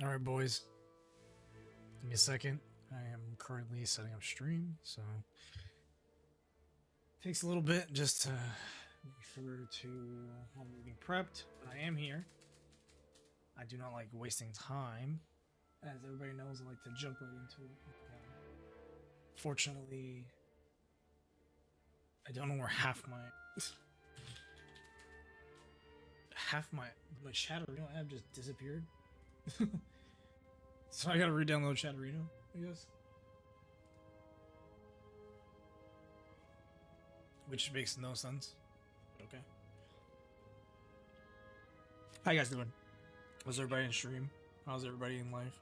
Alright, boys. Give me a second. I am currently setting up stream, so takes a little bit just to make sure to have everything prepped. But I am here. I do not like wasting time. As everybody knows, I like to jump right into it. Fortunately, I don't know where half my Chatterino app just disappeared. So I gotta re-download Chatterino, I guess. Which makes no sense. Okay. How you guys doing? How's everybody in stream? How's everybody in life?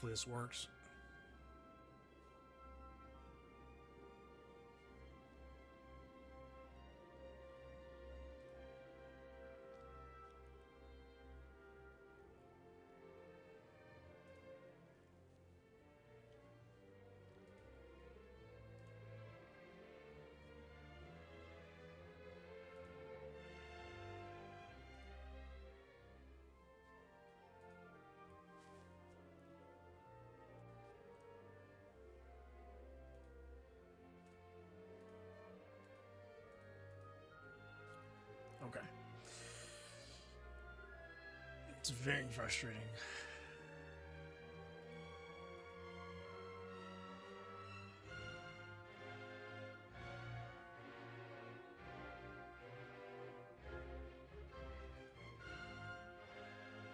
Hopefully this works. Okay. It's very frustrating.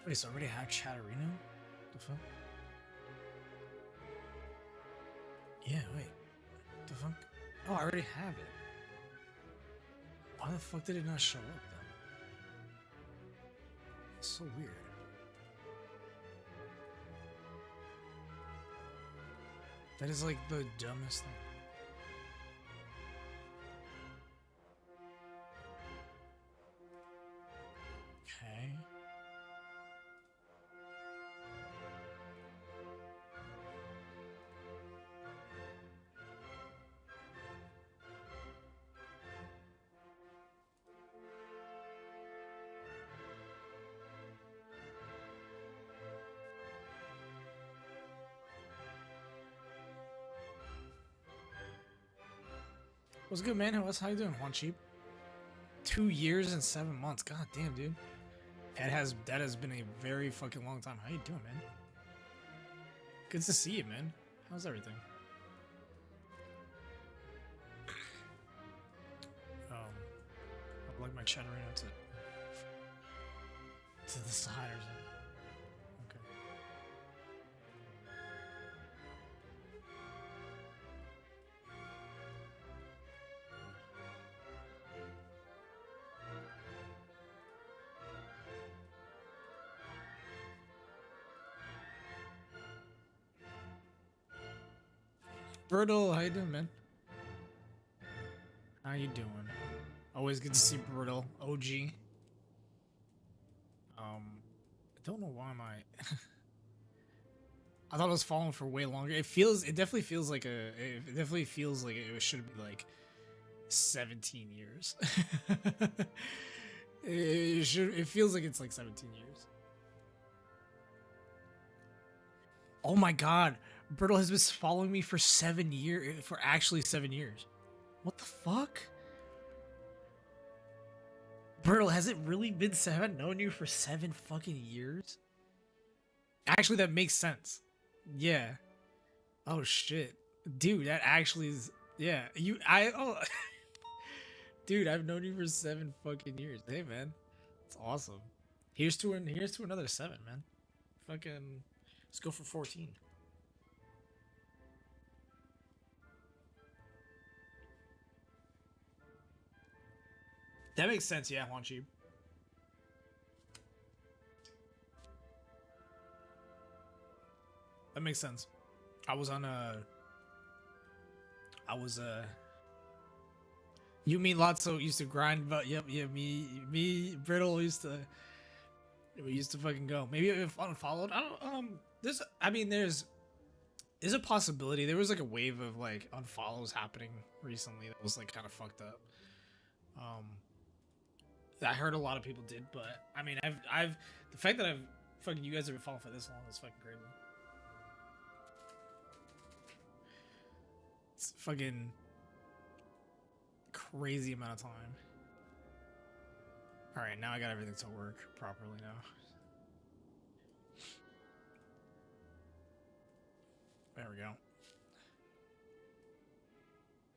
Wait, so I already have Chatterino? The fuck? Yeah, wait. The fuck? Oh, I already have it. Why the fuck did it not show up then? It's so weird. That is like the dumbest thing. Okay. What's good, man? How you doing, Juan Cheap? 2 years and 7 months. God damn, dude. That has been a very fucking long time. How you doing, man? Good to see you, man. How's everything? I like my Chatterino to the side or something. Okay. Brittle, how you doing, man? How you doing? Always good to see Brittle, OG. I don't know why I thought it was following for way longer. It definitely feels like it should be like 17 years. It feels like it's like 17 years. Oh my god, Brittle has been following me for 7 years, for actually 7 years. What the fuck? Brittle, has it really been 7? I haven't known you for 7 fucking years? Actually, that makes sense. Yeah. Oh shit. Dude, that actually is, yeah. Dude, I've known you for 7 fucking years. Hey man. It's awesome. Here's to another 7, man. Fucking let's go for 14. That makes sense, yeah, Juan Cheap. That makes sense. You mean Lotso used to grind, but yep, yeah, me, Brittle we used to fucking go. Maybe if unfollowed. I don't there's a possibility. There was like a wave of like unfollows happening recently that was like kind of fucked up. That I heard a lot of people did, but I mean, I've the fact that you guys have been following for this long is fucking crazy. It's fucking crazy amount of time. All right, now I got everything to work properly now. There we go.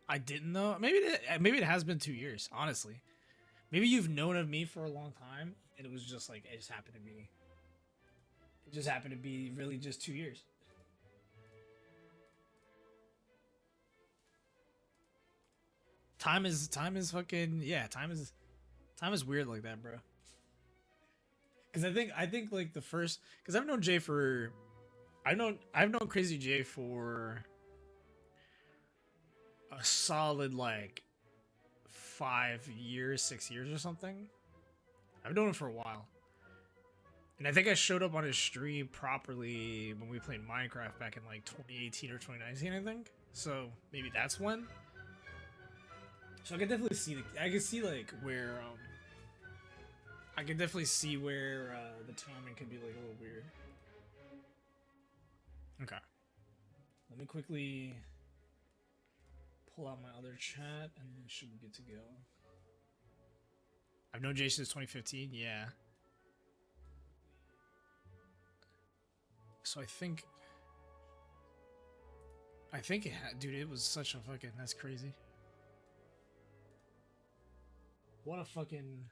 I didn't though. Maybe it has been 2 years, honestly. Maybe you've known of me for a long time, and it was just like it just happened to be really just 2 years. Time is fucking, yeah. Time is weird like that, bro. Because I think like the first, because I've known Jay for I've known Crazy J for a solid like 5 years, 6 years or something. I've known him for a while. And I think I showed up on his stream properly when we played Minecraft back in like 2018 or 2019, I think. So maybe that's when. So I can definitely see I can see like where I can definitely see where the timing could be like a little weird. Okay. Let me quickly pull out my other chat and then should be good to go. I've known Jason since 2015, yeah. So I think it had, dude, it was such a fucking, that's crazy. What a fucking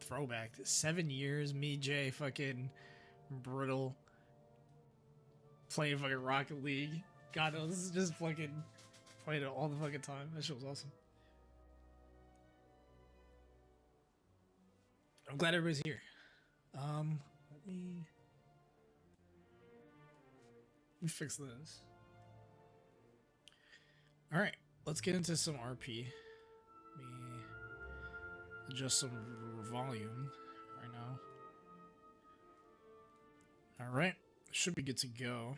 throwback. 7 years, me, Jay, fucking Brittle, playing fucking Rocket League. God, this is just fucking playing it all the fucking time. That shit was awesome. I'm glad everybody's here. Let me fix this. All right, let's get into some RP. Let me adjust some volume right now. All right, should be good to go.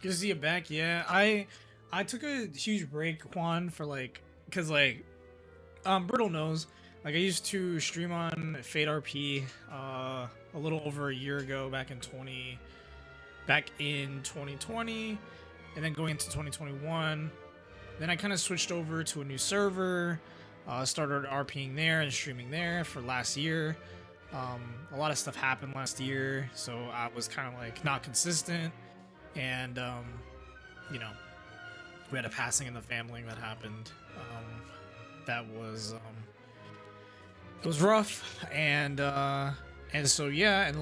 Good to see you back. Yeah, I took a huge break, Juan, for like, cause like, Brittle knows. Like, I used to stream on Fade RP a little over a year ago, back in 2020, and then going into 2021. Then I kind of switched over to a new server, started RPing there and streaming there for last year. A lot of stuff happened last year, so I was kind of like not consistent. And you know, we had a passing in the family that happened. That was it was rough, and so yeah, and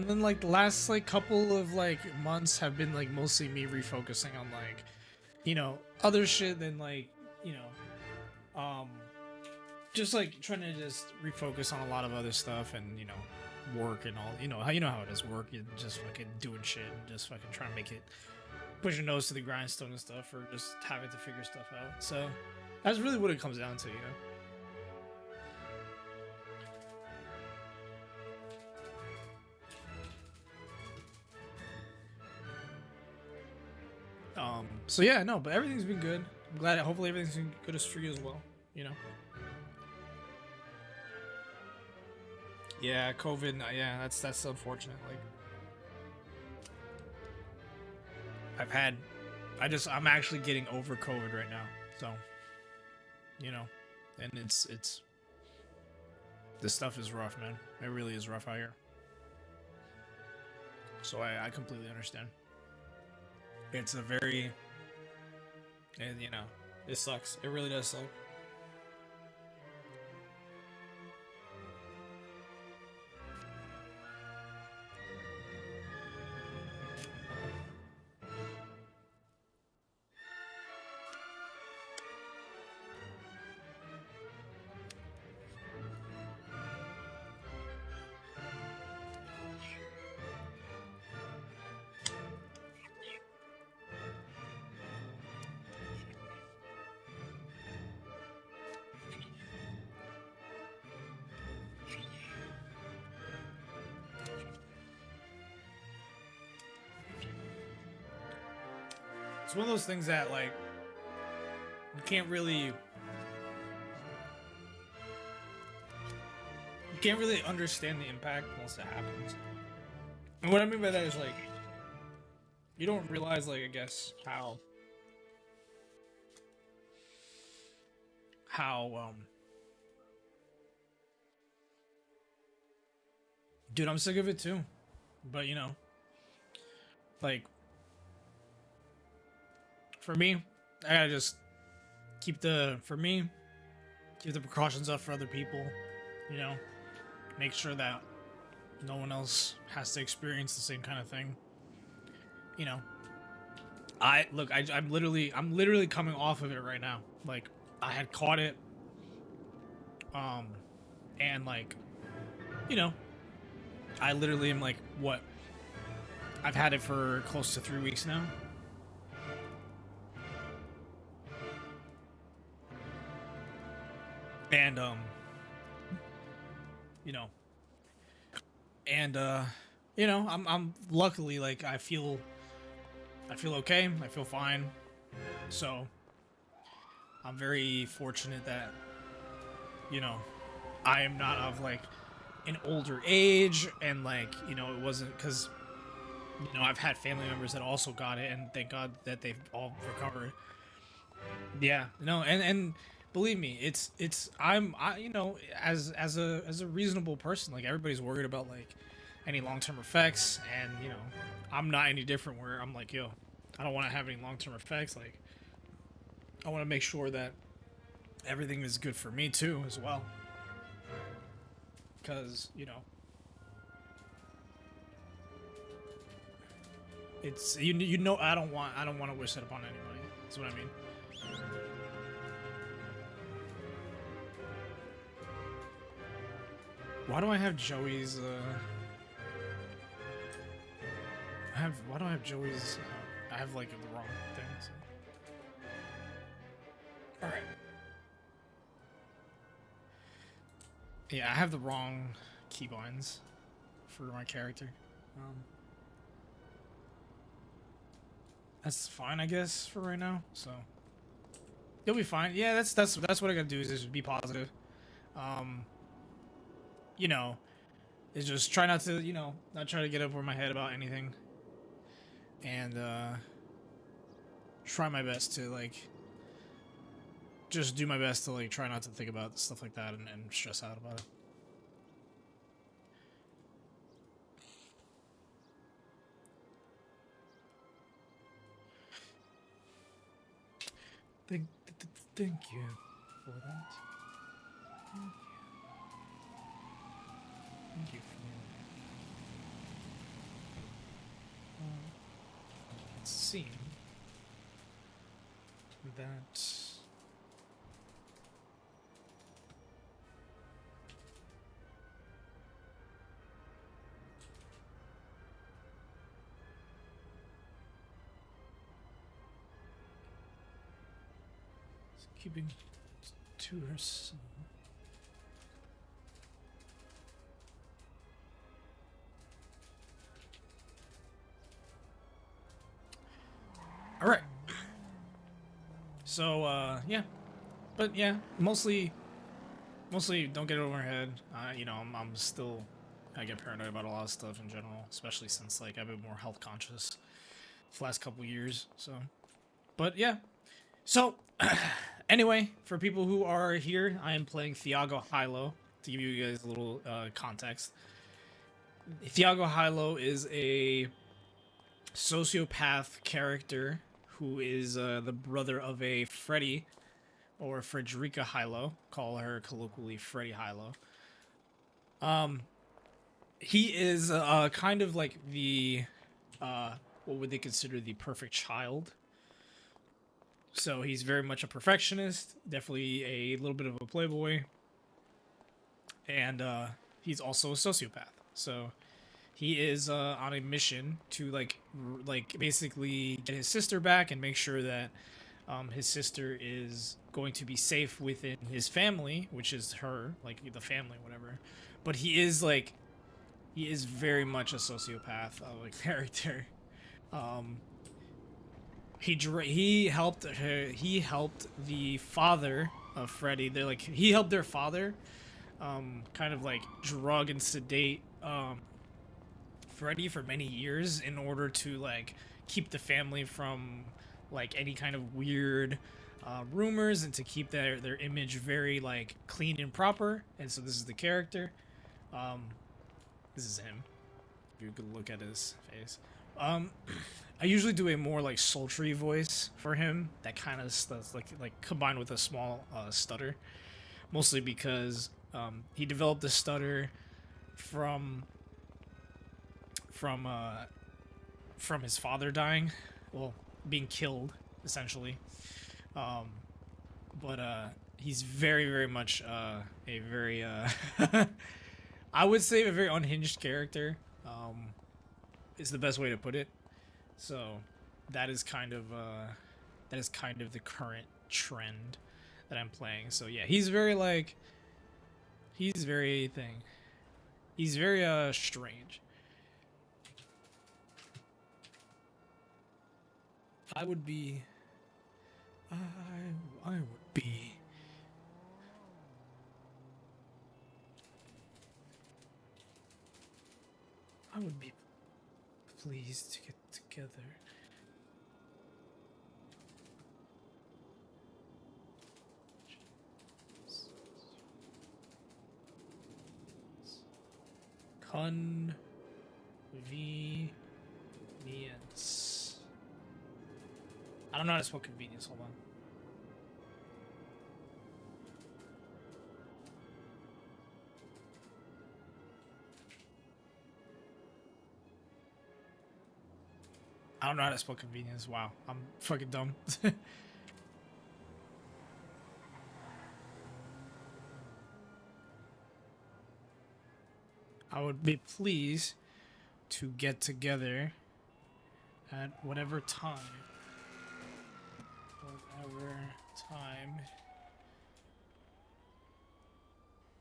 then like the last like couple of like months have been like mostly me refocusing on like, you know, other shit than like, you know, just like trying to just refocus on a lot of other stuff, and you know, work and all, you know how it is, work, you're just fucking doing shit and just fucking trying to make it, push your nose to the grindstone and stuff, or just having to figure stuff out. So that's really what it comes down to, you know. So yeah, no, but everything's been good. I'm glad. Hopefully everything's been good for you as well, you know. Yeah, COVID. Yeah, that's unfortunate. Like, I'm actually getting over COVID right now. So, you know, and it's this stuff is rough, man. It really is rough out here. So I completely understand. It's a very, and you know, it sucks. It really does suck. It's one of those things that like you can't really understand the impact once it happens. And what I mean by that is like, You don't realize, like, I guess how dude, I'm sick of it too. But you know, like, for me, I gotta just keep the precautions up for other people. You know, make sure that no one else has to experience the same kind of thing. You know, I'm literally coming off of it right now. Like, I had caught it, and like, you know, I literally am like, what? I've had it for close to 3 weeks now. And you know, and you know, I'm luckily, like, I feel okay. I feel fine. So I'm very fortunate that, you know, I am not of like an older age, and like, you know, it wasn't because, you know, I've had family members that also got it, and thank God that they've all recovered. Yeah, no, and believe me, I, you know, as a reasonable person, like, everybody's worried about like any long-term effects, and you know, I'm not any different, where I'm like, yo, I don't want to have any long-term effects. Like, I want to make sure that everything is good for me too as well, because you know, it's, you know, I don't want to wish that upon anybody. That's what I mean. Why do I have Joey's why do I have Joey's I have like the wrong thing, so. All right. Yeah, I have the wrong keybinds for my character. That's fine, I guess, for right now. So you'll be fine. Yeah, that's what I gotta do, is just be positive. You know, is just try not to, you know, not try to get over my head about anything, and try my best to like just do my best to like try not to think about stuff like that, and stress out about it. Thank you for that. Thank you for it seemed that keeping to herself. All right. So yeah, but yeah, mostly don't get it over your head. You know, I'm still, I get paranoid about a lot of stuff in general, especially since like I've been more health conscious the last couple years. So, but yeah. So anyway, for people who are here, I am playing Thiago Hylo. To give you guys a little context, Thiago Hylo is a sociopath character who is the brother of a Freddy, or Frederica Hylo. Call her colloquially Freddy Hylo. He is kind of like the what would they consider the perfect child. So he's very much a perfectionist, definitely a little bit of a playboy, and he's also a sociopath. So he is on a mission to like basically get his sister back, and make sure that his sister is going to be safe within his family, which is her, like the family, whatever. But he is very much a sociopath like character. He helped her. He helped the father of Freddy. He helped their father, kind of like drug and sedate Freddy for many years in order to like keep the family from like any kind of weird rumors, and to keep their image very like clean and proper. And so this is the character. This is him. If you could look at his face. I usually do a more like sultry voice for him. That kind of stuff, like combined with a small stutter. Mostly because he developed the stutter from his father dying, well, being killed essentially. But he's very much a very I would say a very unhinged character. Is the best way to put it. So that is kind of the current trend that I'm playing. So yeah, he's very strange. I would be pleased to get together. Convenience. I don't know how to spell convenience. Hold on. I don't know how to spell convenience. Wow, I'm fucking dumb. I would be pleased to get together at whatever time. Whatever time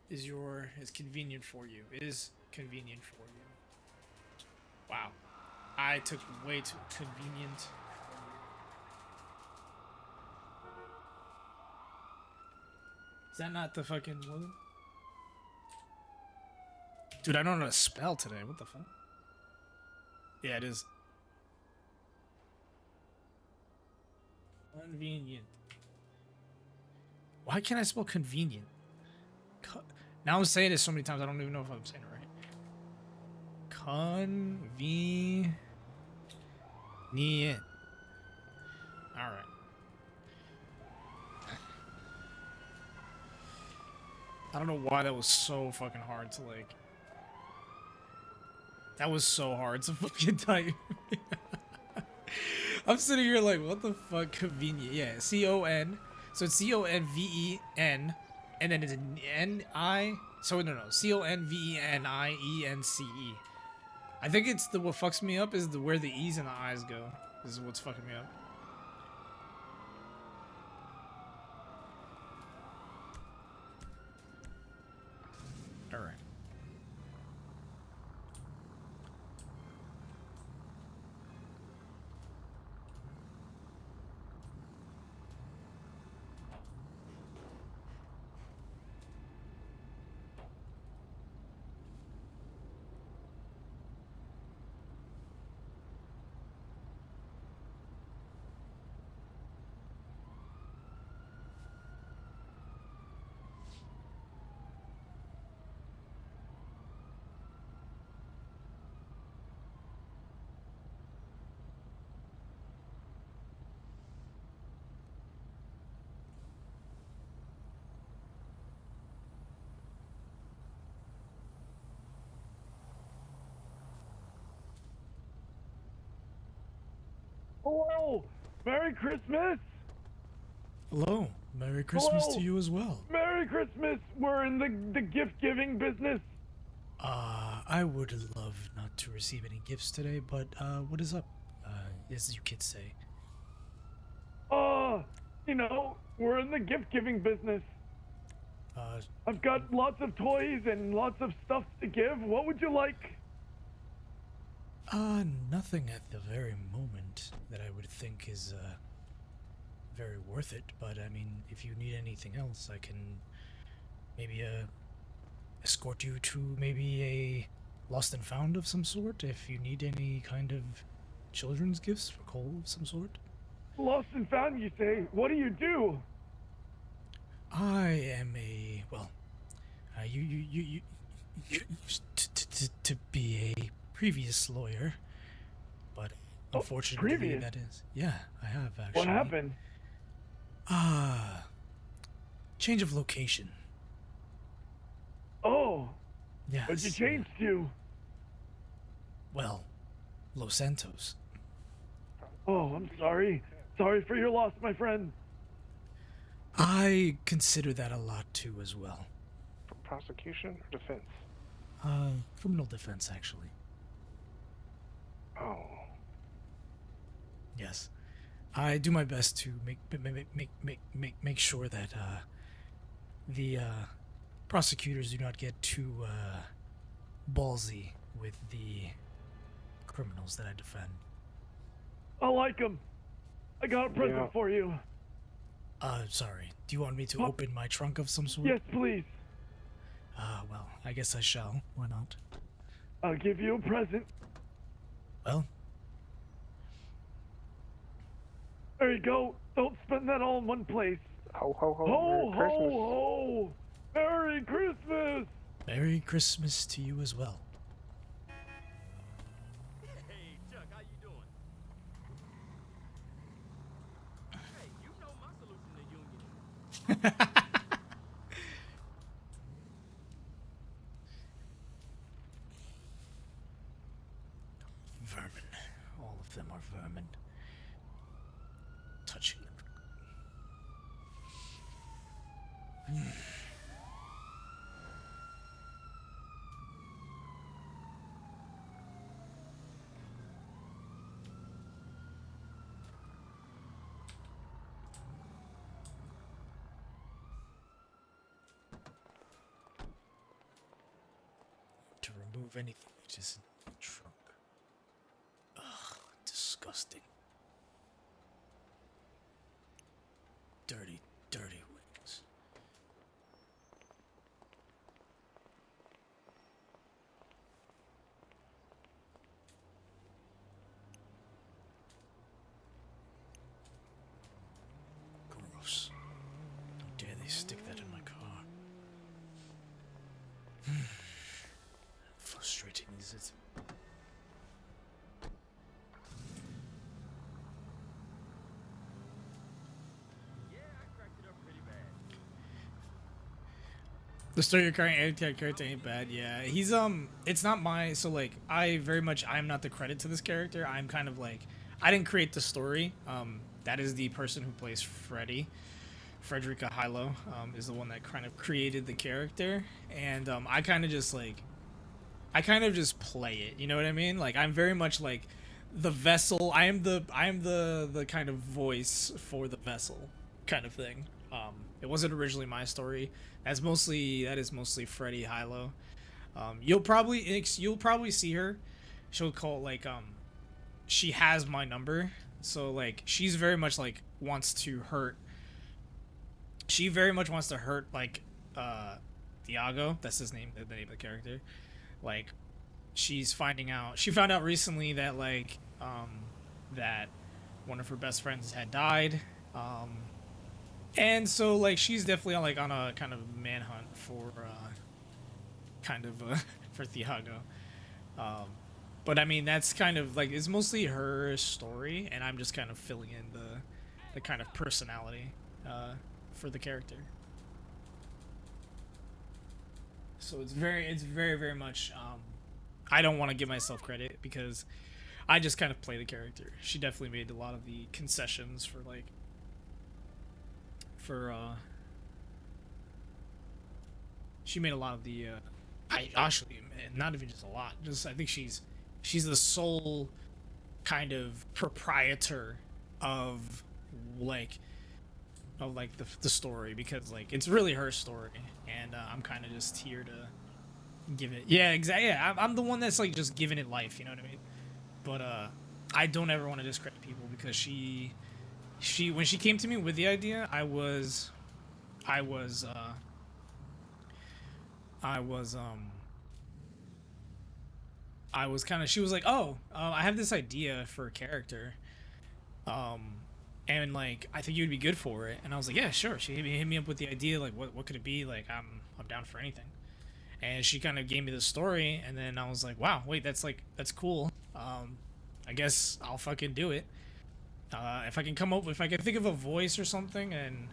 is convenient for you. Is convenient for you. Wow. I took way too convenient. Is that not the fucking woman? Dude, I don't know how to spell today. What the fuck? Yeah, it is. Convenient. Why can't I spell convenient? Now I'm saying it so many times I don't even know if I'm saying it right. Convenient. Alright. I don't know why that was so fucking hard to like. That was so hard to fucking type. I'm sitting here like, what the fuck? Convenient. Yeah, C-O-N. So it's C-O-N-V-E-N. And then it's an N-I. So no. C-O-N-V-E-N-I-E-N-C-E. I think it's what fucks me up is where the E's and the I's go. This is what's fucking me up. Alright. Hello! Merry Christmas! Hello. Merry Christmas to you as well. Merry Christmas! We're in the gift-giving business. I would love not to receive any gifts today, but what is up? As you kids say. You know, we're in the gift-giving business. I've got lots of toys and lots of stuff to give. What would you like? Nothing at the very moment that I would think is very worth it, but I mean, if you need anything else, I can maybe escort you to maybe a lost and found of some sort if you need any kind of children's gifts for Cole of some sort? Lost and found, you say? What do you do? I am you used to be a previous lawyer, but unfortunately previous? that is, yeah, I have actually. What happened? Change of location. Oh, Yes. what'd you change to? Well, Los Santos. Oh, I'm sorry. Sorry for your loss, my friend. I consider that a lot too as well. For prosecution or defense? Criminal defense actually. Oh. Yes. I do my best to make sure that the prosecutors do not get too ballsy with the criminals that I defend. I like him. I got a present for you. Sorry. Do you want me to open my trunk of some sort? Yes, please. Well, I guess I shall. Why not? I'll give you a present. Well, there you go. Don't spend that all in one place. Ho, ho, ho. Ho, Merry Christmas. ho, ho. Merry Christmas. Merry Christmas to you as well. Hey, Chuck, how you doing? Hey, you know my solution to union. Vermin. All of them are vermin. Touching them. To remove anything that is in the trunk. Ugh, disgusting. Dirty, dirty wings. Gross. How dare they stick that in my car? Frustrating is it? Yeah, I cracked it up pretty bad. The story of your current character ain't bad. Yeah, he's it's not my, so like I'm not the credit to this character. I'm kind of like, I didn't create the story. That is the person who plays Freddy. Frederica Hylo is the one that kind of created the character, and I kind of just play it. You know what I mean? Like I'm very much like the vessel. I am the kind of voice for the vessel, kind of thing. It wasn't originally my story. That is mostly Freddy Hylo. You'll probably see her. She'll call like she has my number, so like she's very much like wants to hurt. She very much wants to hurt like Thiago. That's his name, the name of the character. Like she found out recently that like that one of her best friends had died. And so like she's definitely on a kind of manhunt for for Thiago. But I mean that's kind of like it's mostly her story, and I'm just kind of filling in the kind of personality for the character. So it's very much I don't want to give myself credit because I just kind of play the character. She definitely made a lot of the concessions for like she made a lot of the I actually not even just a lot, just I think she's the sole kind of proprietor of the story, because like it's really her story, and I'm kind of just here to give it, yeah, exactly, yeah, I'm the one that's like just giving it life, you know what I mean? But I don't ever want to discredit people, because she when she came to me with the idea, I was I was kind of, she was like, oh, I have this idea for a character. And like, I think you'd be good for it. And I was like, yeah, sure. She hit me up with the idea, like, what could it be? Like, I'm down for anything. And she kind of gave me the story, and then I was like, wow, wait, that's cool. I guess I'll fucking do it. If I can think of a voice or something and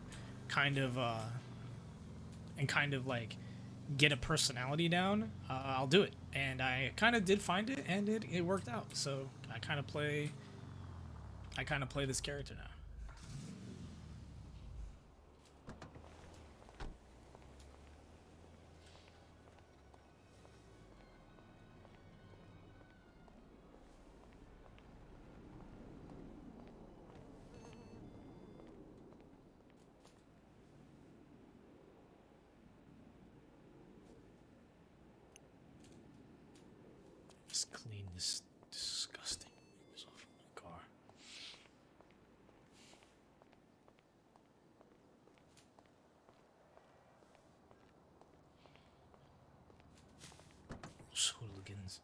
kind of like get a personality down, I'll do it. And I kind of did find it, and it worked out. So I kind of play this character now. Just clean this disgusting things off of my car. Those hooligans.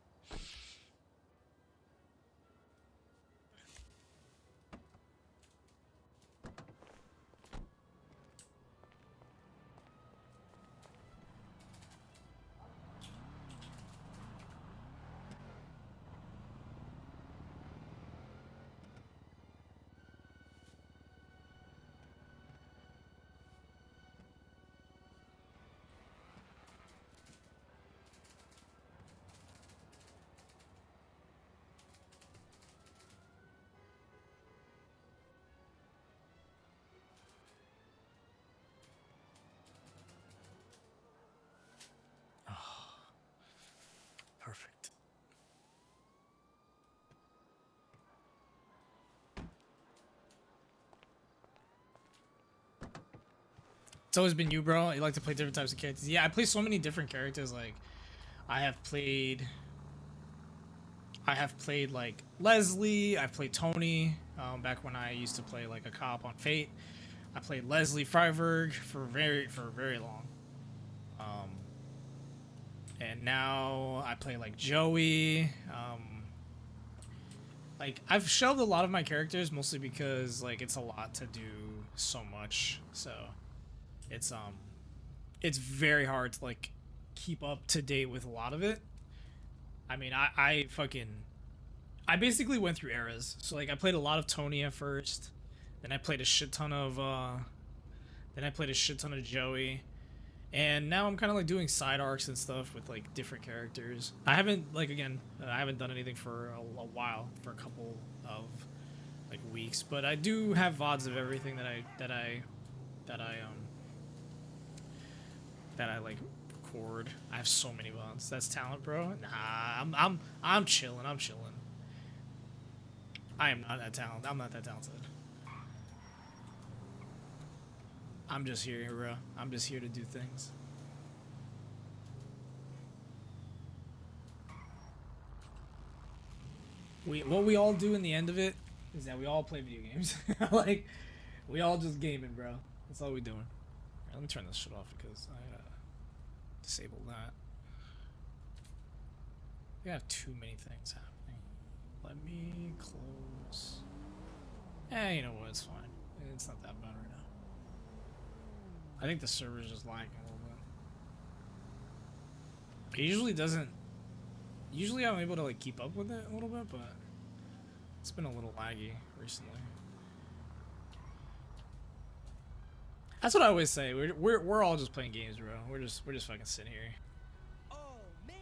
Perfect. It's always been you, bro. You like to play different types of characters. Yeah, I play so many different characters. Like, I have played like Leslie. I've played Tony. Back when I used to play like a cop on Fate. I played Leslie Freiberg for very long. And now I play like Joey. Like, I've shelved a lot of my characters mostly because like it's a lot to do so much. So it's very hard to like keep up to date with a lot of it. I mean, I basically went through eras. So like I played a lot of Tony at first, then I played a shit ton of Joey, and now I'm kind of like doing side arcs and stuff with like different characters. I haven't I haven't done anything for a while, for a couple of like weeks, but I do have VODs of everything that I like record. I have so many VODs. That's talent, bro. Nah, I'm chilling. I am not that talented. I'm not that talented. I'm just here, bro. I'm just here to do things. What we all do in the end of it is that we all play video games. Like, we all just gaming, bro. That's all we doing. Right, let me turn this shit off because I disable that. We have too many things happening. Let me close. You know what? It's fine. It's not that bad right now. I think the server's just lagging a little bit. It usually doesn't. Usually I'm able to like keep up with it a little bit, but it's been a little laggy recently. That's what I always say. We're all just playing games, bro. We're just fucking sitting here. Oh, man.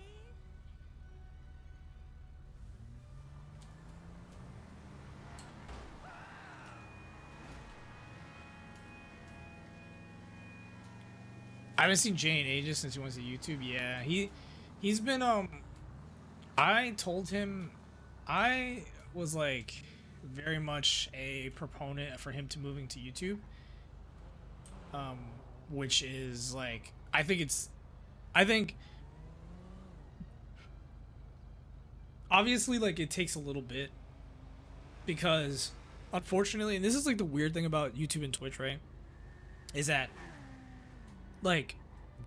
I haven't seen Jay in ages since he went to YouTube. Yeah, he's been I told him I was like very much a proponent for him to moving to YouTube. Which is like I think obviously like it takes a little bit because unfortunately, and this is like the weird thing about YouTube and Twitch, right? Is that like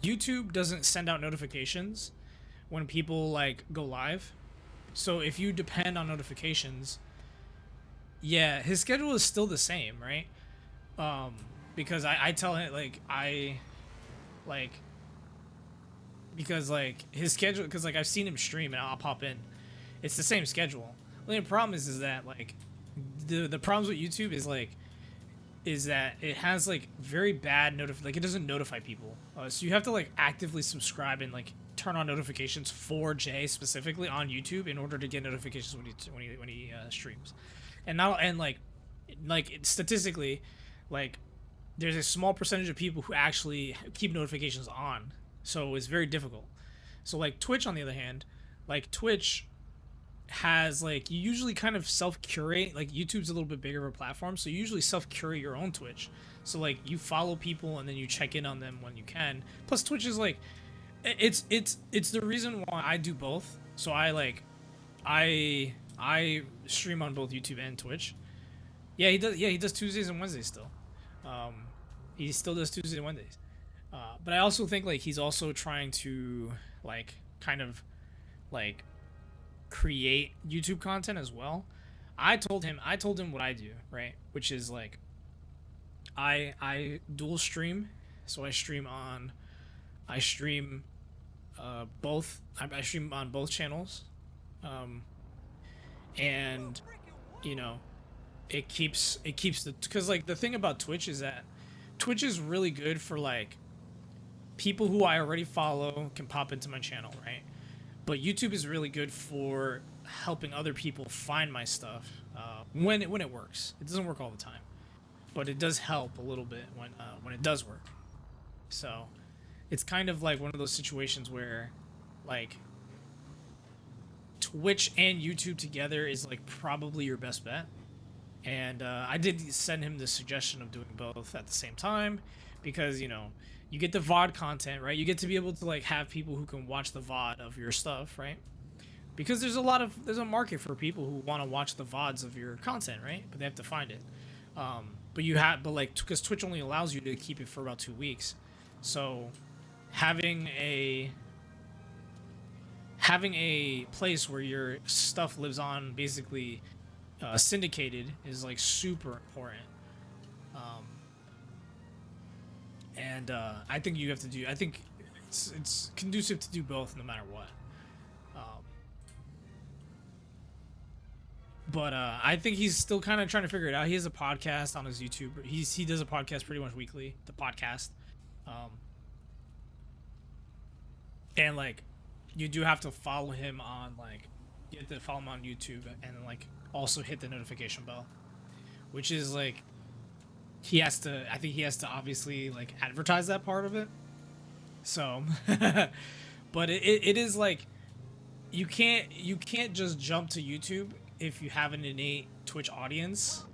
YouTube doesn't send out notifications when people like go live. So if you depend on notifications, yeah, his schedule is still the same, right? Because I tell him because like his schedule, because like I've seen him stream and I'll pop in. It's the same schedule. The only problem is that like the problems with YouTube is that it has like very bad like it doesn't notify people. So you have to like actively subscribe and like turn on notifications for Jay specifically on YouTube in order to get notifications when he streams. And statistically, like there's a small percentage of people who actually keep notifications on, so it's very difficult. So like Twitch, on the other hand, like Twitch has like, you usually kind of self-curate. Like YouTube's a little bit bigger of a platform, so you usually self-curate your own Twitch. So like you follow people and then you check in on them when you can. Plus Twitch is like, it's the reason why I do both. So I stream on both YouTube and Twitch. Yeah, he does Tuesdays and Wednesdays still. He still does Tuesdays and Wednesdays. But I also think like he's also trying to like kind of like create YouTube content as well. I told him what I do, right? Which is like I dual stream. So I stream both. I stream on both channels. And you know, it keeps because like the thing about Twitch is that Twitch is really good for like people who I already follow can pop into my channel, right? But YouTube is really good for helping other people find my stuff when it works. It doesn't work all the time, but it does help a little bit when it does work. So it's kind of like one of those situations where like Twitch and YouTube together is like probably your best bet. And I did send him the suggestion of doing both at the same time because, you know, you get the VOD content, right? You get to be able to like have people who can watch the VOD of your stuff, right? Because there's a market for people who want to watch the VODs of your content, right? But they have to find it. Because Twitch only allows you to keep it for about 2 weeks. So having a place where your stuff lives on basically syndicated is like super important. I think you have to do. I think it's conducive to do both, no matter what. But I think he's still kind of trying to figure it out. He has a podcast on his YouTube. He does a podcast pretty much weekly. The podcast, and like, you do have to follow him on like, you have to follow him on YouTube and like also hit the notification bell, which is like. I think he has to obviously like advertise that part of it. So, but it is like, you can't just jump to YouTube if you have an innate Twitch audience.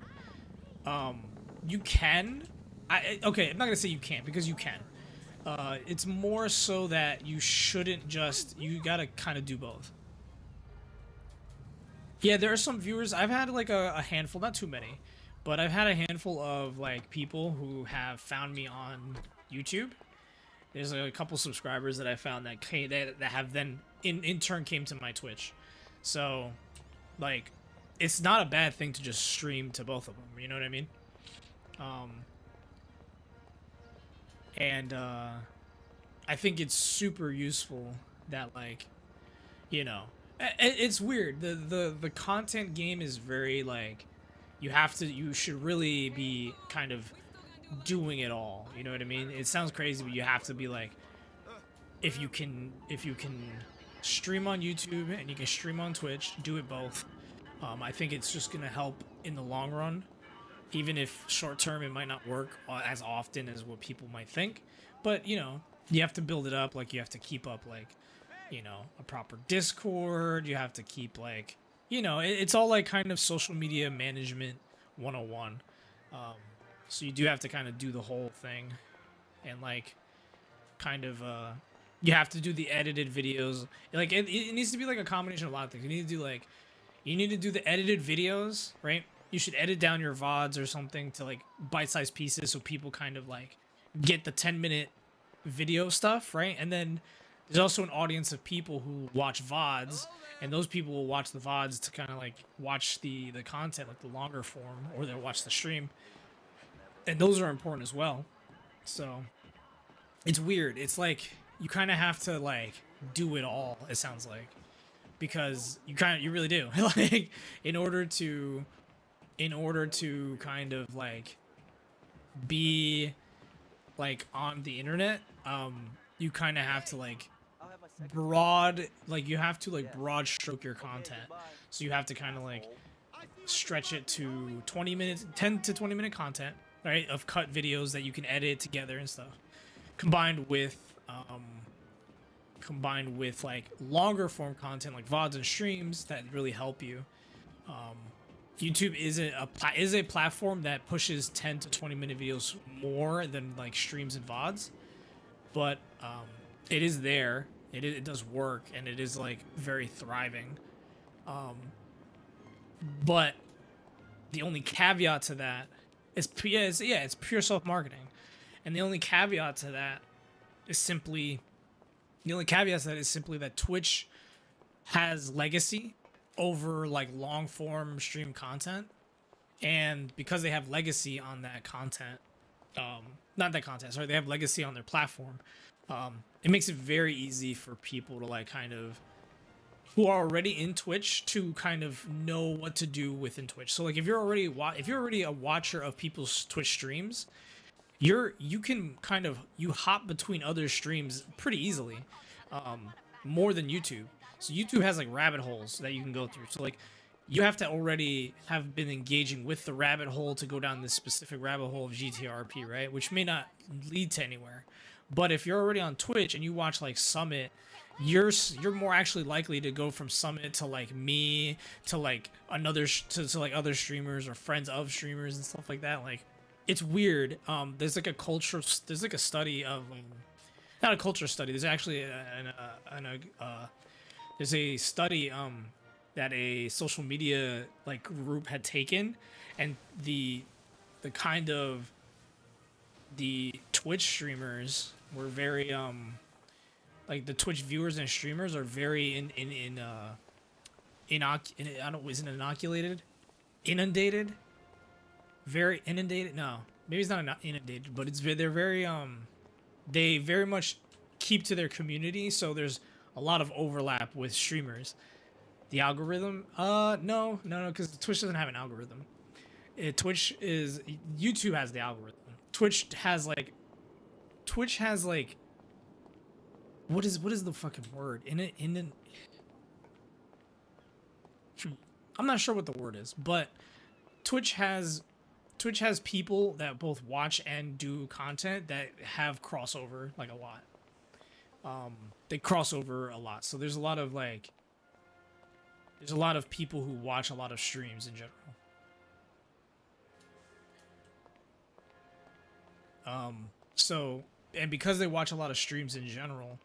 You can, okay, I'm not gonna say you can't because you can. It's more so that you shouldn't you gotta kind of do both. Yeah, there are some viewers, I've had like a handful, not too many, but I've had a handful of like people who have found me on YouTube. There's a couple subscribers that I found that have then in turn came to my Twitch. So like, it's not a bad thing to just stream to both of them, you know what I mean? I think it's super useful that like, you know, it's weird. The content game is very like, you should really be kind of doing it all, you know what I mean? It sounds crazy, but you have to be like, if you can stream on YouTube and you can stream on Twitch, do it both. I think it's just gonna help in the long run, even if short term it might not work as often as what people might think. But you know, you have to build it up. Like you have to keep up like, you know, a proper Discord. You have to keep like, you know, it's all like kind of social media management 101. So you do have to kind of do the whole thing, and like, kind of you have to do the edited videos. Like it needs to be like a combination of a lot of things. You need to do the edited videos, right? You should edit down your VODs or something to like bite-sized pieces so people kind of like get the 10-minute video stuff, right? And then there's also an audience of people who watch VODs, and those people will watch the VODs to kind of like watch the content, like the longer form, or they'll watch the stream, and those are important as well. So it's weird. It's like you kind of have to like do it all. It sounds like, because you really do. Like in order to kind of like be like on the internet, you kind of have to like broad stroke your content. So you have to kind of like stretch it to 20 minutes, 10 to 20 minute content, right, of cut videos that you can edit together and stuff, combined with like longer form content like VODs and streams that really help you. YouTube is a platform that pushes 10 to 20 minute videos more than like streams and VODs, but it is there. It does work, and it is like very thriving. But the only caveat to that is it's pure self-marketing, and the only caveat to that is simply that Twitch has legacy over like long form stream content, and because they have legacy on that content, they have legacy on their platform, it makes it very easy for people to like kind of who are already in Twitch to kind of know what to do within Twitch. So like if you're already a watcher of people's Twitch streams, you can kind of hop between other streams pretty easily, more than YouTube. So YouTube has like rabbit holes that you can go through. So like you have to already have been engaging with the rabbit hole to go down this specific rabbit hole of GTARP, right? Which may not lead to anywhere. But if you're already on Twitch and you watch like Summit, you're more actually likely to go from Summit to like me to like to like other streamers or friends of streamers and stuff like that. Like it's weird. There's like a study of not a culture study. There's actually there's a study that a social media like group had taken, and the kind of the Twitch streamers were very like the Twitch viewers and streamers are very inundated, very inundated. No, maybe it's not inundated, but they're very they very much keep to their community, so there's a lot of overlap with streamers. The algorithm, no, because Twitch doesn't have an algorithm. YouTube has the algorithm. Twitch has like what is the fucking word I'm not sure what the word is, but Twitch has people that both watch and do content that have crossover like a lot. They cross over a lot, so there's a lot of people who watch a lot of streams in general. So, and because they watch a lot of streams in general,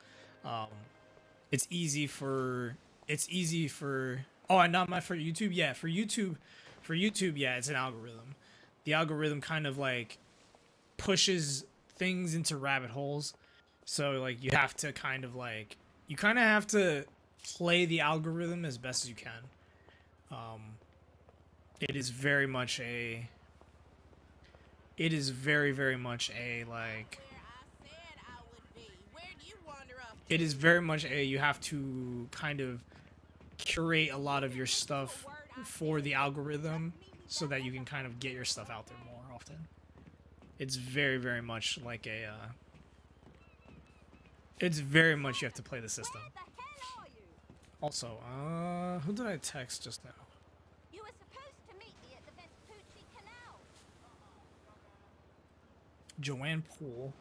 it's easy for and not for YouTube. Yeah, for YouTube, yeah, it's an algorithm. The algorithm kind of like pushes things into rabbit holes. So like you have to kind of play the algorithm as best as you can. It is very much a you have to kind of curate a lot of your stuff for the algorithm so that you can kind of get your stuff out there more often. It's very, very much like it's very much you have to play the system. Also, who did I text just now? You were supposed to meet me at the Vespucci Canal. Joanne Poole.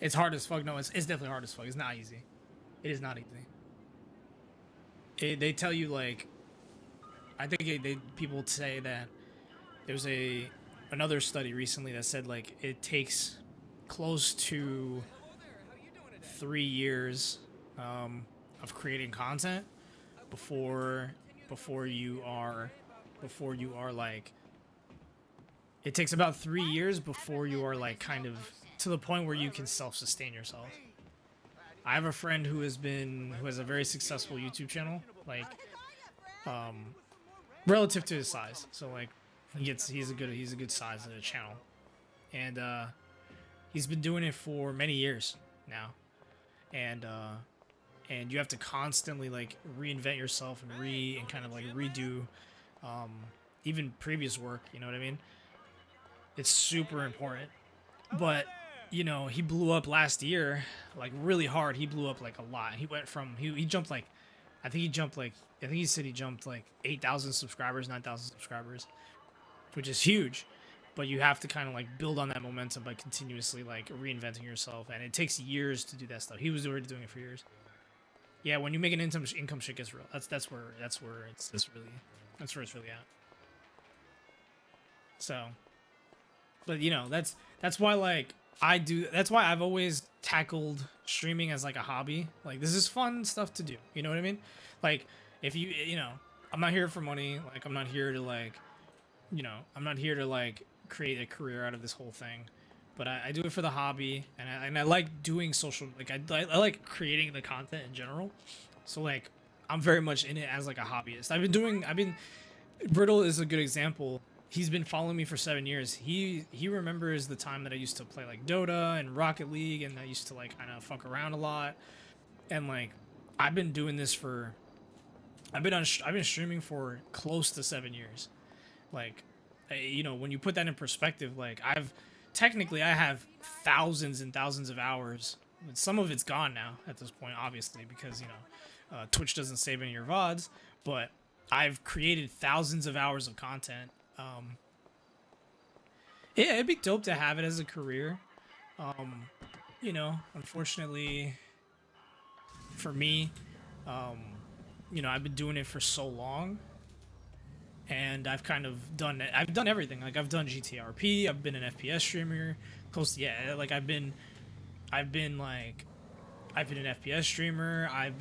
It's hard as fuck. No, it's definitely hard as fuck. It's not easy. It is not easy. They tell you like, I think people say that there's another study recently that said like it takes close to 3 years of creating content before you are like it takes about 3 years before you are like kind of to the point where you can self-sustain yourself. I have a friend who has a very successful YouTube channel, like relative to his size. So like he's a good size of a channel. And he's been doing it for many years now. And you have to constantly like reinvent yourself and kind of like redo even previous work, you know what I mean? It's super important. But you know, he blew up last year like really hard. He blew up like a lot. He went from he jumped like I think he said he jumped like 8,000 subscribers, 9,000 subscribers, which is huge. But you have to kind of like build on that momentum by continuously like reinventing yourself, and it takes years to do that stuff. He was already doing it for years. Yeah, when you make an income shit gets real. That's where it's really at. So, but you know, that's why like that's why I've always tackled streaming as like a hobby. Like this is fun stuff to do. You know what I mean? Like if you know, I'm not here for money. Like I'm not here to like, you know, I'm not here to like create a career out of this whole thing. But I do it for the hobby, and I like doing social. Like I like creating the content in general. So like I'm very much in it as like a hobbyist. Brittle is a good example. He's been following me for 7 years. He remembers the time that I used to play like Dota and Rocket League, and I used to like kind of fuck around a lot. And like I've been doing this for I've been streaming for close to 7 years. Like you know, when you put that in perspective, like I have thousands and thousands of hours. Some of it's gone now at this point, obviously, because, you know, Twitch doesn't save any of your VODs, but I've created thousands of hours of content. Yeah, it'd be dope to have it as a career. You know, unfortunately for me, you know, I've been doing it for so long. And I've kind of done it. I've done everything. Like I've done GTARP. I've been an FPS streamer. Close to, yeah. Like I've been an FPS streamer. I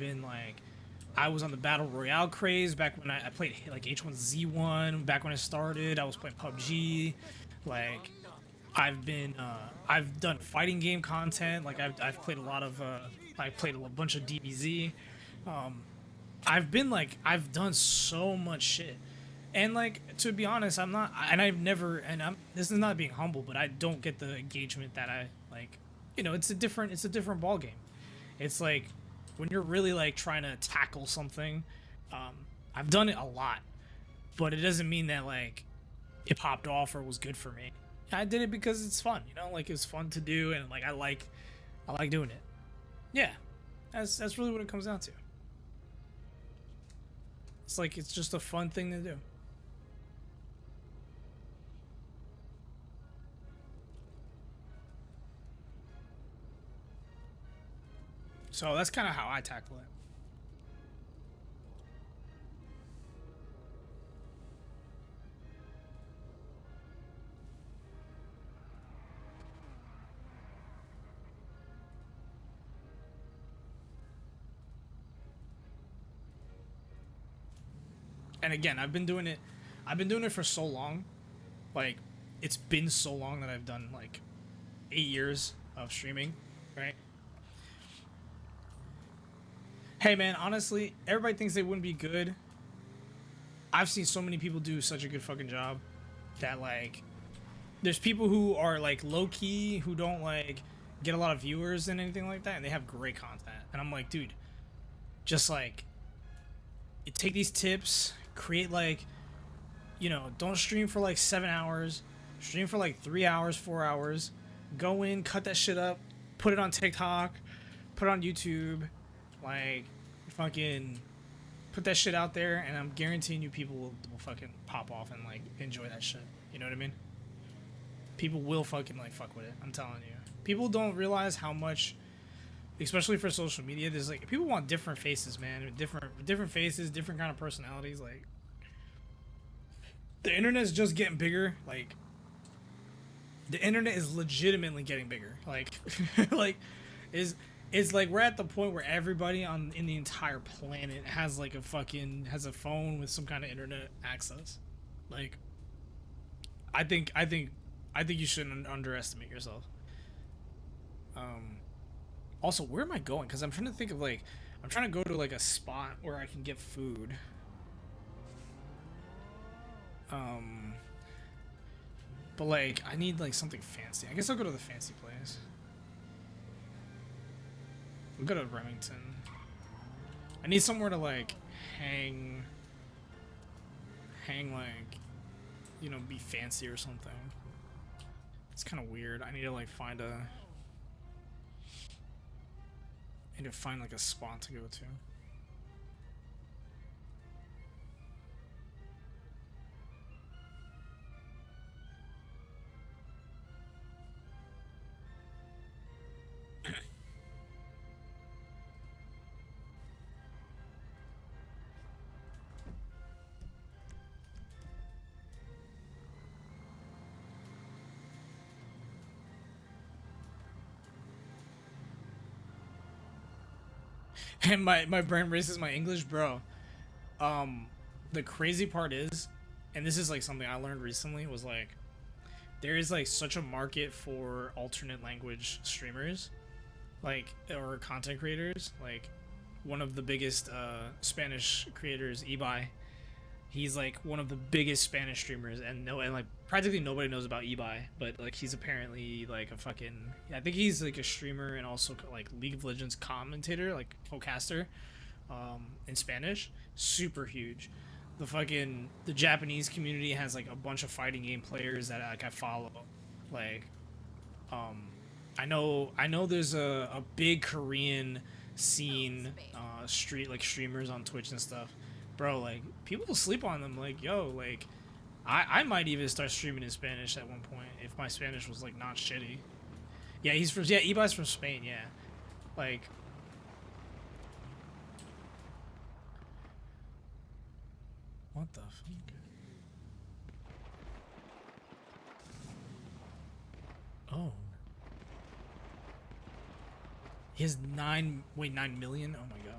was on the Battle Royale craze back when I played like H1Z1. Back when I started, I was playing PUBG. Like I've done fighting game content. Like I've played a lot of I played a bunch of DBZ. I've done so much shit. And like, to be honest, this is not being humble, but I don't get the engagement that I like. You know, it's a different ball game. It's like when you're really like trying to tackle something. I've done it a lot, but it doesn't mean that like it popped off or was good for me. I did it because it's fun, you know, like it's fun to do, and like I like doing it. Yeah, that's really what it comes down to. It's like it's just a fun thing to do. So that's kind of how I tackle it. And again, I've been doing it for so long. Like, it's been so long that I've done like 8 years of streaming, right? Hey man, honestly, everybody thinks they wouldn't be good. I've seen so many people do such a good fucking job that like there's people who are like low-key, who don't like get a lot of viewers and anything like that, and they have great content. And I'm like, dude, just like take these tips, create like, you know, don't stream for like 7 hours, stream for like 3 hours, 4 hours, go in, cut that shit up, put it on TikTok, put it on YouTube. Like, fucking put that shit out there, and I'm guaranteeing you people will fucking pop off and, like, enjoy that shit. You know what I mean? People will fucking, like, fuck with it. I'm telling you. People don't realize how much, especially for social media, there's, like, people want different faces, man. Different faces, different kind of personalities. Like, the internet's just getting bigger. Like, the internet is legitimately getting bigger. Like, it's like we're at the point where everybody in the entire planet has like a phone with some kind of internet access. Like I think you shouldn't underestimate yourself. Also, where am I going? Because I'm trying to think of like, I'm trying to go to like a spot where I can get food. But like, I need like something fancy. I guess I'll go to the fancy place. I'll go to Remington. I need somewhere to like hang like, you know, be fancy or something. It's kind of weird. I need to like find like a spot to go to. And my brain races my English, bro. The crazy part is, and this is like something I learned recently, was like, there is like such a market for alternate language streamers, like, or content creators. Like, one of the biggest Spanish creators, Ibai, he's like one of the biggest Spanish streamers, and like practically nobody knows about Ibai, but like he's apparently like a fucking, I think he's like a streamer and also like League of Legends commentator, like co-caster, in Spanish. Super huge. The Japanese community has like a bunch of fighting game players that like I follow. Like, I know there's a big Korean scene, streamers on Twitch and stuff. Bro, like, people sleep on them. Like, yo, like, I might even start streaming in Spanish at one point if my Spanish was like not shitty. Yeah, Ibai's from Spain. Yeah, like, what the fuck? Oh, he has 9 million. Oh my god.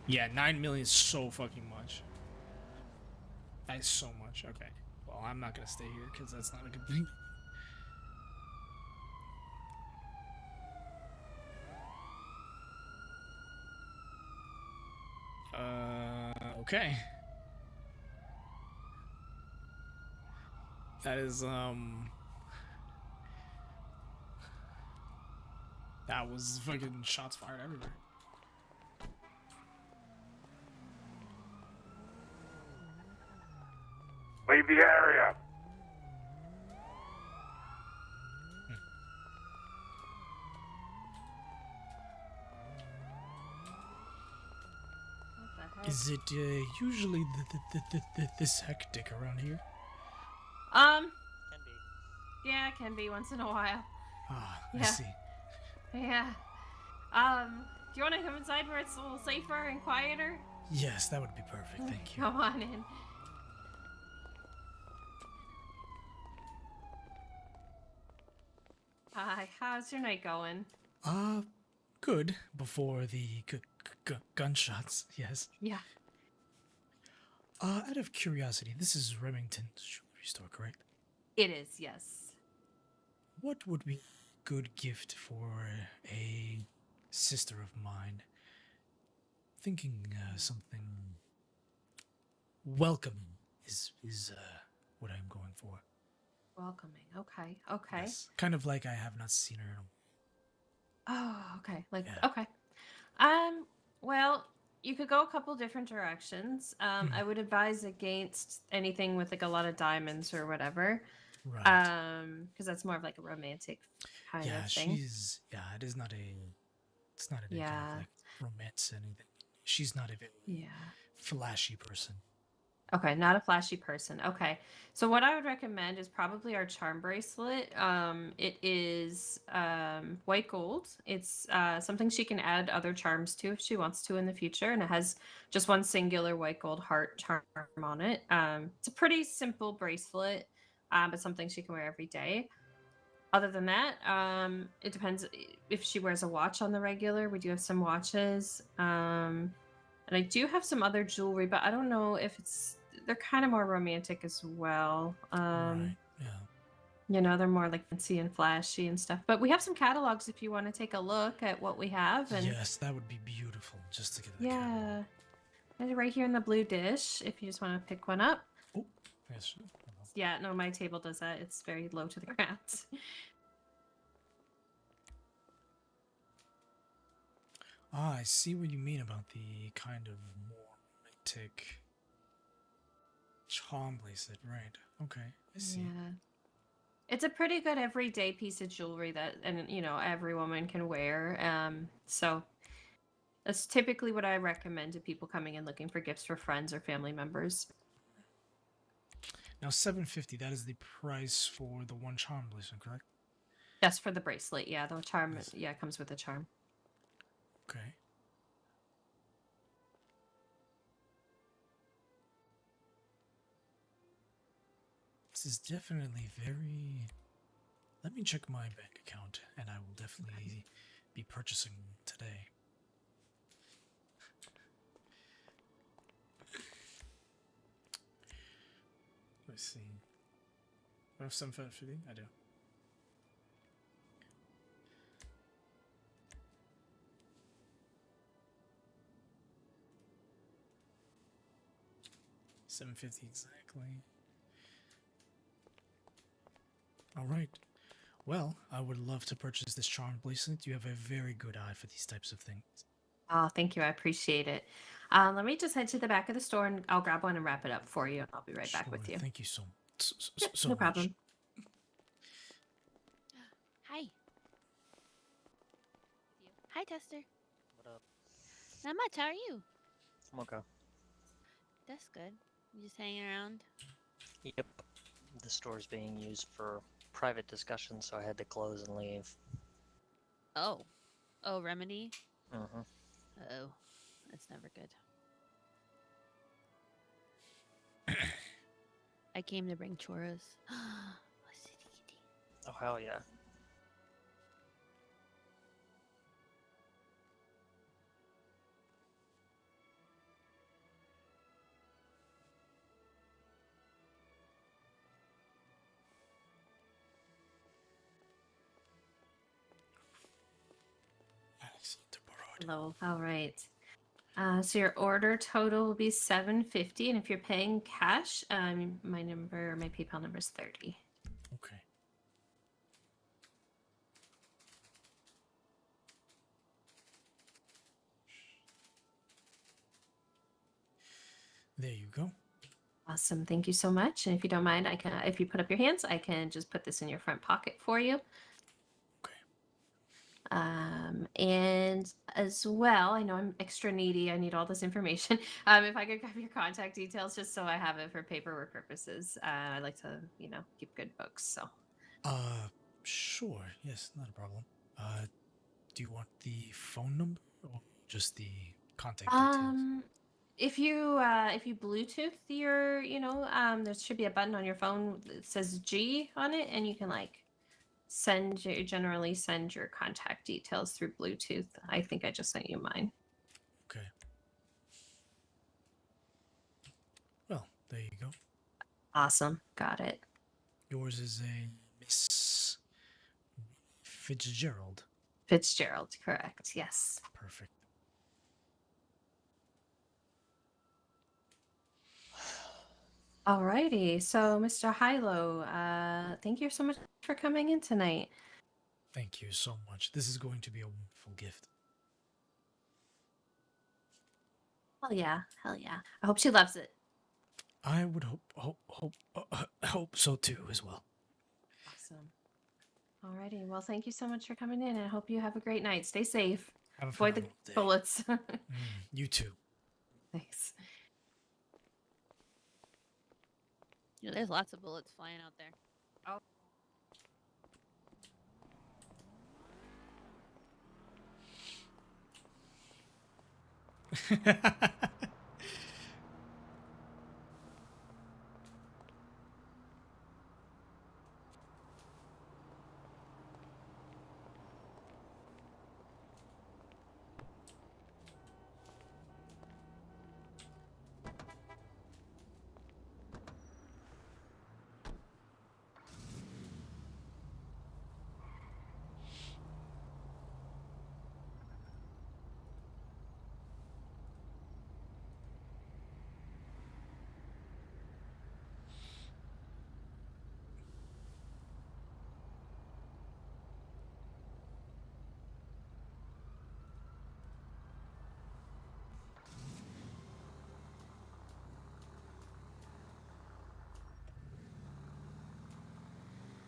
Yeah, 9 million is so fucking much. That is so much. Okay. Well, I'm not gonna stay here because that's not a good thing. Okay. That is, that was fucking shots fired everywhere. Leave the area. Is it usually this hectic around here? Can be. Yeah, it can be once in a while. Ah, Yeah. I see. Yeah. Do you want to come inside where it's a little safer and quieter? Yes, that would be perfect. Thank you. Come on in. Hi, how's your night going? Good. Before the gunshots, yes. Yeah. Out of curiosity, this is Remington's jewelry store, correct? It is, yes. What would be a good gift for a sister of mine? Thinking something welcoming is what I'm going for. Welcoming. Okay. Okay. Yes. Kind of like I have not seen her in a... Oh, okay. Like, Yeah. okay. Well, you could go a couple different directions. I would advise against anything with like a lot of diamonds or whatever. Right. Because that's more of like a romantic kind Yeah, of thing. it is not a... It's not a kind Yeah. of like romance or anything. She's not a very Yeah. flashy person. Okay, not a flashy person. Okay. So what I would recommend is probably our charm bracelet. It is white gold. It's something she can add other charms to if she wants to in the future, and it has just one singular white gold heart charm on it. It's a pretty simple bracelet, but something she can wear every day. Other than that, it depends if she wears a watch on the regular. We do have some watches. And I do have some other jewelry, but I don't know if it's they're kind of more romantic as well. Right. Yeah. You know, they're more like fancy and flashy and stuff. But we have some catalogs if you want to take a look at what we have. And Yes, that would be beautiful. Just to get the yeah, they're right here in the blue dish. If you just want to pick one up. Oh, yes. Yeah, no, my table does that. It's very low to the ground. Ah, I see what you mean about the kind of more romantic charm bracelet. Right. Okay. I see. Yeah. It's a pretty good everyday piece of jewelry that, and you know, every woman can wear. So that's typically what I recommend to people coming in looking for gifts for friends or family members. Now, $750. That is the price for the one charm bracelet, correct? Just for the bracelet, yeah. The charm, Yes. yeah, comes with a charm. Okay. This is definitely very... Let me check my bank account, and I will definitely be purchasing today. Let's see. I have some $750? I do. $750 exactly. All right. Well, I would love to purchase this charm bracelet. You have a very good eye for these types of things. Oh, thank you. I appreciate it. Let me just head to the back of the store and I'll grab one and wrap it up for you. I'll be right back with Sure, you. Thank you so, Yep, so no much. problem. Hi. Hi, Tester. What up? Not much. How are you? I'm okay. That's good. You just hanging around? Yep. The store's being used for private discussion, so I had to close and leave. Oh. Oh, Remedy? Mm-hmm. Oh. That's never good. I came to bring churros. Oh, hell yeah. Excellent. Hello. All right. So your order total will be $750, and if you're paying cash, my PayPal number is 30. Okay. There you go. Awesome. Thank you so much. And if you don't mind, I can, if you put up your hands, I can just put this in your front pocket for you. Okay. And as well, I know I'm extra needy. I need all this information. If I could grab your contact details just so I have it for paperwork purposes. I like to, you know, keep good books. So. Sure. Yes, not a problem. Do you want the phone number or just the contact details? If you Bluetooth your, you know, there should be a button on your phone that says G on it, and you can like generally send your contact details through Bluetooth. I think I just sent you mine. Okay. Well, there you go. Awesome. Got it. Yours is a Miss Fitzgerald. Fitzgerald, correct. Yes. Perfect. Alrighty. So, Mr. Hylo, thank you so much for coming in tonight. Thank you so much. This is going to be a wonderful gift. Hell yeah. Hell yeah. I hope she loves it. I would hope so too as well. Awesome. Alrighty. Well, thank you so much for coming in, and I hope you have a great night. Stay safe. Have a Avoid the phenomenal day. bullets. You too. Thanks. You know, there's lots of bullets flying out there.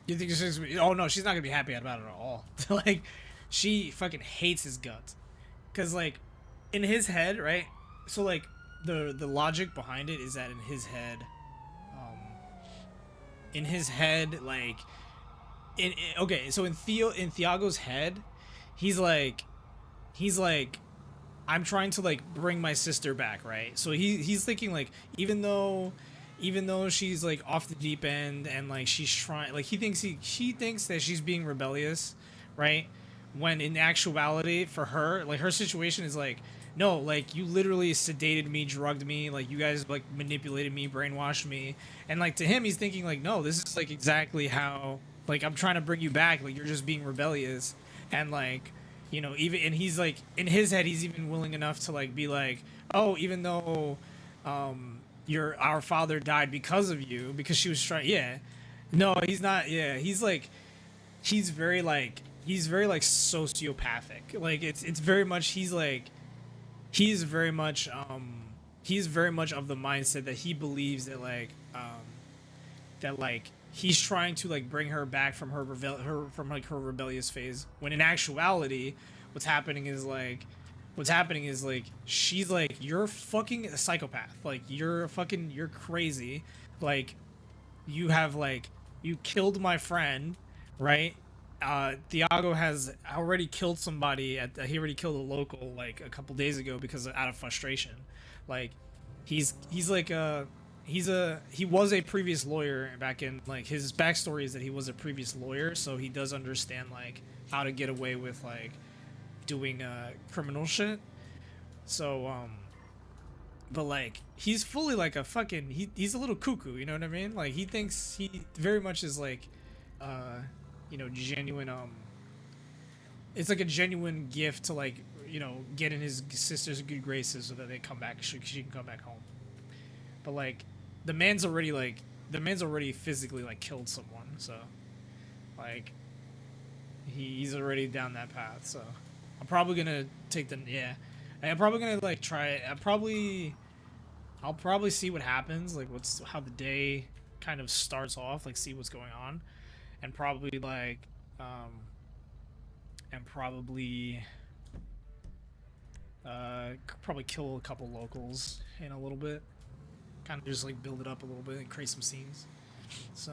You think she's? Oh no, she's not gonna be happy about it at all. Like, she fucking hates his guts, cause like, in his head, right? So like, the logic behind it is that in his head, like, okay, so in Thiago's head, he's like, I'm trying to like bring my sister back, right? So he's thinking like, even though she's like off the deep end and like she's trying, like she thinks that she's being rebellious, right? When in actuality for her, like her situation is like, no, like you literally sedated me, drugged me, like you guys like manipulated me, brainwashed me, and like to him he's thinking like, no, this is like exactly how, like I'm trying to bring you back, like you're just being rebellious, and like, you know, even, and he's like in his head he's even willing enough to like be like, oh, even though our father died because of you, because she was trying, yeah, no, he's not, yeah, he's very like sociopathic, like it's very much, he's very much of the mindset that he believes that like he's trying to like bring her back from her rebellious phase, when in actuality what's happening is like she's like, you're fucking a psychopath, like you're crazy, like you killed my friend, right? Thiago has already killed somebody he already killed a local like a couple days ago because out of frustration. Like he was a previous lawyer back in, like his backstory is that he was a previous lawyer, so he does understand like how to get away with like doing criminal shit. So but like he's fully like a fucking, he's a little cuckoo, you know what I mean? Like he thinks he very much is like you know, genuine, it's like a genuine gift to like, you know, get in his sister's good graces so that they come back, she can come back home. But like the man's already physically like killed someone, so like he's already down that path. So I'm probably gonna take I'm probably gonna like try it. I'll probably see what happens, like how the day kind of starts off, like see what's going on, and probably like probably kill a couple locals in a little bit, kind of just like build it up a little bit and create some scenes. So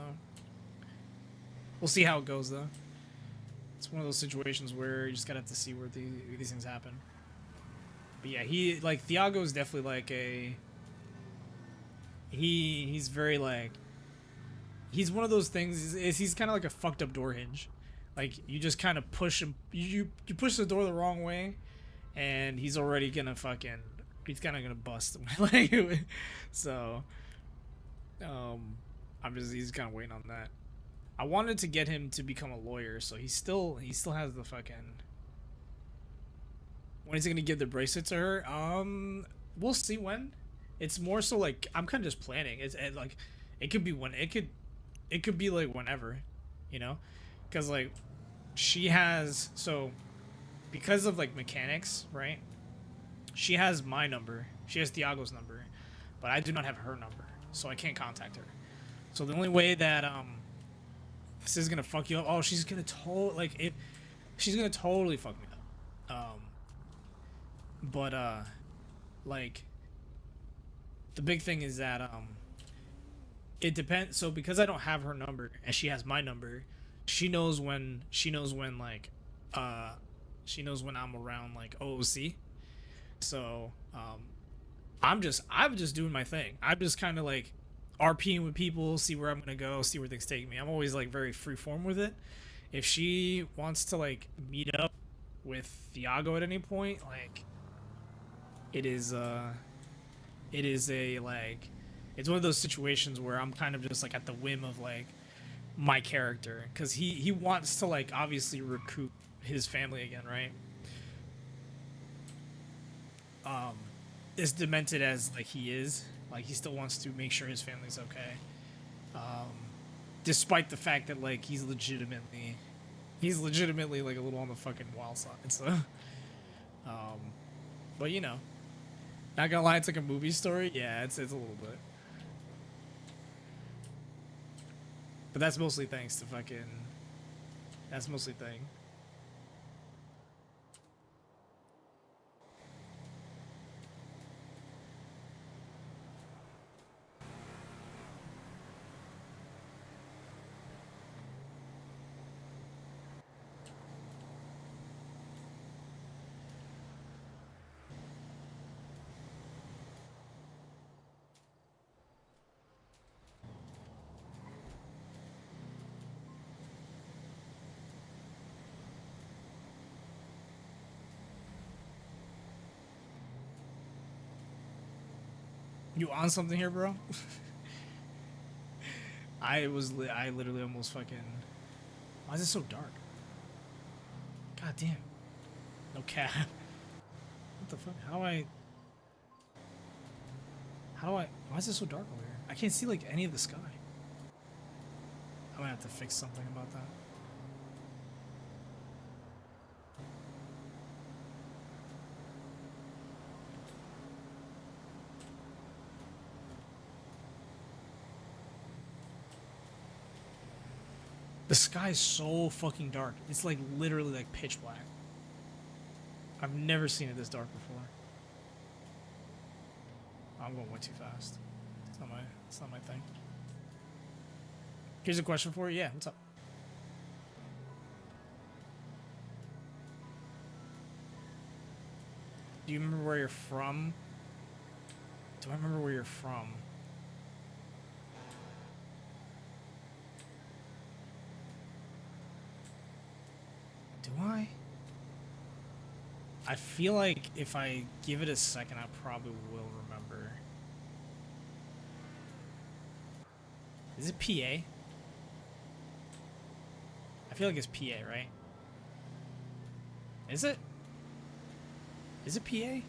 we'll see how it goes though. It's one of those situations where you just gotta have to see where these things happen. But yeah, Thiago is definitely like he's very like, he's one of those things, he's kind of like a fucked up door hinge. Like you just kind of push him, you push the door the wrong way, and he's already gonna he's kind of gonna bust. Like, so he's kind of waiting on that. I wanted to get him to become a lawyer, so he still has the fucking. When is he gonna give the bracelet to her? We'll see when. It's more so like I'm kind of just planning. It's like it could be when it could be like whenever, you know, because like she has, so because of like mechanics, right? She has my number. She has Thiago's number, but I do not have her number, so I can't contact her. So the only way that this is gonna fuck you up. Oh, she's gonna she's gonna totally fuck me up. But like the big thing is that it depends. So because I don't have her number and she has my number, she knows when like she knows when I'm around like OOC. So I'm just doing my thing. I'm just kind of like RPing with people, see where I'm gonna go, see where things take me. I'm always like very free form with it. If she wants to like meet up with Thiago at any point, like it is a like, it's one of those situations where I'm kind of just like at the whim of like my character, because he wants to like obviously recoup his family again, right? As demented as like he is, like he still wants to make sure his family's okay, despite the fact that like he's legitimately like a little on the fucking wild side. So but you know, not gonna lie, it's like a movie story. Yeah, it's a little bit. But that's mostly thanks to fucking. That's mostly thing. You on something here, bro? I literally almost fucking. Why is it so dark? God damn. No cap. What the fuck? How do I? Why is it so dark over here? I can't see like any of the sky. I'm gonna have to fix something about that. The sky is so fucking dark. It's like literally like pitch black. I've never seen it this dark before. I'm going way too fast. It's not my thing. Here's a question for you. Yeah, what's up? Do you remember where you're from? Do I remember where you're from? Do I? I feel like if I give it a second, I probably will remember. Is it PA? I feel like it's PA, right? Is it? Is it PA?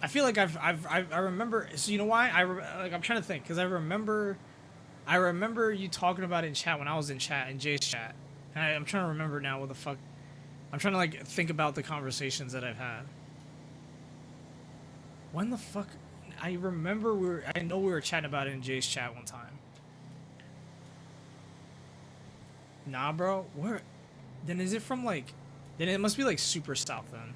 I feel like I remember. So you know why? I'm trying to think because I remember you talking about it in chat when I was in chat, in Jay's chat. And I'm trying to remember now what the fuck. I'm trying to like think about the conversations that I've had. When the fuck? I remember I know we were chatting about it in Jay's chat one time. Nah, bro. Where? Then is it from like? Then it must be like super south then.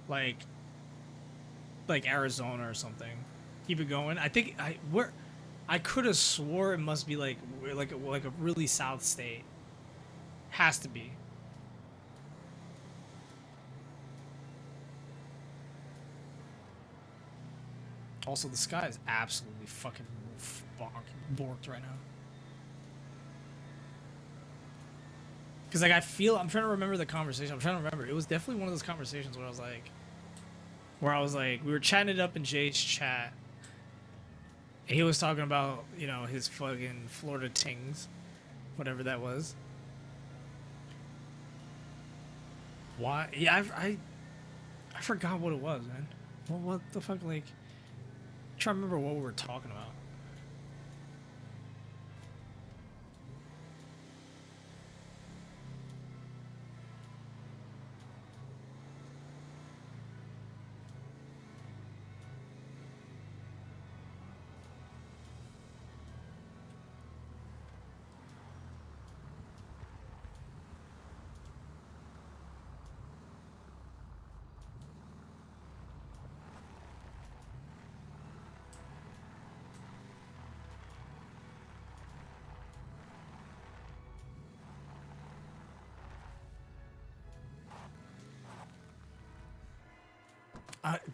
Like Arizona or something. Keep it going. I think I could have swore it must be like a really south state. Has to be. Also, the sky is absolutely fucking borked right now. Cause like I'm trying to remember the conversation. I'm trying to remember. It was definitely one of those conversations where I was like, we were chatting it up in Jay's chat. And he was talking about, you know, his fucking Florida tings, whatever that was. Why? Yeah, I forgot what it was, man. What the fuck? Like, I'm trying to remember what we were talking about.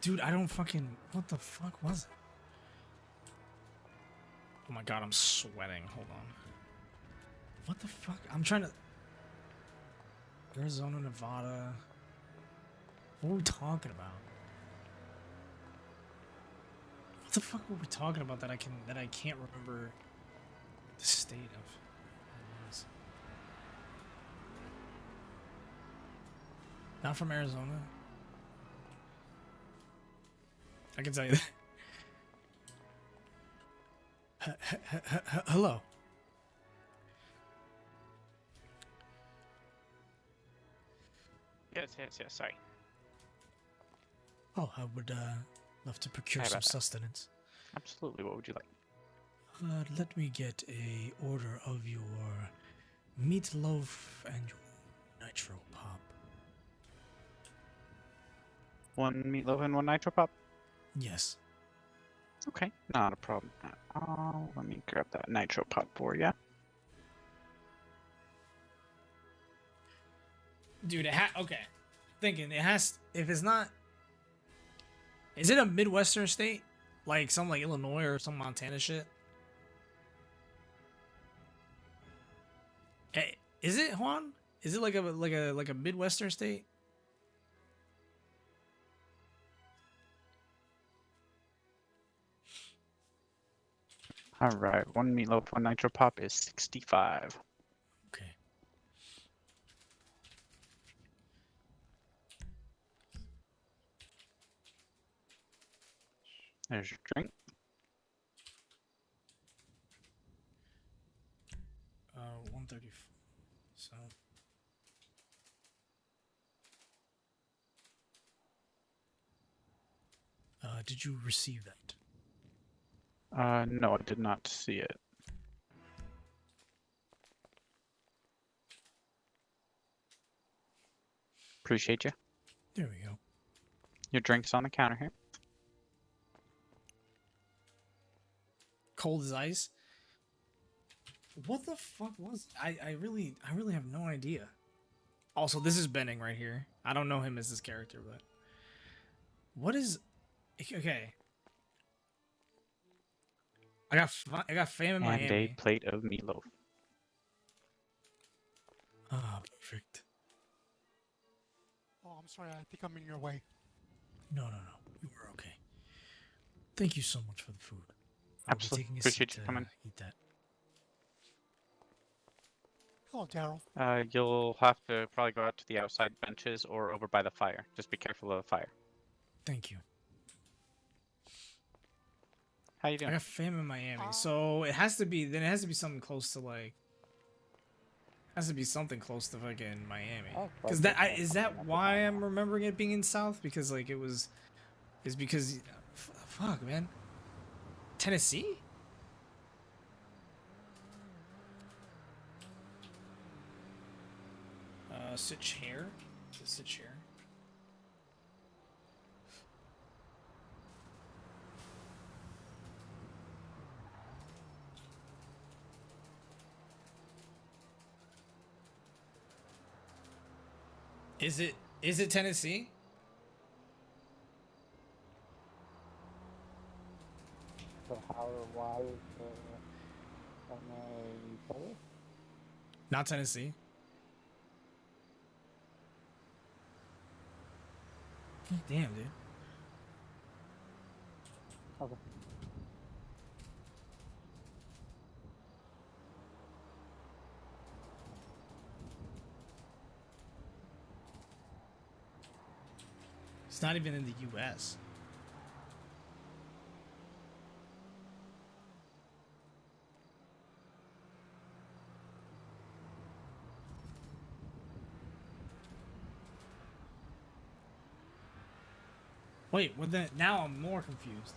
Dude, I don't fucking... What the fuck was it? Oh my god, I'm sweating. Hold on. What the fuck? I'm trying to... Arizona, Nevada... What were we talking about? What the fuck were we talking about that I can't remember the state of? Not from Arizona? I can tell you that. Hello. Yes, sorry. Oh, I would, Love to procure How some about that? sustenance. Absolutely. What would you like? Let me get a order of your meatloaf and your nitro pop. One meatloaf and one nitro pop. Yes. Okay, not a problem at all. Let me grab that nitro pop for you. Dude, okay. Thinking it has. If it's not, is it a Midwestern state, like some like Illinois or some Montana shit? Hey, is it Juan? Is it like a Midwestern state? All right, one meatloaf, one nitro pop is 65. Okay. There's your drink. 130. So. Did you receive that? No, I did not see it. Appreciate you. There we go. Your drink's on the counter here. Cold as ice. What the fuck was I really have no idea. Also, this is Benning right here. I don't know him as this character, but what is okay? I got fam in And Miami. a plate of meatloaf. Ah, perfect. Oh, I'm sorry. I think I'm in your way. No. You were okay. Thank you so much for the food. I'll be Absolutely. taking a Appreciate seat you to coming. eat that. Hello, Daryl. You'll have to probably go out to the outside benches or over by the fire. Just be careful of the fire. Thank you. How you I doing? got fam in Miami, so it has to be. Then it has to be something close to like. Has to be something close to fucking Miami. Cause is that why I'm remembering it being in South? Because like it was, is because, fuck man. Tennessee. Sit chair. Sit chair. Is it Tennessee? So how or why is color? Not Tennessee. Damn, dude. Okay. It's not even in the U.S. Wait, well then now I'm more confused.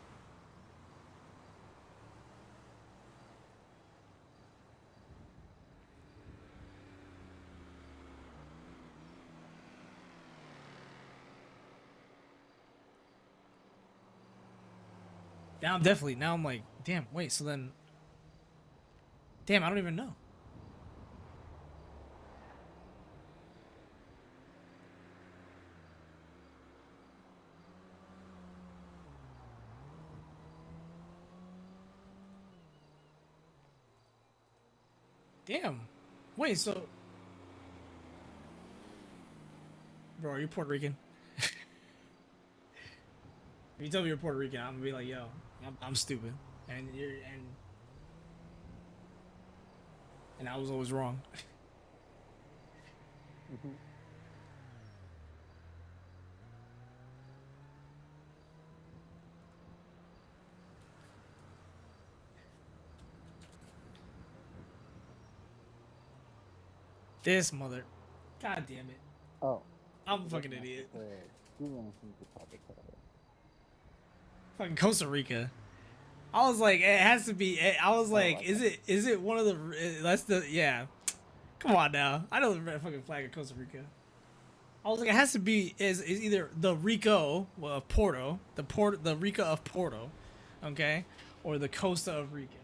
Now I'm like, damn, wait, so then damn, I don't even know. Damn. Wait, so bro, are you Puerto Rican? If you tell me you're Puerto Rican, I'm gonna be like, yo, I'm stupid. And and I was always wrong. Mm-hmm. This mother. God damn it. Oh. I'm a fucking idiot. Fucking Costa Rica. I was like, it has to be. I was like, is it one of the? That's the yeah. Come on now. I know the red fucking flag of Costa Rica. I was like, it has to be is either the Rico of Porto, the Rica of Porto, okay, or the Costa of Rica.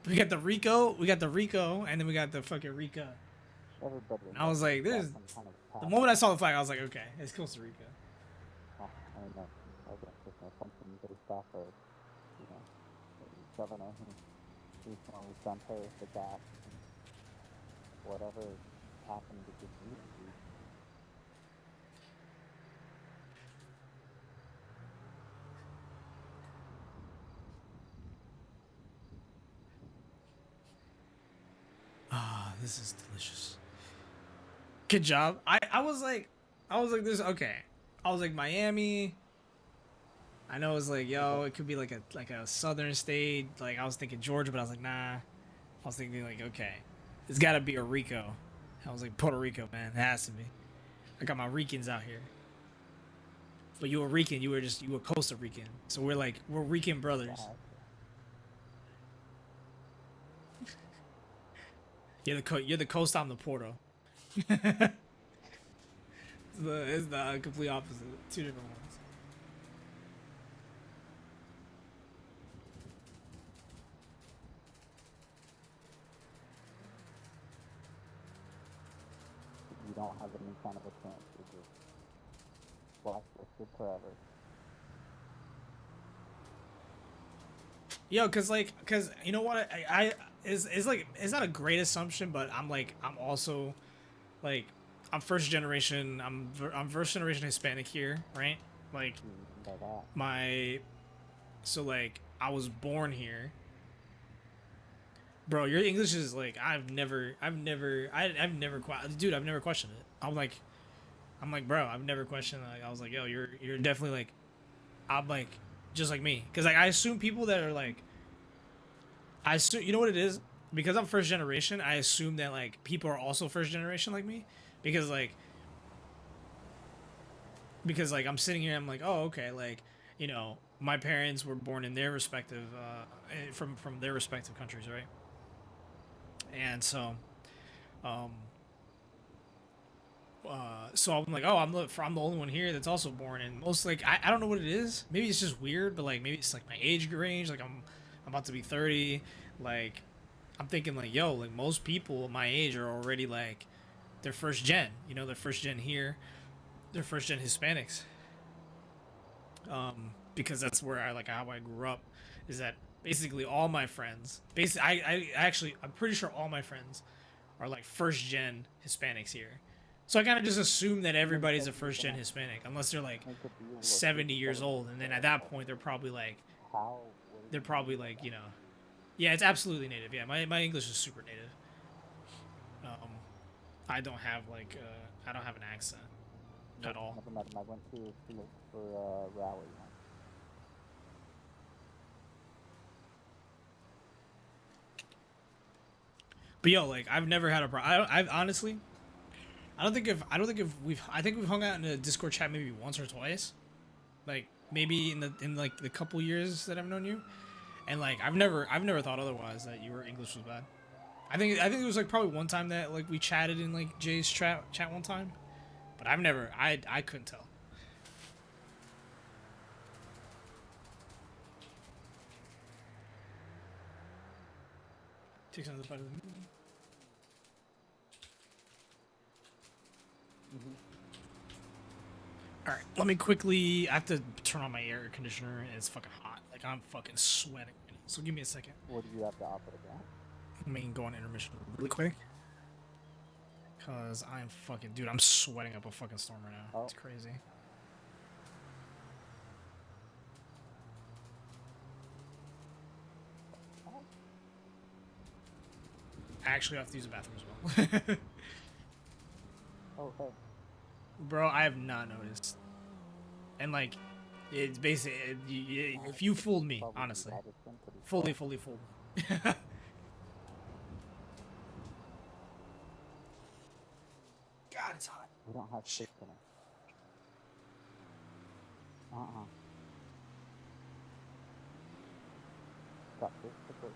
We got the Rico, and then we got the fucking Rica. Everybody. And I was like, got this. some kind of The path. moment I saw the flag, I was like, okay, it's Costa Rica. Oh, I don't know. I guess there's no something based off of, you know, the governor who recently sent her the gas. Whatever happened to the community. Ah, this is delicious. Good job. I was like, this okay. I was like Miami. I know it was like, yo, it could be like a southern state. Like I was thinking Georgia, but I was like, nah. I was thinking like, okay, it's got to be a Rico. I was like Puerto Rico, man. It has to be. I got my Ricans out here. But you were Rican. You were Costa Rican. So we're Rican brothers. You're the Costa, I'm the Porto. It's the complete opposite. Two different ones. You don't have any kind of a chance. You're just blacklisted forever. Yo, cause you know what is like, it's not a great assumption, but I'm also like, I'm first generation Hispanic here, right? Like so like I was born here. Bro, your English is like, I've never questioned it. I'm like, bro, I've never questioned it. Like, I was like, yo, you're definitely like, I'm like, just like me. Cause like, I assume people that are like, you know what it is? Because I'm first generation, I assume that like, people are also first generation like me. Because like, I'm sitting here, I'm like, oh, okay, like, you know, my parents were born in their respective, from their respective countries, right? And so, so I'm like, oh, I'm the only one here that's also born, and most like, I don't know what it is. Maybe it's just weird, but like, maybe it's like my age range. Like I'm about to be 30. Like, I'm thinking like, yo, like most people my age are already like, they're first gen. You know, they're first gen here. They're first gen Hispanics. Because that's where how I grew up, is that basically all my friends, I'm pretty sure all my friends are like first gen Hispanics here. So I kind of just assume that everybody's a first gen Hispanic, unless they're like 70 years old, and then at that point they're probably like, you know, yeah, it's absolutely native. Yeah, my English is super native. I don't have like I don't have an accent at all. Never met him. I went to his field for a rally once. But yo, like I've never had a problem. I've honestly, I think we've hung out in a Discord chat maybe once or twice, like maybe in like the couple years that I've known you, and like I've never thought otherwise that your English was bad. I think it was like probably one time that like we chatted in like Jay's chat one time, but I couldn't tell. Takes another bite of the meat. All right, let me quickly. I have to turn on my air conditioner, and it's fucking hot. Like I'm fucking sweating. So give me a second. What do you have to offer again? Let me go on intermission really quick. Cause I'm fucking, dude, I'm sweating up a fucking storm right now. It's crazy. I actually have to use the bathroom as well. Oh, hey. Bro, I have not noticed. And like, it's basically, if you fooled me, honestly. Fully fooled me. God, it's hot. We don't have shit in it. Got this, this.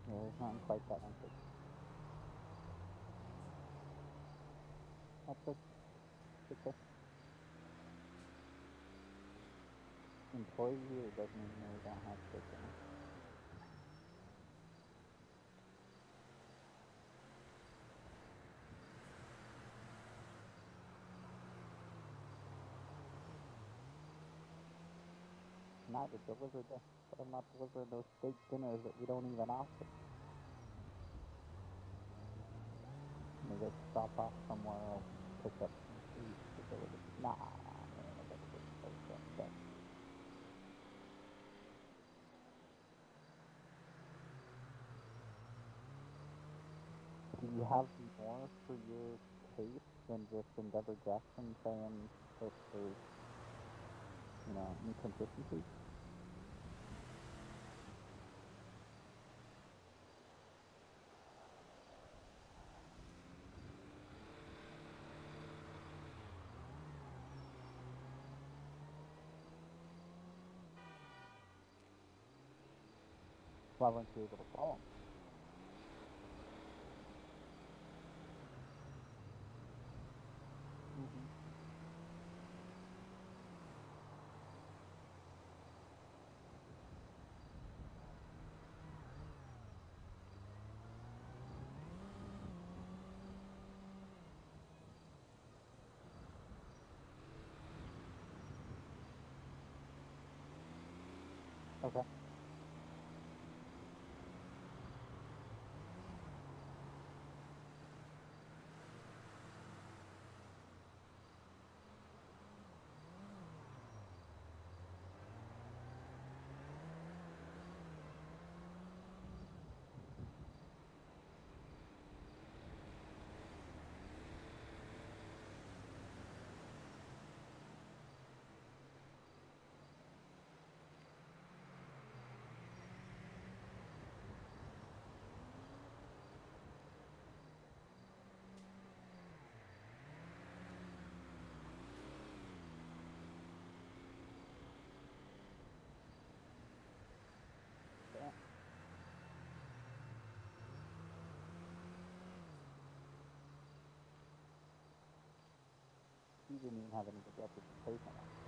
Yeah, there's nothing quite that empty. That's it. Okay. Employee here doesn't even know we don't have chicken. Not to deliver this, but I'm not delivering those steak dinners that we don't even offer. Maybe stop off somewhere else, pick up some food to deliver. Nah, man, I gotta get close up that. Do you have more for your case than just Endeavor Jackson saying that there's, you know, inconsistencies? Why weren't you able to call him? Okay. He didn't even have any representation on it.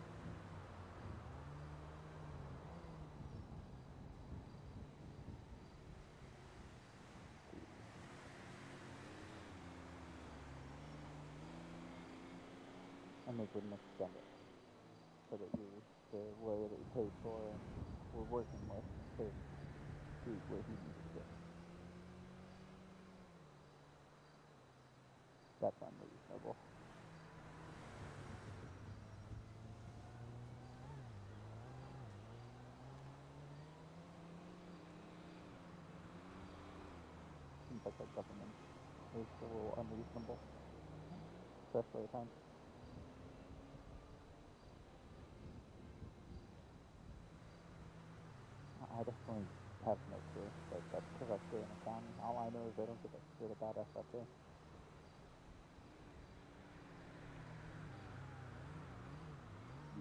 And they didn't extend it. So that you, the lawyer that you paid for and we're working with to see where he needs to go. That's unreasonable. Seems like our government is a little unreasonable, especially at times. I definitely have no clue that that's correct here in the county. All I know is they don't give a shit about FFA.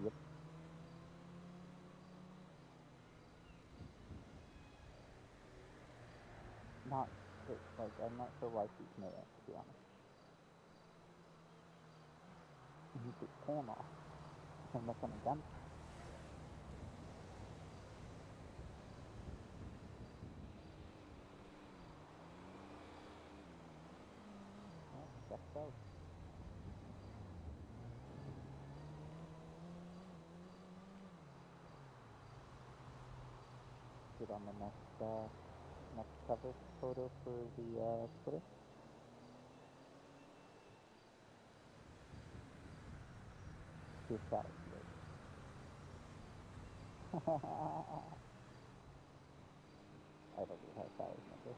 Yep. Not, like, I'm not sure why she's mad, to be honest. You could pay him off. And nothing against. Yeah, checks out. Get on the next cover photo for the Twitter. Here's Sally's face. I don't even have Sally's number.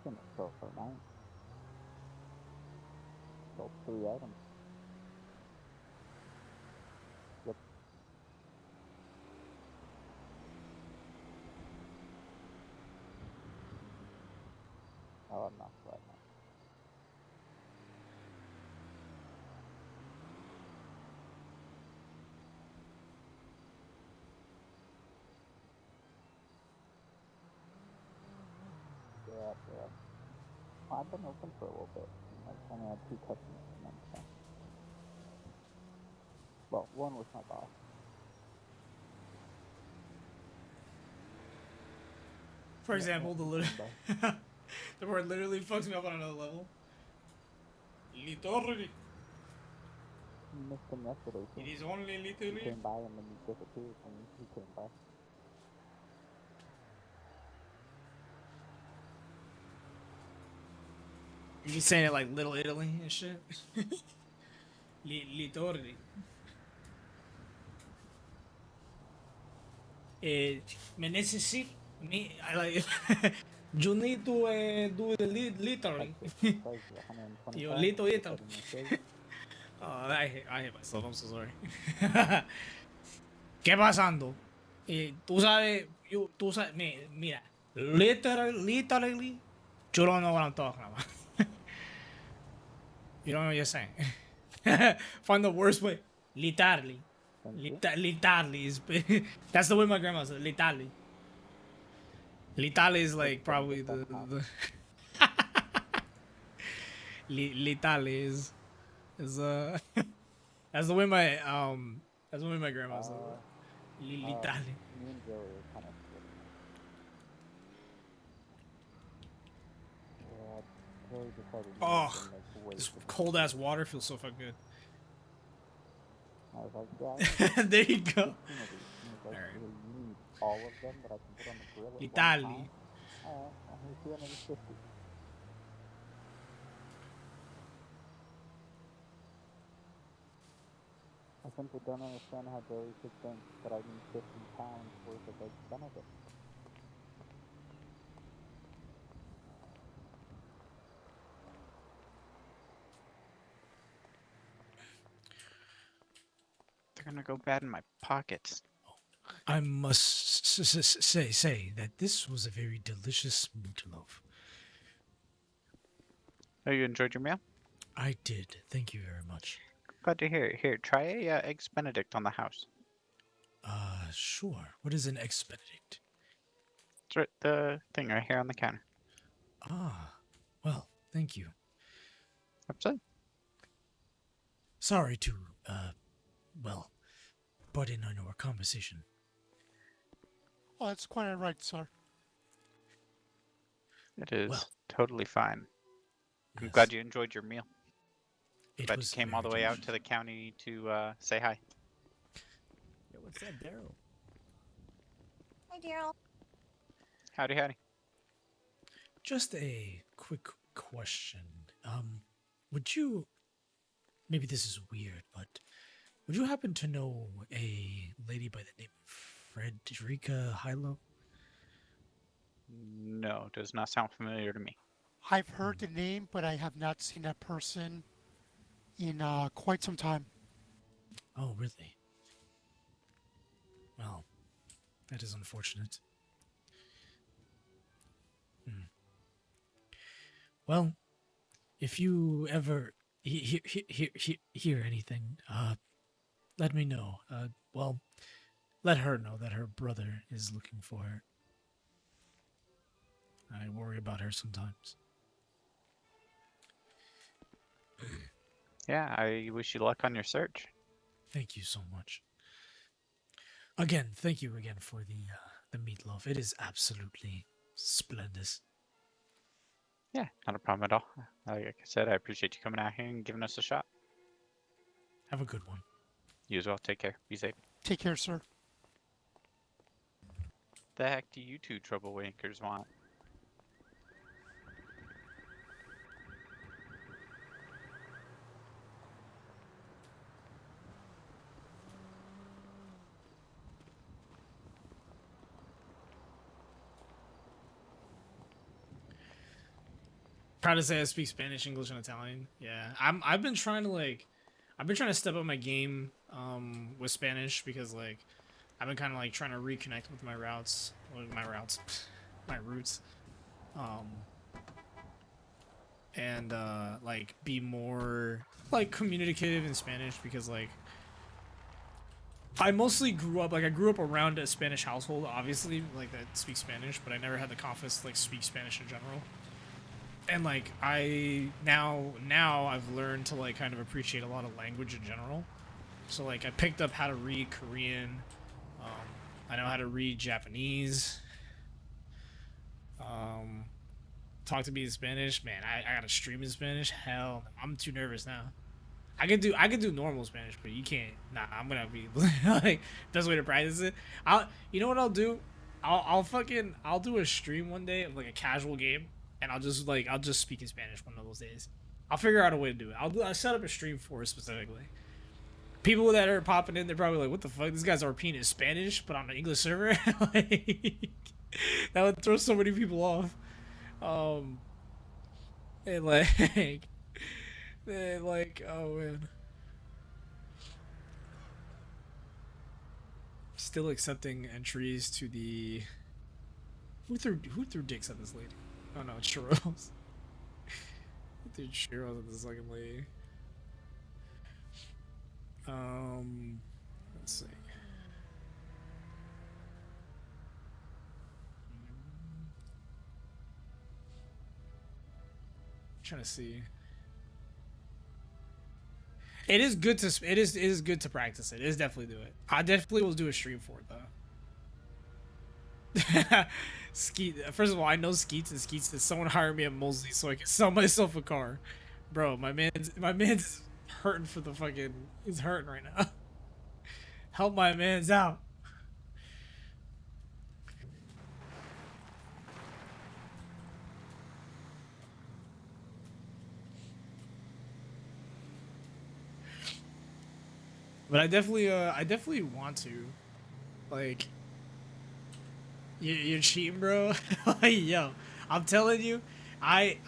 in the store for 9. Sold 3 items. Yep. Oh, I'm not right now. Yeah. I've been open for a little bit. I've only had 2 customers a month, so. Well, one was my boss. For example, the word literally fucks me up on another level. Literally. You missed him yesterday, too. It is only He literally. came by and then he disappeared when he came by. You just saying it like Little Italy and shit. Literally. Me necesito. Me, I like. You need to do it literally. Yo, literally. Oh, I hate myself. I'm so sorry. ¿Qué pasando? Tú sabes, mira, literally, you don't know what I'm talking about. You don't know what you're saying. Find the worst way. Literally. Literally is. That's the way my grandma said. Literally. Literally is like probably the Literally is that's the way my grandma said it. Literally. Me and Joey are kind of splitting it. Yeah, Joey decided Oh, to make way this too much. cold ass water feels so fucking good. I was like, yeah, There you go. He was like, Alright. you need all of them that I can put on the grill at one Italy. time? Alright, well, here's 250. I simply don't understand how Joey could think that I need 50 pounds worth of eggs Benedict. They're gonna go bad in my pockets. I must say that this was a very delicious meatloaf. Oh, you enjoyed your meal? I did. Thank you very much. Glad to hear it. Here, try a eggs Benedict on the house. Sure. What is an eggs Benedict? It's right, the thing right here on the counter. Ah, well, thank you. Upside. Sorry to, well, butt in on our conversation. Oh, that's quite all right, sir. It is Well, totally fine. I'm yes. glad you enjoyed your meal. It Glad you was came all the very way out delicious. to the county to say hi. Yo, what's up, Daryl? Hi, Daryl. Howdy, howdy. Just a quick question. Would you, maybe this is weird, but would you happen to know a lady by the name of Frederica Hylo? No, does not sound familiar to me. I've heard the name, but I have not seen that person in quite some time. Oh, really? Well, that is unfortunate. Well, if you ever hear anything, let me know. Well, let her know that her brother is looking for her. I worry about her sometimes. Yeah, I wish you luck on your search. Thank you so much. Again, thank you again for the meatloaf. It is absolutely splendid. Yeah, not a problem at all. Like I said, I appreciate you coming out here and giving us a shot. Have a good one. You as well. Take care. Be safe. Take care, sir. The heck do you two troublemakers want? Proud to say I speak Spanish, English, and Italian. Yeah, I've been trying to step up my game with Spanish because like I've been kind of like trying to reconnect with my my roots, um, and like be more like communicative in Spanish because like I mostly grew up around a Spanish household, obviously like that speaks Spanish, but I never had the confidence to like speak Spanish in general. And like I now I've learned to like kind of appreciate a lot of language in general. So like I picked up how to read Korean. I know how to read Japanese. Talk to me in Spanish, man. I got to stream in Spanish. Hell, I'm too nervous now. I could do normal Spanish, but you can't. Nah, I'm gonna be like best way to practice it. You know what I'll do? I'll do a stream one day of like a casual game, and I'll just speak in Spanish one of those days. I'll figure out a way to do it. I'll set up a stream for it specifically. People that are popping in, they're probably like, "What the fuck? This guy's RPing in Spanish, but on an English server." Like, that would throw so many people off. And like, oh man. Still accepting entries to the. Who threw dicks at this lady? Oh no, it's churros. Who threw churros at this fucking lady? Let's see. Trying to see. It is good to practice it. It is definitely do it. I definitely will do a stream for it though. Skeet. First of all, I know Skeets and Skeets that someone hired me at Mosley so I can sell myself a car. Bro, my man's hurting for the fucking. He's hurting right now. Help my man's out. But I definitely want to, like, you're cheating, bro. Yo, I'm telling you, I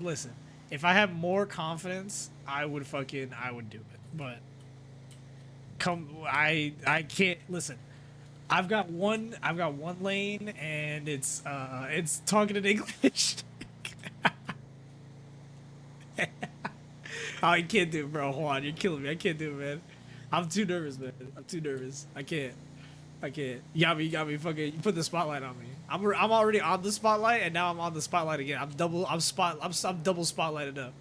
listen. If I had more confidence, I would do it. But I can't listen. I've got one lane, and it's talking in English. Oh, you can't do it, bro. Hold on, you're killing me. I can't do it, man. I'm too nervous, man. I'm too nervous. I can't. You got me fucking. You put the spotlight on me. I'm already on the spotlight, and now I'm on the spotlight again. I'm double spotlighted up.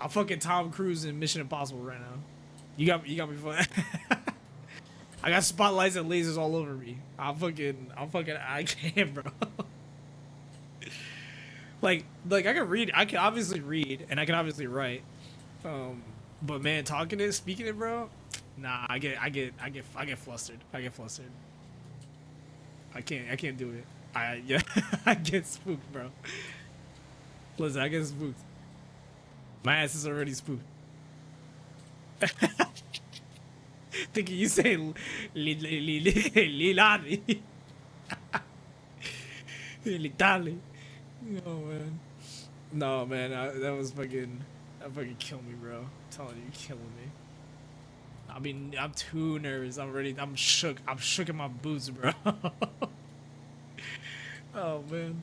I'm fucking Tom Cruise in Mission Impossible right now. You got me fucking. I got spotlights and lasers all over me. I can't, bro. like I can read. I can obviously read, and I can obviously write. But man, speaking it, bro. Nah, I get flustered. I can't do it. I get spooked, bro. Listen, I get spooked. My ass is already spooked. Thinking you say Lilani. Litali. Oh man. No man, that fucking killed me, bro. I'm telling you, you're killing me. I mean, I'm too nervous. I'm shook. I'm shook in my boots, bro. Oh man.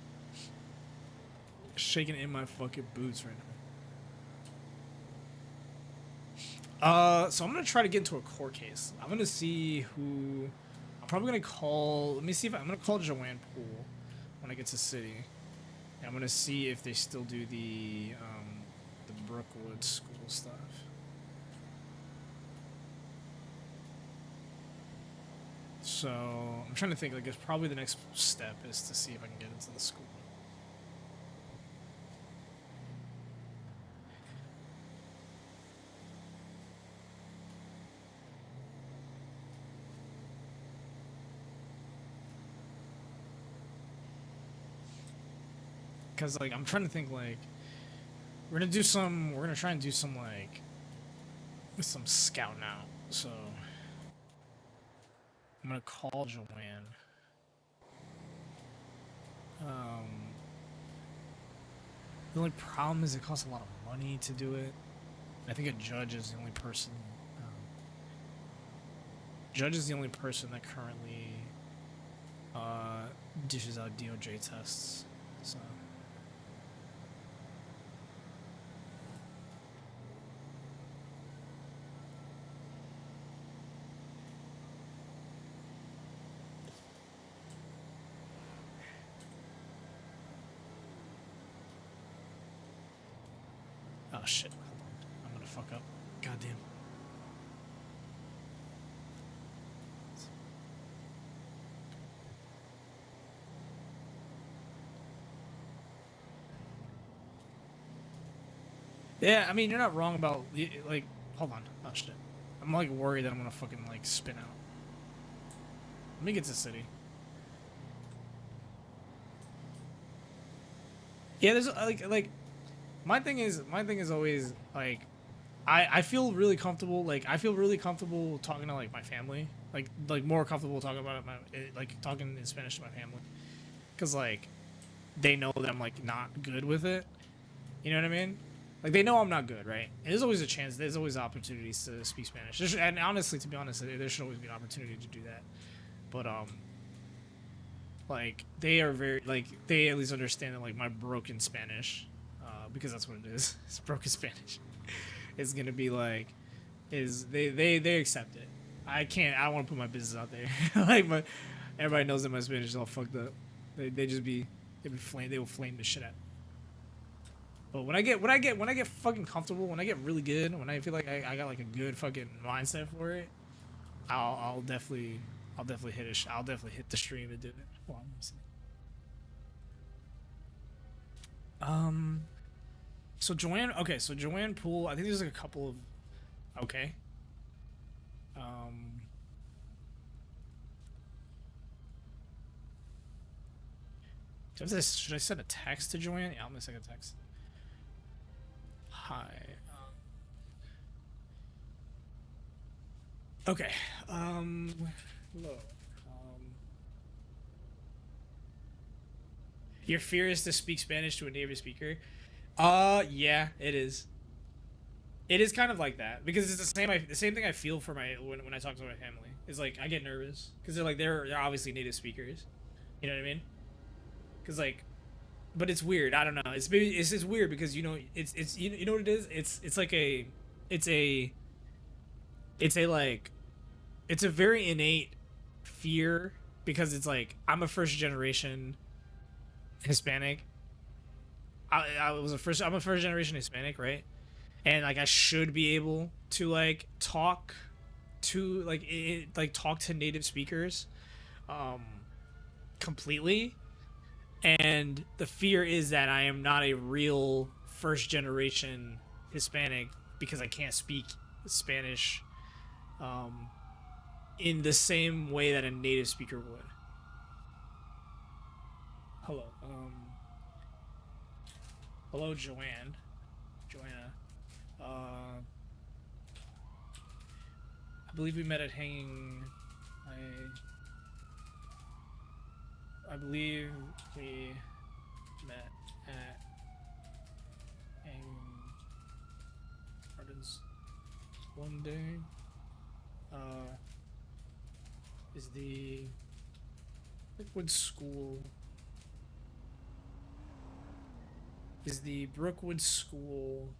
Shaking in my fucking boots right now. So I'm gonna try to get into a court case. I'm gonna see who. I'm probably gonna call. Let me see if I'm gonna call Joanne Poole when I get to city. And I'm gonna see if they still do the Brookwood school stuff. So I'm trying to think. Like, it's probably the next step is to see if I can get into the school. Cause like I'm trying to think like we're gonna try and do some like some scouting out. So I'm gonna call Joanne. The only problem is it costs a lot of money to do it. I think a judge is the only person. Judge is the only person that currently dishes out DOJ tests. So. Oh shit, hold on. I'm gonna fuck up. Goddamn. Yeah, I mean, you're not wrong about, like, hold on. Oh shit. I'm like worried that I'm gonna fucking like spin out. Let me get to the city. Yeah, there's like my thing is always like I feel really comfortable, like I feel really comfortable talking to like my family, like more comfortable talking about it, like talking in Spanish to my family, because like they know that I'm like not good with it, you know what I mean? Like they know I'm not good, right? And there's always a chance, there's always opportunities to speak Spanish, and honestly, to be honest, there should always be an opportunity to do that, but like they are very, like they at least understand that like my broken Spanish, because that's what it is. It's broken Spanish. It's gonna be like, they accept it. I don't want to put my business out there. Like everybody knows that my Spanish is all fucked up. They will flame the shit out. But when I get fucking comfortable, when I get really good, when I feel like I got like a good fucking mindset for it, I'll definitely hit the stream and do it. Well, so Joanne, okay, so Joanne Poole, I think there's like a couple of, okay. Should I send a text to Joanne? Yeah, I'm gonna send a text. Hi. Okay. Hello. Your fear is to speak Spanish to a native speaker. Yeah, it is. It is kind of like that because it's the same thing I feel for when I talk to my family. Is like I get nervous because they're obviously native speakers. You know what I mean? Because like, but it's weird. I don't know. It's just weird because you know you know what it is. It's a very innate fear because it's like I'm a first generation Hispanic. I'm a first generation Hispanic, right? And like I should be able to like talk to talk to native speakers completely. And the fear is that I am not a real first generation Hispanic because I can't speak Spanish in the same way that a native speaker would. Hello. Hello, Joanna. I believe we met at hanging. I believe we met at hanging gardens one day. Is the Brookwood School? Is the Brookwood School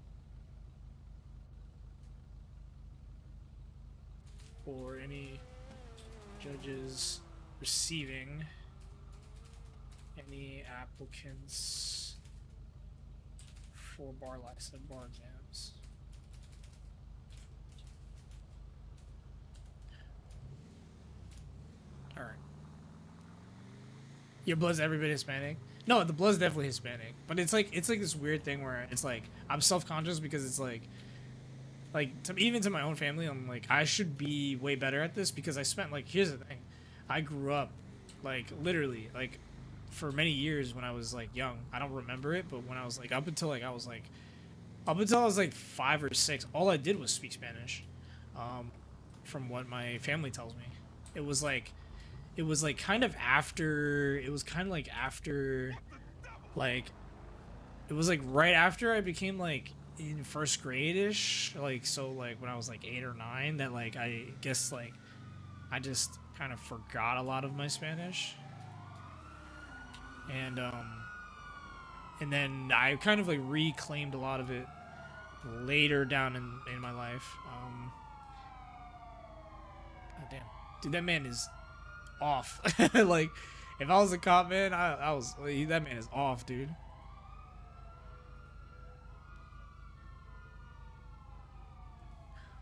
or any judges receiving any applicants for bar license, bar exams? All right. Your blood's every bit Hispanic. No, the blood's definitely Hispanic, but it's like this weird thing where it's like I'm self-conscious because it's like even to my own family, I'm like I should be way better at this because I spent like here's the thing, I grew up like literally like for many years when I was like young. I don't remember it, but when I was like up until I was like 5 or 6, all I did was speak Spanish. From what my family tells me, it was kind of after it was like right after I became like in first grade-ish, like so like when I was like 8 or 9, that like I guess like I just kind of forgot a lot of my Spanish. And then I kind of like reclaimed a lot of it later down in my life. God damn. Dude, that man is off. Like, if I was a cop, man, that man is off, dude.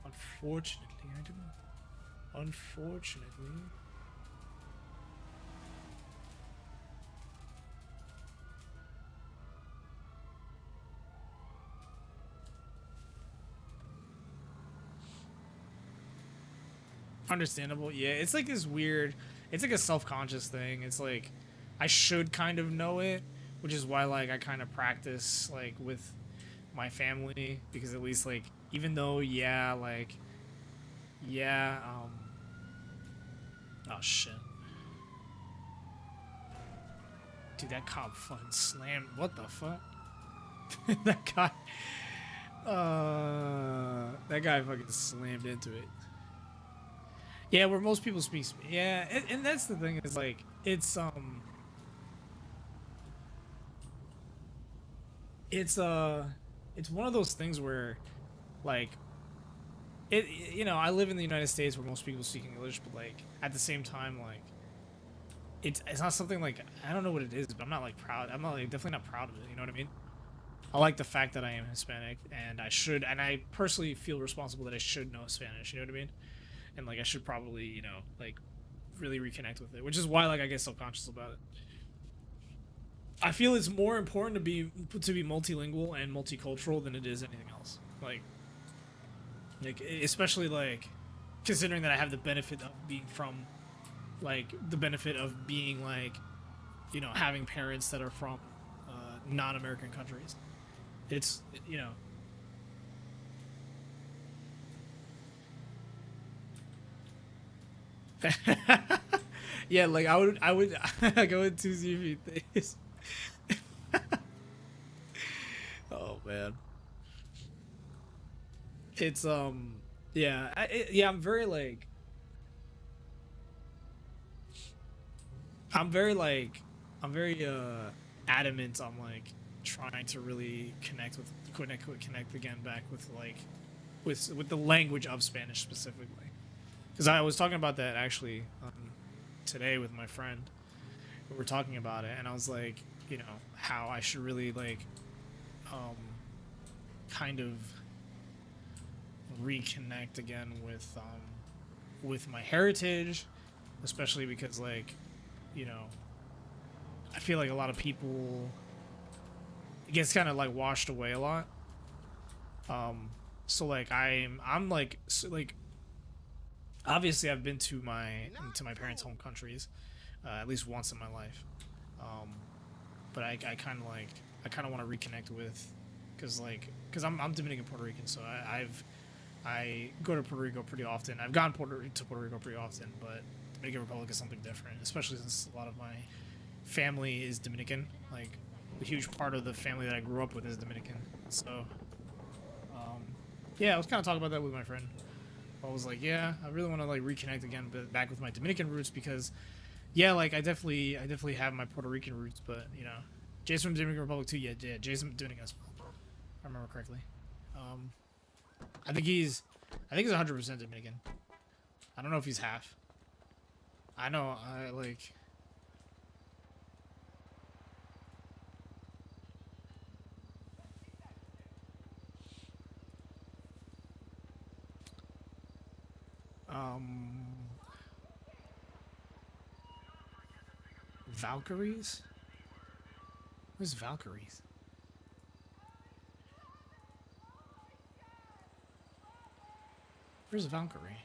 Unfortunately, I do not. Unfortunately. Understandable. Yeah, it's like this weird, it's like a self-conscious thing. It's like I should kind of know it, which is why like I kind of practice like with my family, because at least like even though oh shit, dude, that cop fucking slammed. What the fuck? that guy fucking slammed into it. Yeah, where most people speak. Yeah, and that's the thing, is like it's one of those things where like I live in the United States where most people speak English, but like at the same time, like it's not something like, I don't know what it is, but I'm not like proud. I'm not like, definitely not proud of it. You know what I mean? I like the fact that I am Hispanic, and I personally feel responsible that I should know Spanish. You know what I mean? And like I should probably, like really reconnect with it, which is why like I get self-conscious about it. I feel it's more important to be multilingual and multicultural than it is anything else. Like especially like considering that I have the benefit of being having parents that are from non-American countries. It's yeah, like I would go into CV things. Oh man, it's yeah, I'm very adamant on like trying to really connect again back with like with the language of Spanish specifically. Because I was talking about that actually today with my friend. We were talking about it, and I was like, how I should really like kind of reconnect again with my heritage, especially because like, I feel like a lot of people, it gets kind of like washed away a lot. So like I'm like obviously I've been to my parents' home countries at least once in my life, but I kind of want to reconnect with, because I'm Dominican Puerto Rican, so I go to Puerto Rico pretty often. I've gone to Puerto Rico pretty often, but Dominican Republic is something different, especially since a lot of my family is Dominican. Like a huge part of the family that I grew up with is Dominican. So yeah, I was kind of talking about that with my friend. I was like, yeah, I really want to like reconnect again, but back with my Dominican roots, because yeah, like I definitely have my Puerto Rican roots, but Jay's from Dominican Republic too. Yeah, Jay's Dominican as well, if I remember correctly. I think he's 100% Dominican. I don't know if he's half. I know, Valkyries? Where's Valkyries? Where's Valkyrie?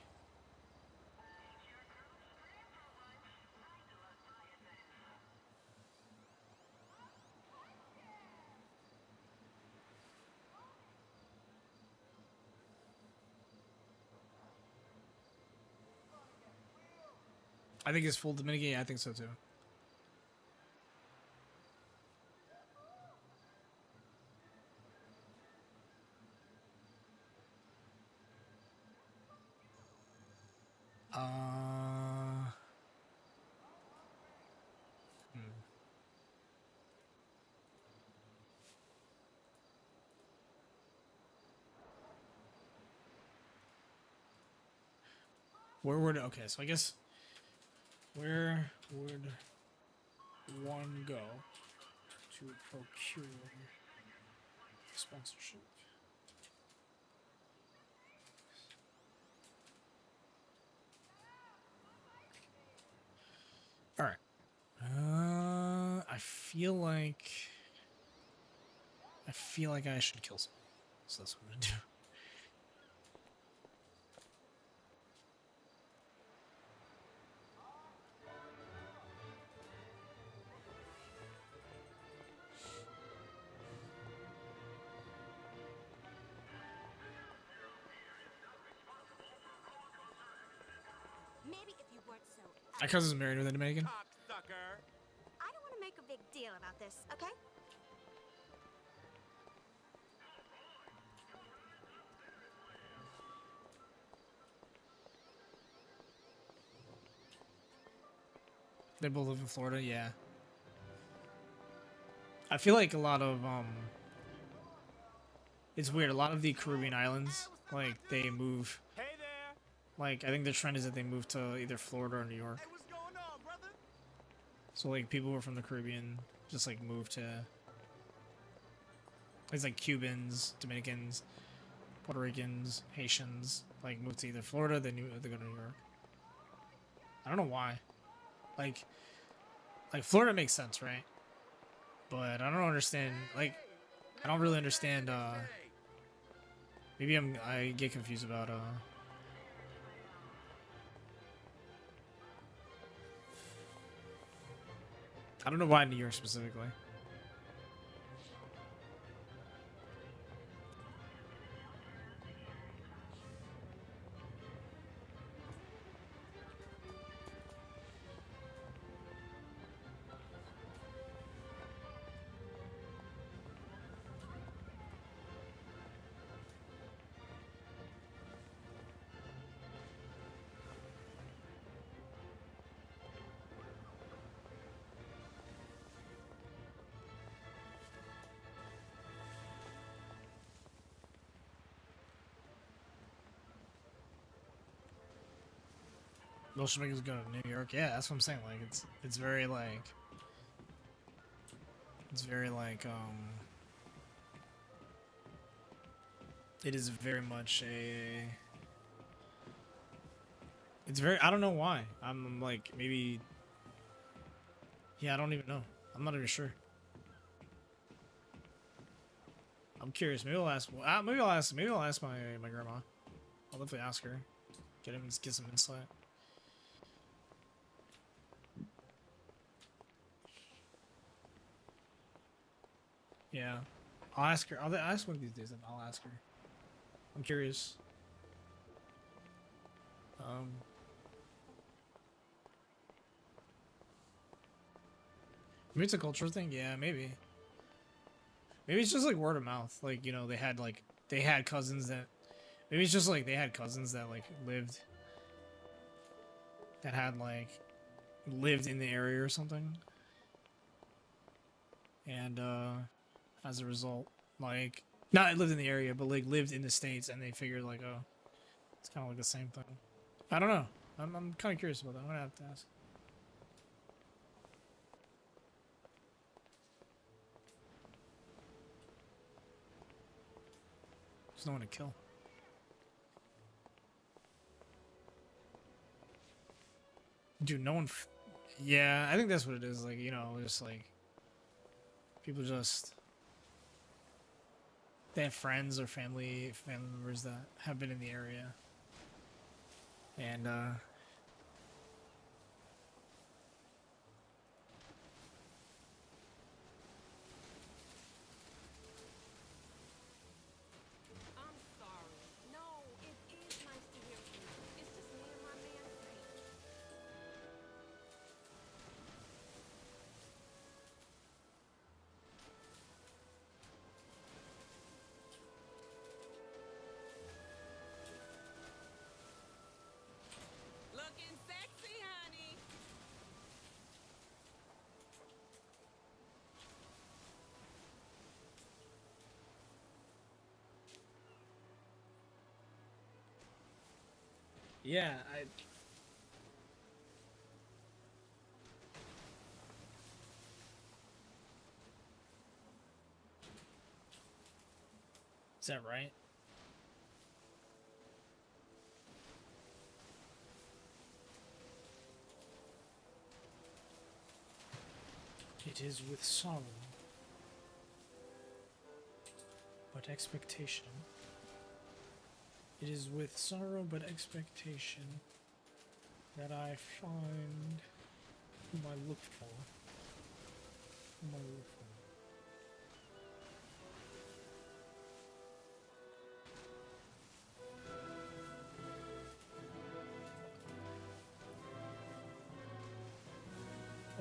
I think it's full Dominican. Yeah, I think so too. Where would okay? So I guess where would one go to procure sponsorship? All right. I feel like I should kill someone. So that's what I'm gonna do. Maybe if you weren't so. My cousin's married with a Dominican. Cocksucker. I don't want to make a big deal about this, okay? They both live in Florida, yeah. I feel like a lot of it's weird. A lot of the Caribbean islands, like they move. Hey there. Like I think the trend is that they move to either Florida or New York. Hey, what's going on, brother? So like people who are from the Caribbean just like move to. It's like Cubans, Dominicans, Puerto Ricans, Haitians, like move to either Florida, they go to New York. I don't know why. Like Florida makes sense, right? But I don't understand. Like, I don't really understand. Maybe I get confused about. I don't know why New York specifically. Most Jamaicans go to New York. Yeah, that's what I'm saying. Like it's very like it is very much a it's very I don't know why. I'm like maybe yeah, I don't even know. I'm not even sure. I'm curious. Maybe I'll ask maybe I'll ask my grandma. I'll definitely ask her. Get some insight. Yeah, I'll ask her. I'll ask one of these days, and I'll ask her. I'm curious. Maybe it's a cultural thing. Yeah, maybe. Maybe it's just like word of mouth. Like they had cousins that. Maybe it's just like they had cousins that like lived. That had like lived in the area or something. And as a result, like not lived in the area, but like lived in the States, and they figured like, oh, it's kind of like the same thing. I don't know. I'm kind of curious about that. I'm gonna have to ask. There's no one to kill. Dude, no one. Yeah, I think that's what it is. Like just like people just. They have friends or family members that have been in the area. And I'm sorry. No, it is nice to hear from you. It's just me and my man Frank. Looking sexy, honey. yeah, Is that right? It is with sorrow, but expectation. It is with sorrow but expectation that I find whom I look for. Whom I look for.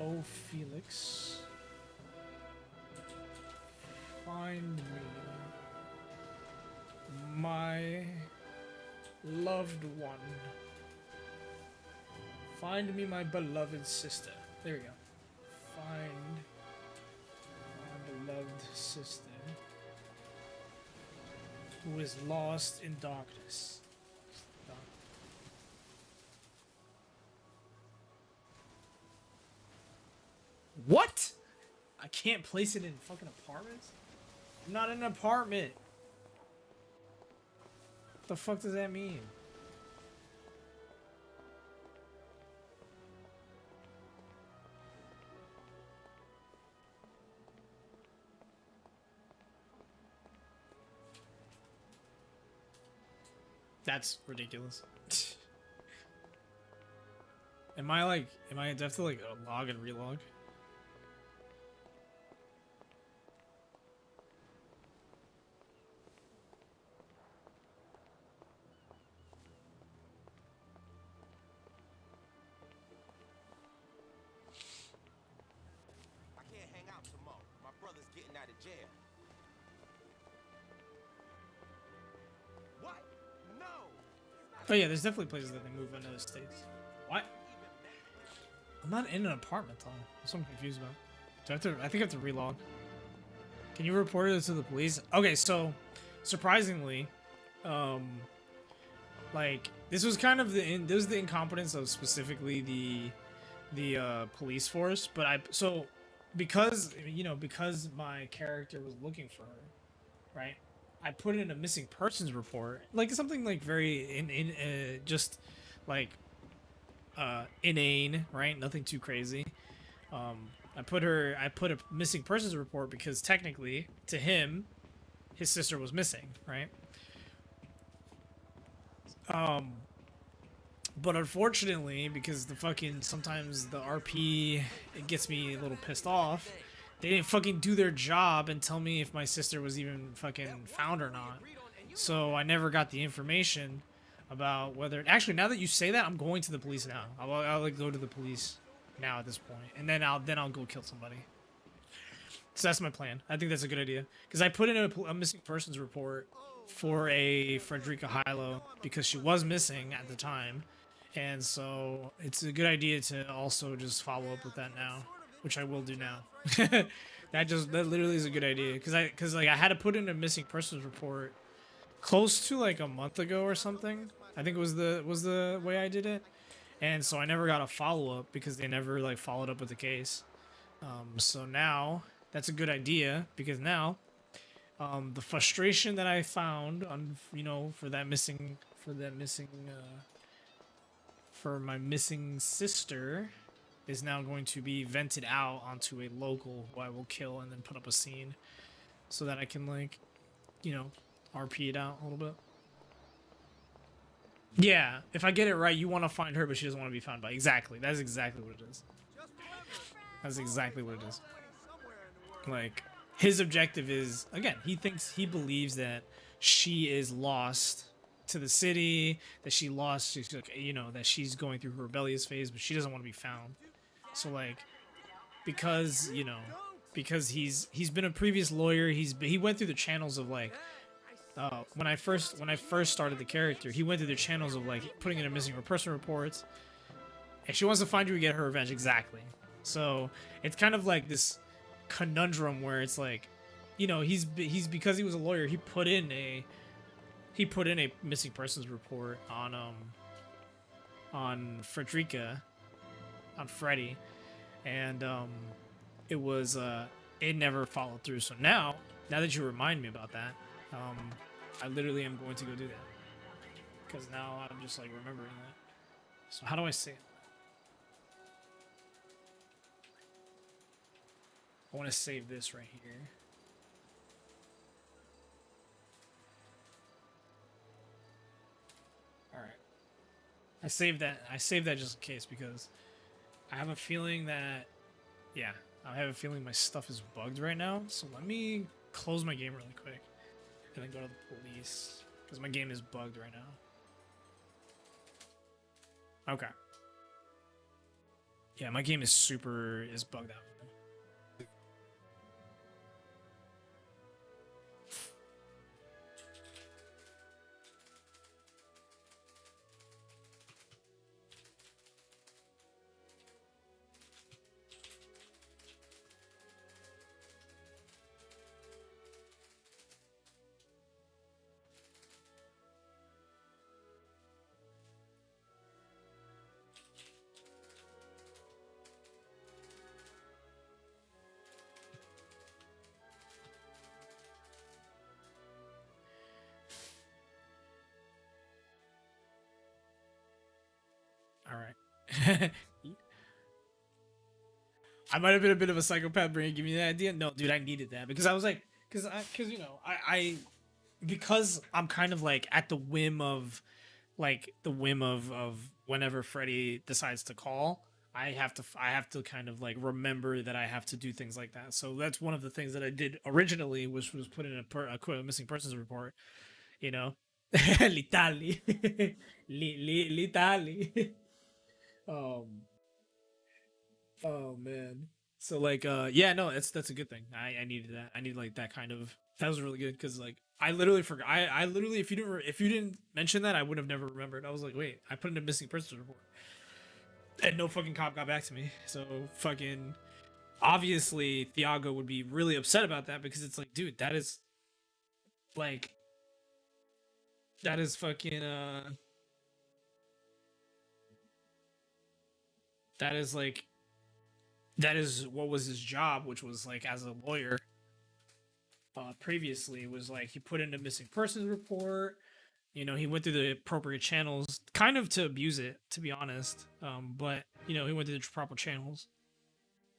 Oh, Felix, find me my loved one. Find me my beloved sister. There we go. Find my beloved sister who is lost in darkness. What? I can't place it in fucking apartments? I'm not in an apartment. What the fuck does that mean? That's ridiculous. Am I have to like log and relog? Oh yeah, there's definitely places that they move into other states. What? I'm not in an apartment, Tom. That's what I'm confused about. Do I have to? I think I have to relog. Can you report it to the police? Okay, so surprisingly, like this was kind of the incompetence of specifically the police force. But because because my character was looking for her, right? I put in a missing persons report, like something like very just like inane, right? Nothing too crazy. I put a missing persons report because technically to him, his sister was missing, right? But unfortunately, because sometimes the RP, it gets me a little pissed off. They didn't fucking do their job and tell me if my sister was even fucking found or not. So I never got the information about whether... Actually, now that you say that, I'm going to the police now. I'll like go to the police now at this point, and then I'll go kill somebody. So that's my plan. I think that's a good idea. Because I put in a missing persons report for a Frederica Hylo because she was missing at the time. And so it's a good idea to also just follow up with that now, which I will do now. that literally is a good idea because I had to put in a missing persons report close to like a month ago or something. I think it was the way I did it, and so I never got a follow up because they never like followed up with the case. So now that's a good idea because now the frustration that I found on for my missing sister is now going to be vented out onto a local who I will kill and then put up a scene so that I can like, RP it out a little bit. Yeah, if I get it right, you want to find her, but she doesn't want to be found by. Exactly. That's exactly what it is. That's exactly what it is. Like, his objective is, again, he believes that she is lost to the city, that that she's going through her rebellious phase, but she doesn't want to be found. So like, because he's been a previous lawyer, he went through the channels of like, when I first started the character, he went through the channels of like putting in a missing person reports, and she wants to find you to get her revenge. Exactly. So it's kind of like this conundrum where it's like, he's because he was a lawyer, he put in a missing persons report on Frederica, on Freddy, and it never followed through. So now that you remind me about that, I literally am going to go do that. Because now I'm just like remembering that. So how do I save? I want to save this right here. All right. I saved that. I saved that just in case because I have a feeling that, yeah, I have a feeling my stuff is bugged right now. So let me close my game really quick and then go to the police because my game is bugged right now. Okay. Yeah, my game is bugged out. All right. I might have been a bit of a psychopath brain giving me that idea. No, dude, I needed that because I was like, because you know, because I'm kind of like at the whim of whenever Freddy decides to call, I have to kind of like remember that I have to do things like that. So that's one of the things that I did originally, which was put in a missing persons report. You know, Litali, Litali. Oh man. So like yeah, no, that's a good thing. I needed that. I need like that kind of, that was really good because like I literally forgot. I literally if you didn't mention that, I would have never remembered. I was like, wait, I put in a missing persons report. And no fucking cop got back to me. So fucking obviously Thiago would be really upset about that because it's like, dude, that is like fucking that is like that is what was his job, which was like as a lawyer previously, was like he put in a missing persons report. You know, he went through the appropriate channels, kind of to abuse it, to be honest. But you know, he went through the proper channels,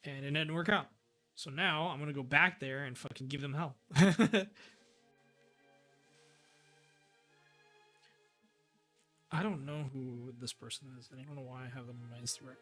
and it didn't work out. So now I'm gonna go back there and fucking give them hell. I don't know who this person is, and I don't know why I have them on my Instagram.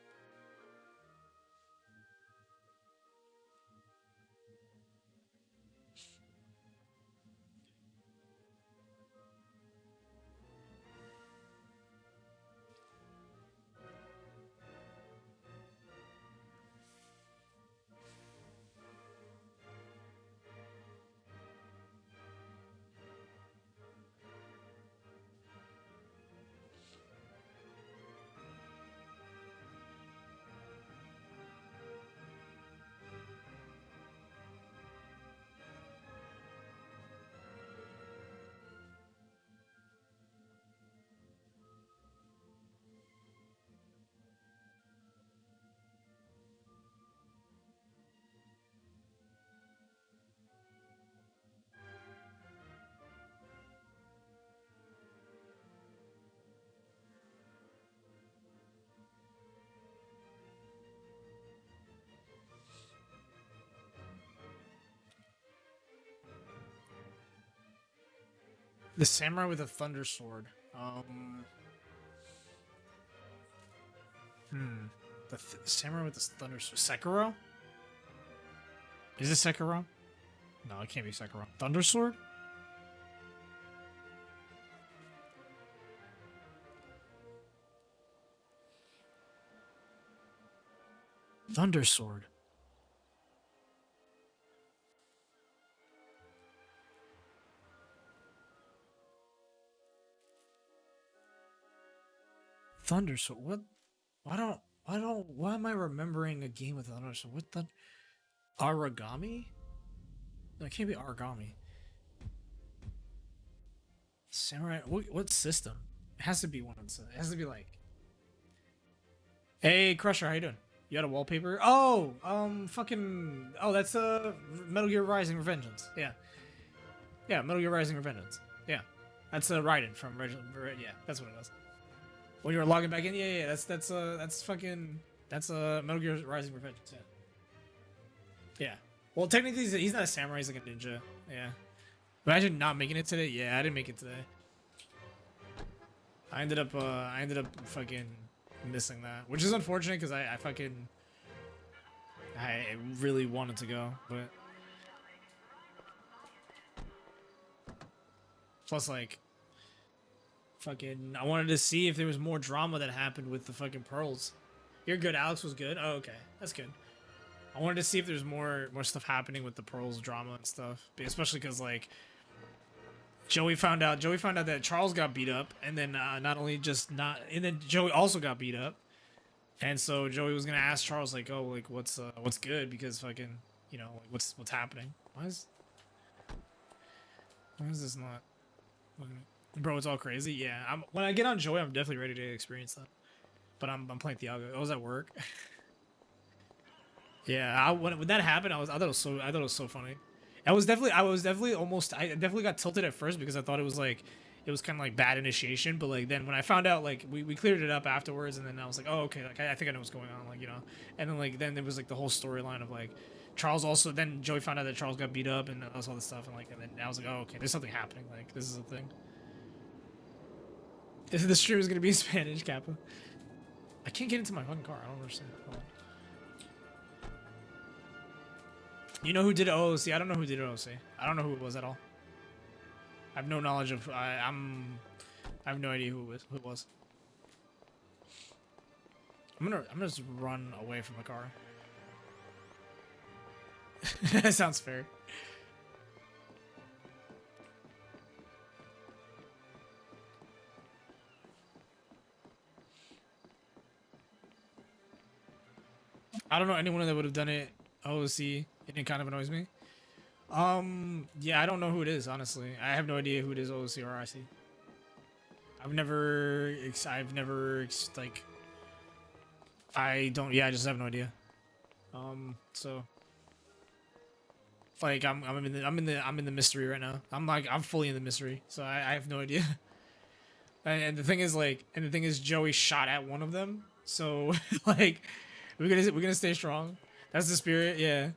The samurai with a thunder sword. The samurai with the thunder sword. Sekiro? Is it Sekiro? No, it can't be Sekiro. Thunder sword? Thunder sword. Thunder sword. What? Why am I remembering a game with thunder sword? What the? Origami? No, it can't be origami. Samurai. What system? It has to be one. It has to be like. Hey, Crusher, how you doing? You got a wallpaper? Oh, fucking. Oh, that's Metal Gear Rising Revengeance. Yeah. Yeah, Metal Gear Rising Revengeance. Yeah. That's a Raiden from yeah, that's what it was. When you were logging back in, yeah, that's Metal Gear Rising Revenge. Yeah. Yeah. Well, technically he's not a samurai, he's like a ninja. Yeah. Imagine not making it today. Yeah, I didn't make it today. I ended up fucking missing that, which is unfortunate because I really wanted to go, but plus like fucking I wanted to see if there was more drama that happened with the fucking pearls. You're good. Alex was good. Oh, okay, that's good. I wanted to see if there's more stuff happening with the pearls drama and stuff, especially because like Joey found out that Charles got beat up, and then and then Joey also got beat up, and so Joey was gonna ask Charles like, oh, like what's good, because fucking, you know, like what's happening? Why is this not? Bro, it's all crazy. Yeah, when I get on Joey, I'm definitely ready to experience that. But I'm playing Thiago. I was at work. Yeah, when that happened, I thought it was so funny. I definitely got tilted at first because I thought it was kind of like bad initiation, but like then when I found out, like we cleared it up afterwards, and then I was like, oh, okay, like I think I know what's going on, like, you know. And then there was like the whole storyline of like Charles also, then Joey found out that Charles got beat up and all this stuff, and then I was like, oh, okay, there's something happening, like this is a thing. The stream is gonna be in Spanish, Kappa. I can't get into my fucking car. I don't understand. Hold on. You know who did OOC? I don't know who did OOC. I don't know who it was at all. I have no knowledge of. I have no idea who it was. I'm gonna just run away from the car. That sounds fair. I don't know anyone that would have done it OOC. It kind of annoys me. Yeah, I don't know who it is, honestly. I have no idea who it is, OOC or IC. I just have no idea. So like I'm in the mystery right now. I'm fully in the mystery, so I have no idea. And the thing is Joey shot at one of them, so like we're gonna stay strong. That's the spirit, yeah.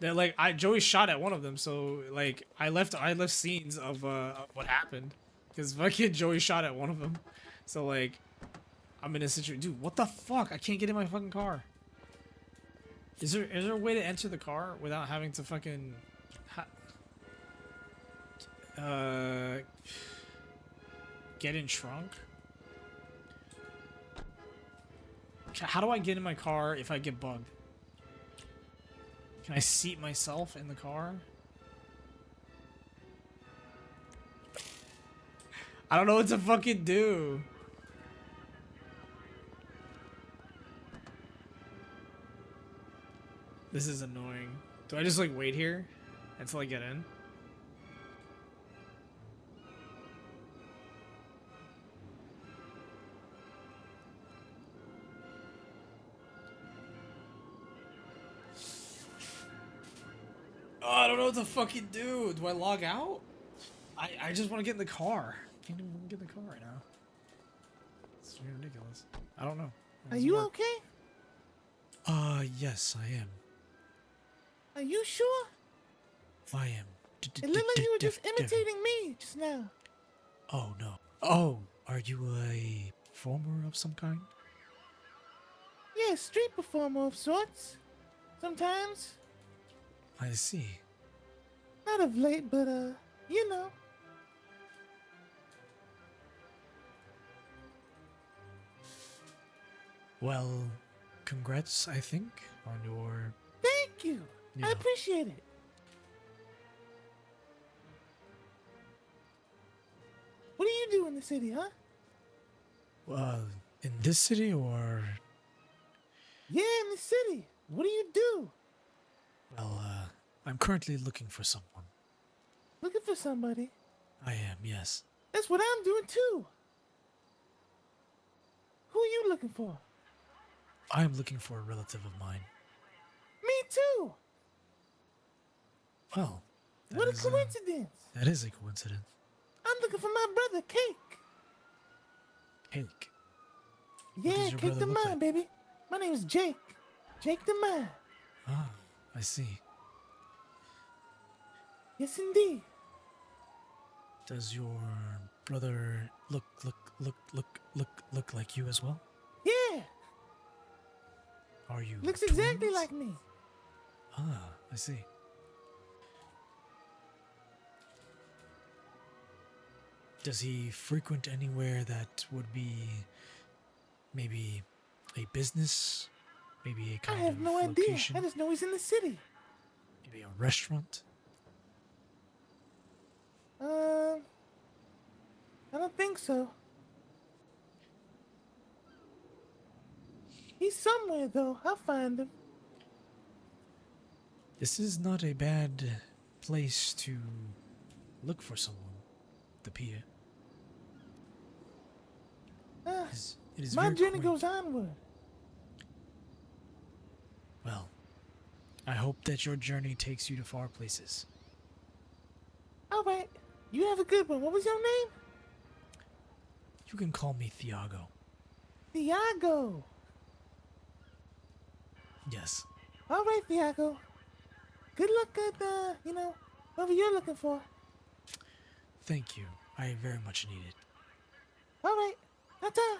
That like Joey shot at one of them, so like I left scenes of what happened, because fucking Joey shot at one of them, so like I'm in a situation. Dude, what the fuck? I can't get in my fucking car. Is there a way to enter the car without having to fucking get in trunk? How do I get in my car if I get bugged? Can I seat myself in the car? I don't know what to fucking do. This is annoying. Do I just like wait here until I get in? Oh, I don't know what to fucking do. Do I log out? I just want to get in the car. Can't even get in the car right now. It's ridiculous. I don't know. Are you okay? Yes, I am. Are you sure? I am. It looked like you were just imitating me just now. Oh, no. Oh, are you a performer of some kind? Yeah, street performer of sorts. Sometimes. I see. Not of late, but you know. Well, congrats, I think, on your... Thank you. I appreciate it. What do you do in the city, huh? In this city or... Yeah, in the city. What do you do? Well, I'm currently looking for someone. Looking for somebody? I am, yes. That's what I'm doing too. Who are you looking for? I am looking for a relative of mine. Me too. Well, what a coincidence. That is a coincidence. I'm I'm looking for my brother, Cake. Cake. Yeah, does your Cake brother the look Mine, like? baby. My name is Jake. Jake the Mine. Ah, I see. Yes, indeed. Does your brother look like you as well? Yeah, Are you looks exactly twins? like me. Ah, I see. Does he frequent anywhere that would be maybe a business? Maybe a I kind have of no idea. location? I just know he's in the city. Maybe a restaurant? I don't think so. He's somewhere though. I'll find him. This is not a bad place to look for someone, the pier. It is My very journey quaint. goes onward. Well, I hope that your journey takes you to far places. All right. You have a good one. What was your name? You can call me Thiago. Thiago. Yes. All right, Thiago. Good luck at, whatever you're looking for. Thank you. I very much need it. All right. Ta-ta.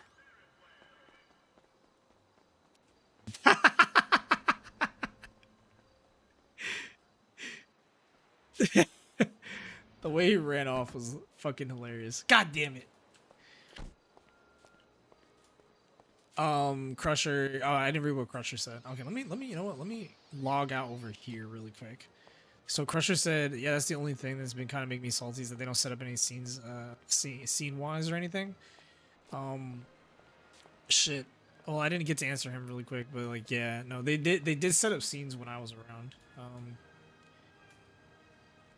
The way he ran off was fucking hilarious. God damn it. Crusher. Oh, I didn't read what Crusher said. Okay, let me. You know what? Let me log out over here really quick. So Crusher said, yeah, that's the only thing that's been kind of making me salty is that they don't set up any scenes, scene wise or anything. Shit. Well, I didn't get to answer him really quick, but like, yeah, no, they did set up scenes when I was around.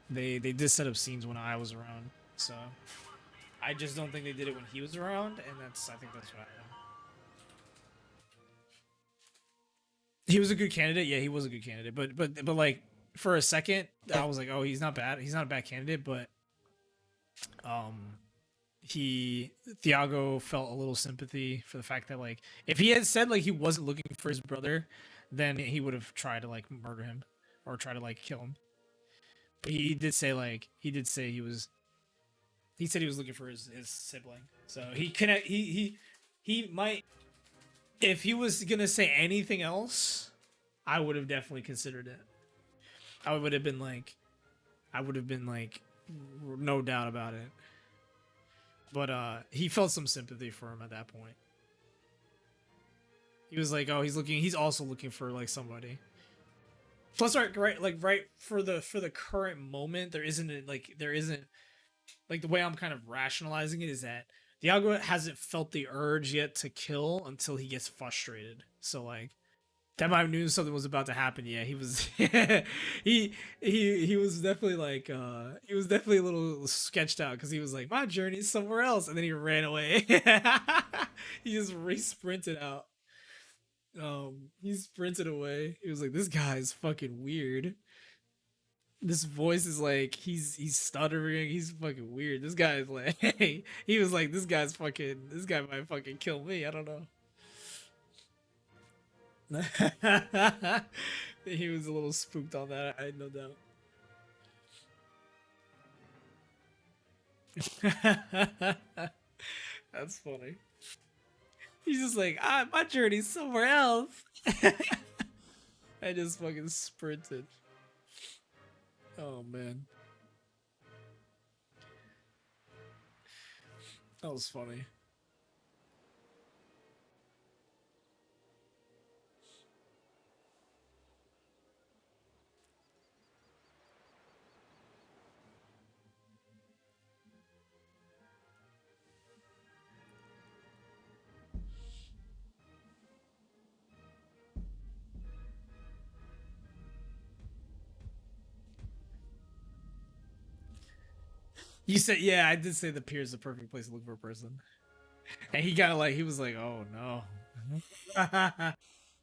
They did set up scenes when I was around, so I just don't think they did it when he was around, and I think that's what happened. He was a good candidate, yeah, he was a good candidate, but like for a second, I was like, oh, he's not bad, he's not a bad candidate, but Thiago felt a little sympathy for the fact that like if he had said like he wasn't looking for his brother, then he would have tried to like murder him or try to like kill him. But he did say he said he was looking for his sibling. So he might, if he was gonna say anything else, I would have definitely considered it. I would have been like no doubt about it. But he felt some sympathy for him at that point. He was like, oh, he's also looking for like somebody. Plus, right for the current moment, there isn't the way I'm kind of rationalizing it is that Thiago hasn't felt the urge yet to kill until he gets frustrated. So like that might knew something was about to happen. Yeah, he was he was definitely like he was definitely a little sketched out because he was like, my journey's somewhere else, and then he ran away. He just re-sprinted out. He sprinted away. He was like, this guy's fucking weird. This voice is like he's stuttering. He's fucking weird. This guy's like he was like, this guy might fucking kill me. I don't know. He was a little spooked on that, I had no doubt. That's funny. He's just like, my journey's somewhere else. I just fucking sprinted. Oh man. That was funny. You said, yeah, I did say the pier is the perfect place to look for a person. And he kind of like, he was like, oh no.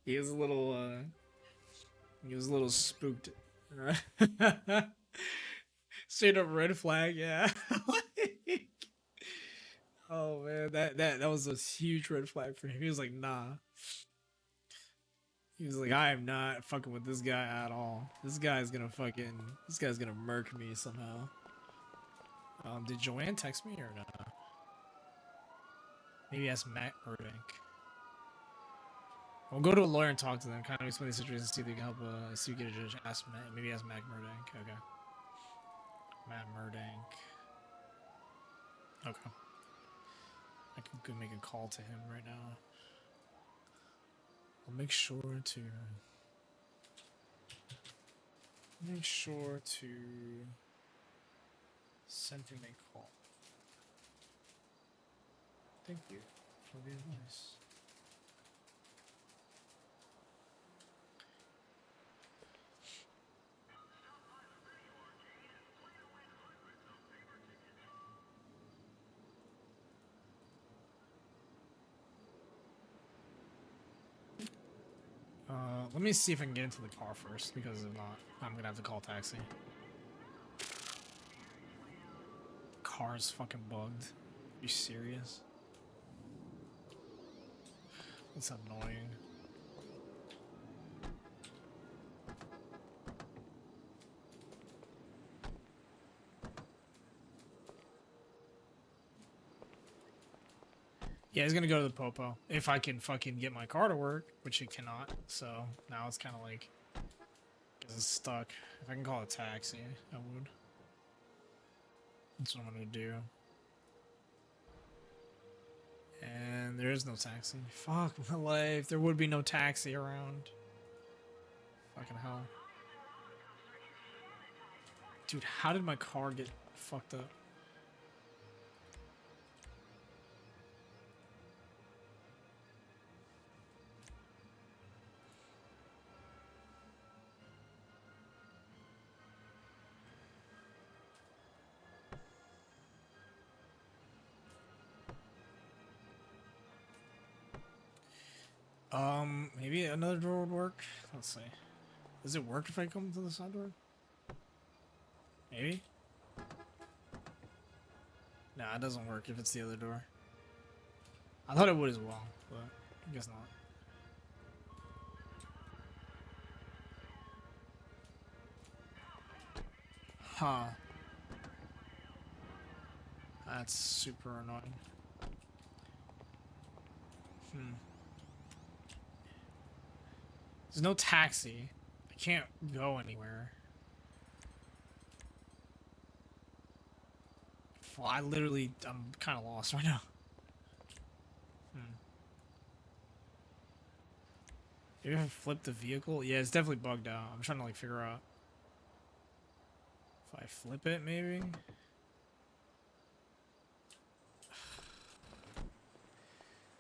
He was a little spooked. Straight up red flag, yeah. Oh man, that was a huge red flag for him. He was like, nah. He was like, I am not fucking with this guy at all. This guy's gonna murk me somehow. Did Joanne text me or not? Maybe ask Matt Burbank. We'll go to a lawyer and talk to them, kind of explain the situation, see if they can help, see if we get a judge. Ask Matt, maybe ask Matt Burbank. Okay. Matt Burbank. Okay. I can go make a call to him right now. I'll make sure to send him a call. Thank you for the advice. Let me see if I can get into the car first, because if not, I'm gonna have to call taxi. Car's fucking bugged. Are you serious? That's annoying. Yeah, he's gonna go to the Popo. If I can fucking get my car to work, which it cannot. So now it's kind of like, it's stuck. If I can call a taxi, I would. That's what I'm gonna do. And there is no taxi. Fuck my life. There would be no taxi around. Fucking hell. Dude, how did my car get fucked up? Maybe another door would work. Let's see. Does it work if I come to the side door? Maybe? Nah, it doesn't work if it's the other door. I thought it would as well, but I guess not. Huh. That's super annoying. There's no taxi. I can't go anywhere. Well, I'm kind of lost right now. Maybe if I flip the vehicle? Yeah, it's definitely bugged out. I'm trying to like figure out if I flip it, maybe.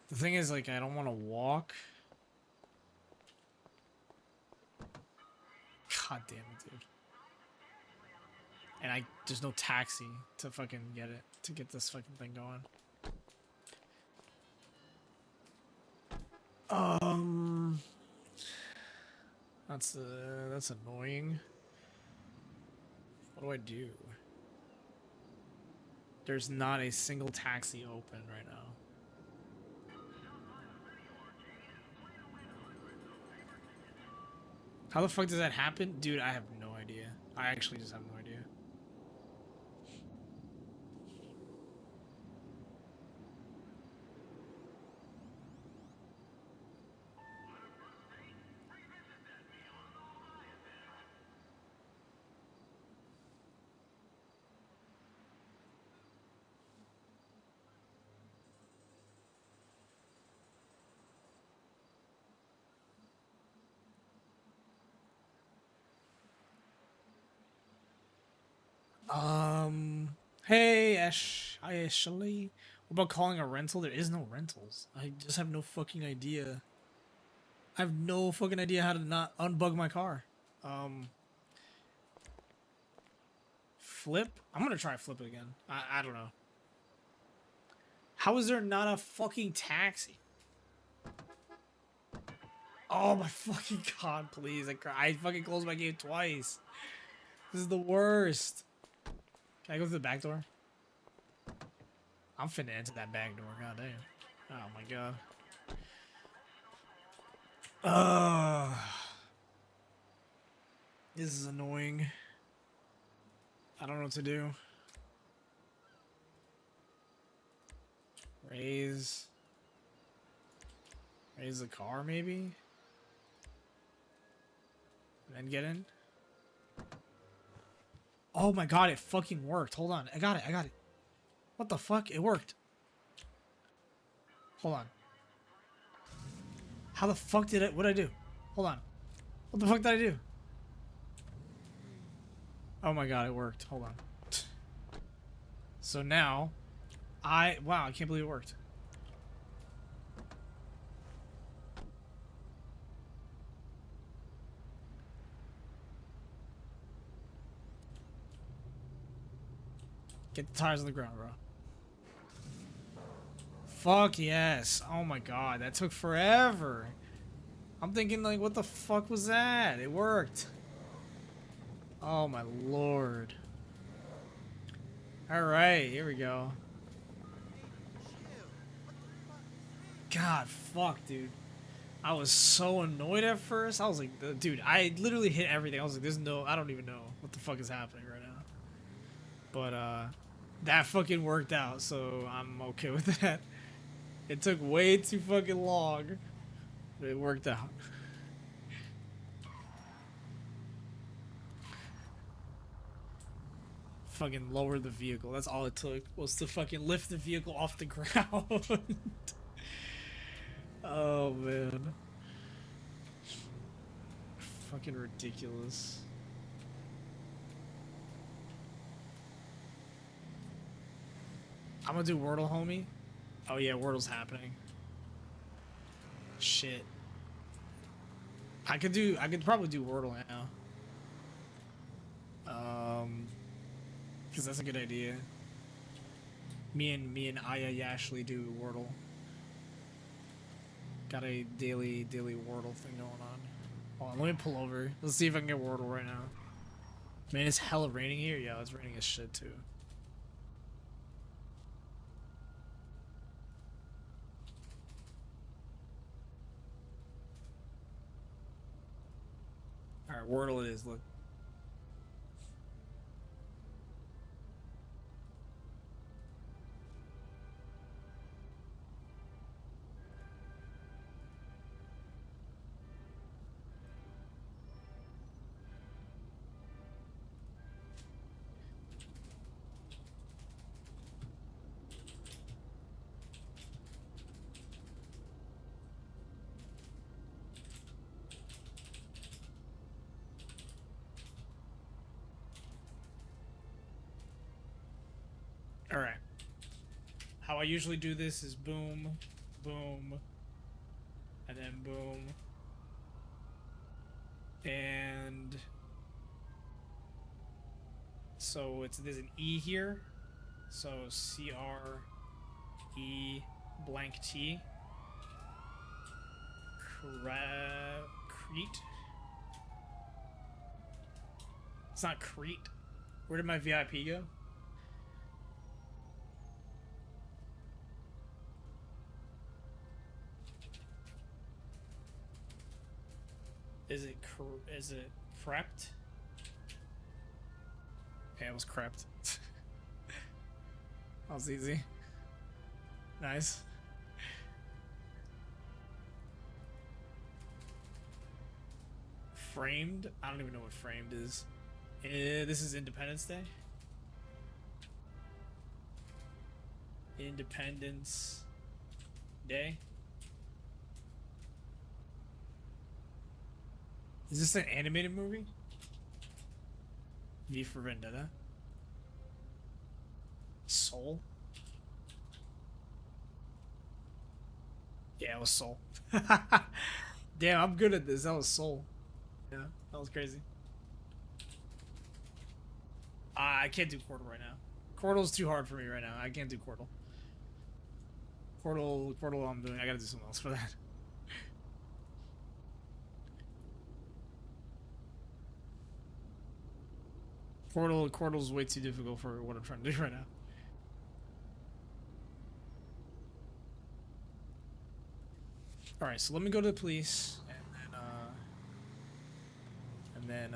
The thing is, like, I don't want to walk. God damn it, dude. And there's no taxi to fucking get this fucking thing going. That's annoying. What do I do? There's not a single taxi open right now. How the fuck does that happen? Dude, I have no idea. I actually just have no idea. Hey, Ashley. What about calling a rental? There is no rentals. I just have no fucking idea. I have no fucking idea how to not unbug my car. Flip? I'm gonna try flip it again. I don't know. How is there not a fucking taxi? Oh my fucking god, please. I fucking closed my game twice. This is the worst. Can I go through the back door? I'm finna enter that back door. God damn. Oh my god. This is annoying. I don't know what to do. Raise the car, maybe? Then get in? Oh my god, it fucking worked. Hold on. I got it. What the fuck? It worked. Hold on. How the fuck did it? What'd I do? Hold on. What the fuck did I do? Oh my god, it worked. Hold on. So now, wow, I can't believe it worked. Get the tires on the ground, bro. Fuck yes. Oh my god, that took forever. I'm thinking like, what the fuck was that? It worked. Oh my lord. Alright, here we go. God, fuck, dude. I was so annoyed at first. I was like, dude, I literally hit everything. I was like, I don't even know what the fuck is happening right now. But, that fucking worked out, so I'm okay with that. It took way too fucking long, but it worked out. Fucking lower the vehicle. That's all it took, was to fucking lift the vehicle off the ground. Oh, man. Fucking ridiculous. I'm gonna do Wordle, homie. Oh yeah, Wordle's happening. Shit. I could probably do Wordle now. Cause that's a good idea. Me and Aya Ashley do Wordle. Got a daily Wordle thing going on. Hold on, let me pull over. Let's see if I can get Wordle right now. Man, it's hella raining here. Yeah, it's raining as shit too. Alright, Wordle it is, look. Alright. How I usually do this is boom, boom, and then boom. And so there's an E here. So C-R-E blank T. Crete. It's not Crete. Where did my VIP go? Is it crept? Yeah, it was crept. That was easy. Nice. Framed? I don't even know what framed is. This is Independence Day. Independence Day. Is this an animated movie? V for Vendetta. Soul? Yeah, it was Soul. Damn, I'm good at this. That was Soul. Yeah, that was crazy. I can't do Portal right now. Portal's too hard for me right now. I can't do Portal. Portal I'm doing. I gotta do something else for that. Portal's way too difficult for what I'm trying to do right now. All right, so let me go to the police, and then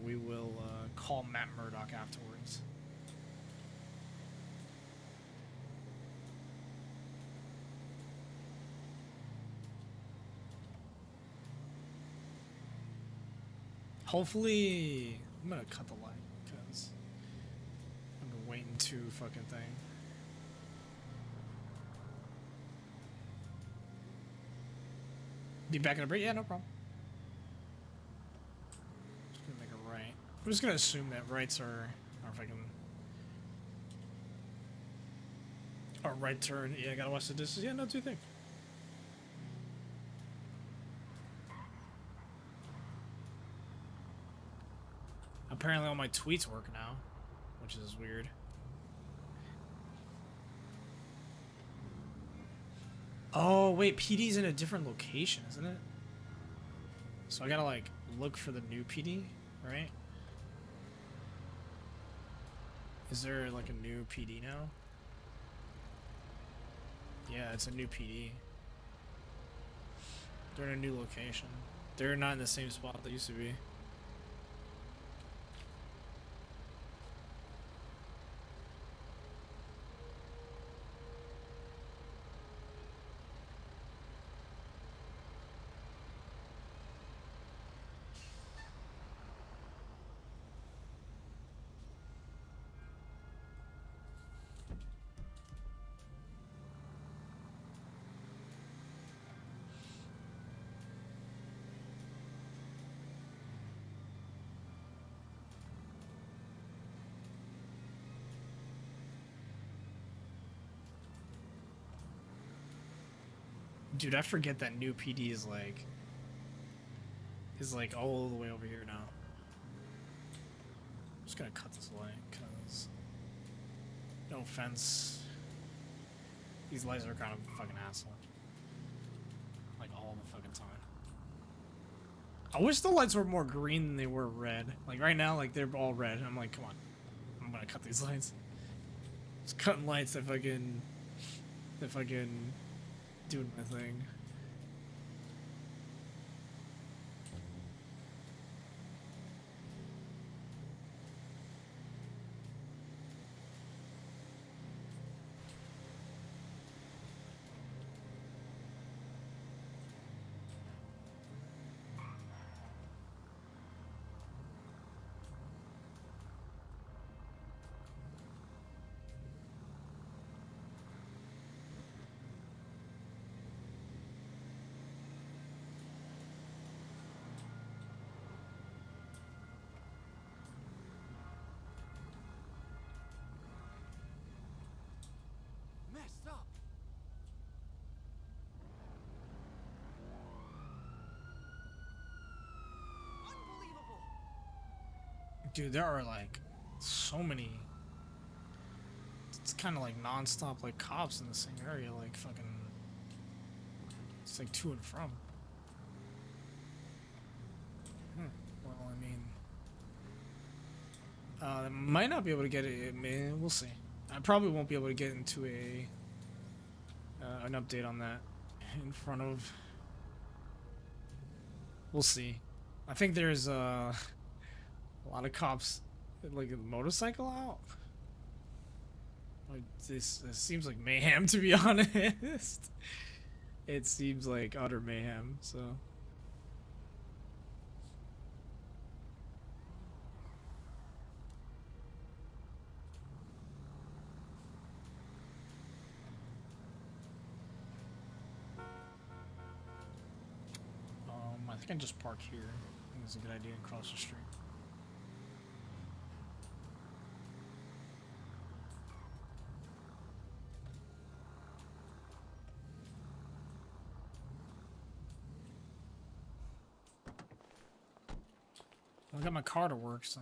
we will call Matt Murdock afterwards. Hopefully, I'm gonna cut the light because I've been waiting to fucking thing. Be back in a break? Yeah, no problem. Just gonna make a right. I'm just gonna assume that rights are fucking. Or right turn. Yeah, I gotta watch the distance. Yeah, no, do you think? Apparently all my tweets work now, which is weird. Oh, wait, PD's in a different location, isn't it? So I gotta, like, look for the new PD, right? Is there, like, a new PD now? Yeah, it's a new PD. They're in a new location. They're not in the same spot they used to be. Dude, I forget that new PD is like all the way over here now. I'm just gonna cut this light, cause no offense, these lights are kind of a fucking asshole. Like all the fucking time. I wish the lights were more green than they were red. Like right now, like they're all red. And I'm like, come on, I'm gonna cut these lights. Just cutting lights that fucking doing my thing. Messed up. Unbelievable. Dude, there are like so many. It's kind of like non-stop like cops in the same area, like fucking. It's like to and from. Well, I mean, I might not be able to get it. Man, we'll see. I probably won't be able to get into a an update on that in front of. We'll see. I think there's a lot of cops, like a motorcycle out. Like this seems like mayhem, to be honest. It seems like utter mayhem. So. I think I can just park here. I think it's a good idea and cross the street. I got my car to work, so.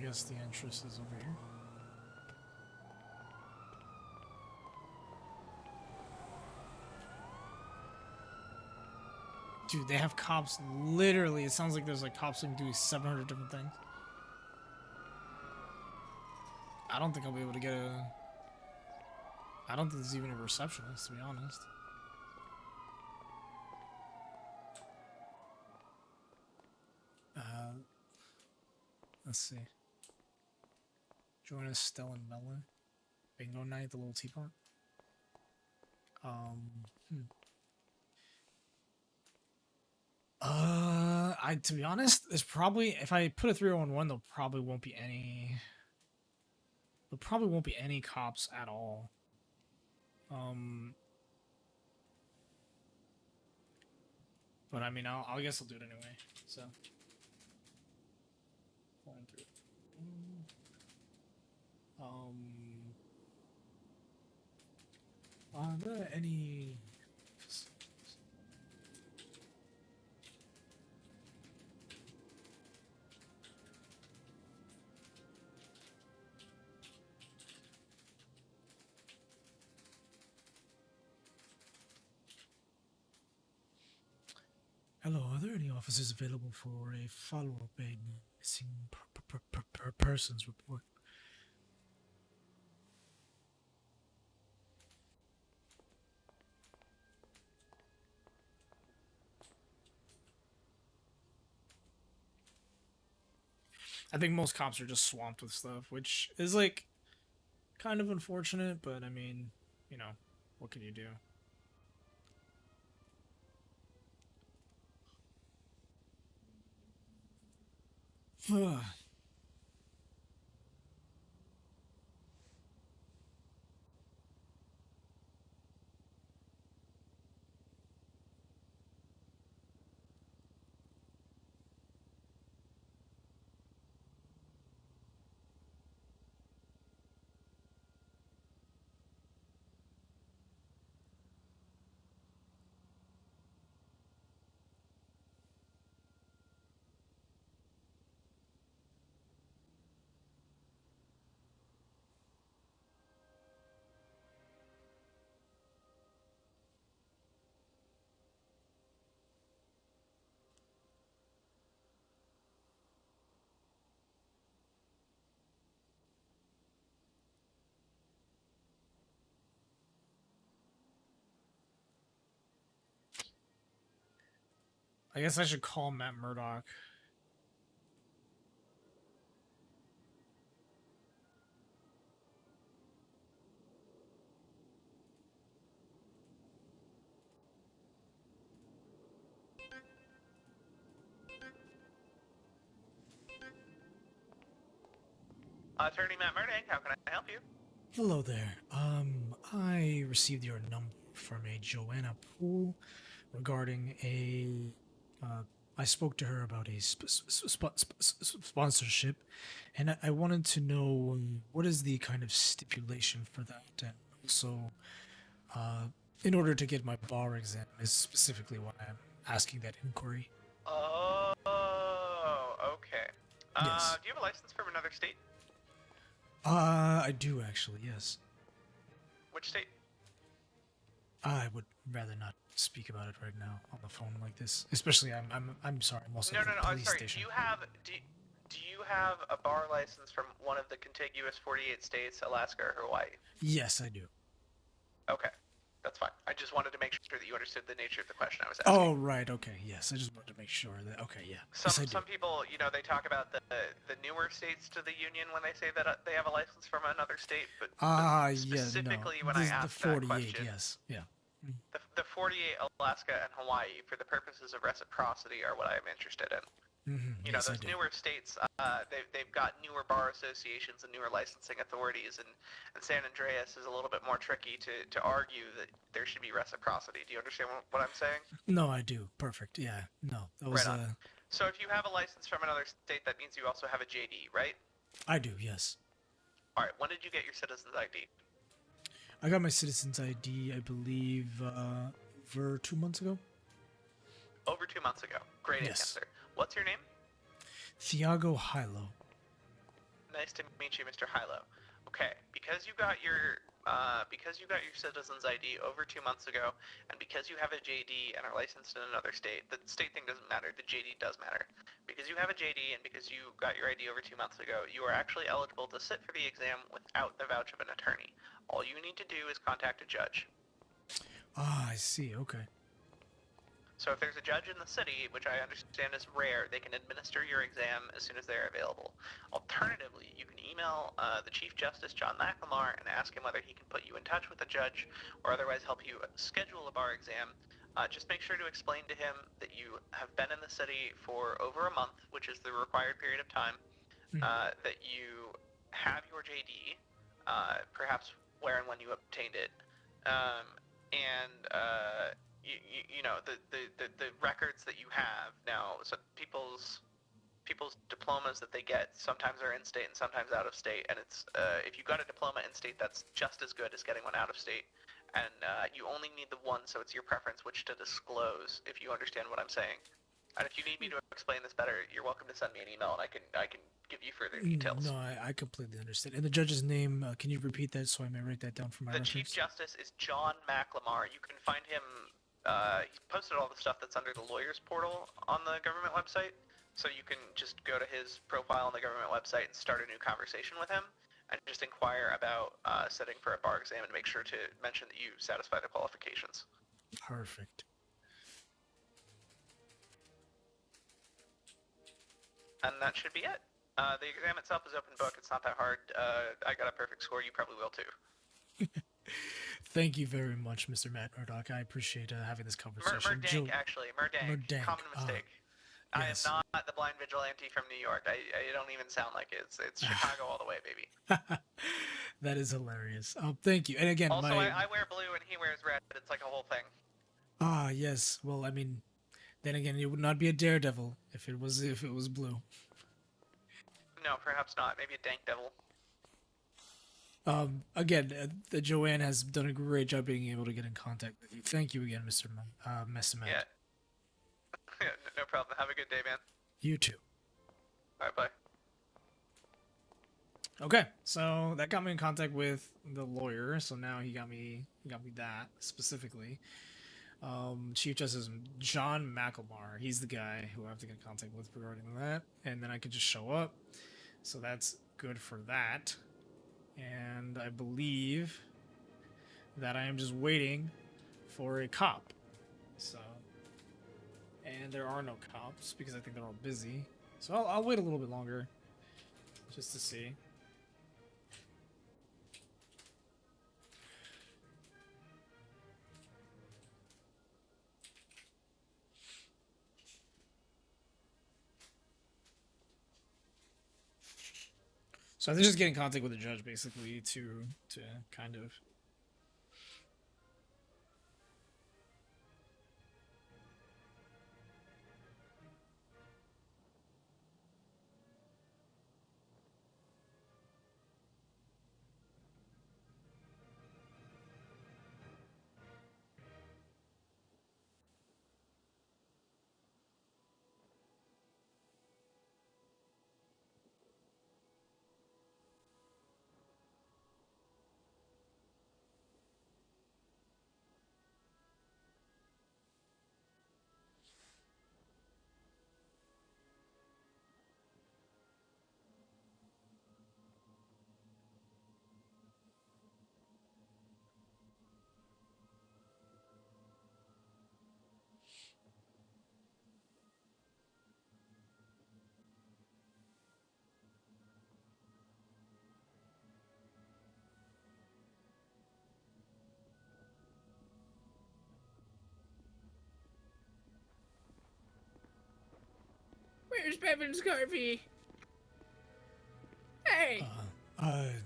guess the entrance is over here. Dude, they have cops literally. It sounds like there's like cops doing 700 different things. I don't think I'll be able to get a... I don't think there's even a receptionist, to be honest. Let's see. Join us, Stella and Melon. Bingo night, the little teapot. To be honest, there's probably, if I put a 3011, there probably won't be any cops at all. But I mean, I guess I'll do it anyway. So, are there any? Hello, are there any officers available for a follow-up a missing persons report? I think most cops are just swamped with stuff, which is like kind of unfortunate, but I mean, you know, what can you do? I guess I should call Matt Murdock. Attorney Matt Murdock, how can I help you? Hello there. I received your number from a Joanna Poole regarding a. I spoke to her about a sponsorship, and I wanted to know what is the kind of stipulation for that, and also, in order to get my bar exam, is specifically why I'm asking that inquiry. Oh, okay. Yes. Do you have a license from another state? I do actually, yes. Which state? I would rather not speak about it right now on the phone like this. Especially, I'm sorry. I'm also at the I'm police sorry. station. Do you have a bar license from one of the contiguous 48 states, Alaska or Hawaii? Yes, I do. Okay, that's fine. I just wanted to make sure that you understood the nature of the question I was asking. Oh, right. Okay. Yes, I just wanted to make sure that. Okay, yeah. Yes, I do. Some people, you know, they talk about the newer states to the union when they say that they have a license from another state, but specifically when I asked the 48, that question, yes, yeah. the 48, Alaska and Hawaii, for the purposes of reciprocity, are what I'm interested in. You know, Yes, I those do. newer states, they've got newer bar associations and newer licensing authorities, and San Andreas is a little bit more tricky to argue that there should be reciprocity. Do you understand what I'm saying? No, I do. Perfect. Yeah. No, that was. Right on. So if you have a license from another state, that means you also have a JD, right? I do. Yes. All right. When did you get your citizen's ID? I got my citizen's ID, I believe, over 2 months ago. Over 2 months ago. Great Yes. answer. What's your name? Thiago Hylo. Nice to meet you, Mr. Hylo. Okay, because you got your citizen's ID over 2 months ago, and because you have a JD and are licensed in another state, the state thing doesn't matter. The JD does matter. Because you have a JD and because you got your ID over 2 months ago, you are actually eligible to sit for the exam without the vouch of an attorney. All you need to do is contact a judge. Ah, I see. Okay. So if there's a judge in the city, which I understand is rare, they can administer your exam as soon as they're available. Alternatively, you can email the Chief Justice, John McLemore, and ask him whether he can put you in touch with a judge or otherwise help you schedule a bar exam. Just make sure to explain to him that you have been in the city for over a month, which is the required period of time, that you have your JD, perhaps where and when you obtained it, and you know the records that you have now. So people's diplomas that they get sometimes are in state and sometimes out of state, and it's if you got a diploma in state, that's just as good as getting one out of state. And you only need the one, so it's your preference which to disclose. If you understand what I'm saying. And if you need me to explain this better, you're welcome to send me an email, and I can give you further details. No, I completely understand. And the judge's name, can you repeat that so I may write that down for my The reference? Chief Justice is John McLemore. You can find him. He's posted all the stuff that's under the lawyers portal on the government website, so you can just go to his profile on the government website and start a new conversation with him, and just inquire about sitting for a bar exam, and make sure to mention that you satisfy the qualifications. Perfect. And that should be it. The exam itself is open book. It's not that hard. I got a perfect score. You probably will too. Thank you very much, Mr. Matt Murdoch. I appreciate having this conversation. Murdank, actually. Murdank. Common mistake. Yes. I am not the blind vigilante from New York. I don't even sound like it. It's Chicago all the way, baby. That is hilarious. Thank you. And again, Also, I wear blue and he wears red. It's like a whole thing. Ah, yes. Well, I mean, then again, it would not be a daredevil if it was blue. No, perhaps not. Maybe a dank devil. Again, the Joanne has done a great job being able to get in contact with you. Thank you again, Mr. Messimat. Yeah. No problem. Have a good day, man. You too. All right, bye. Okay, so that got me in contact with the lawyer. So now he got me that specifically. Chief Justice John McLemore. He's the guy who I have to get in contact with regarding that, and then I could just show up. So that's good for that. And I believe that I am just waiting for a cop. So, and there are no cops because I think they're all busy. So I'll wait a little bit longer just to see. So they're just getting in contact with the judge basically to kind of. Where's Bevan's Garvey? Hey!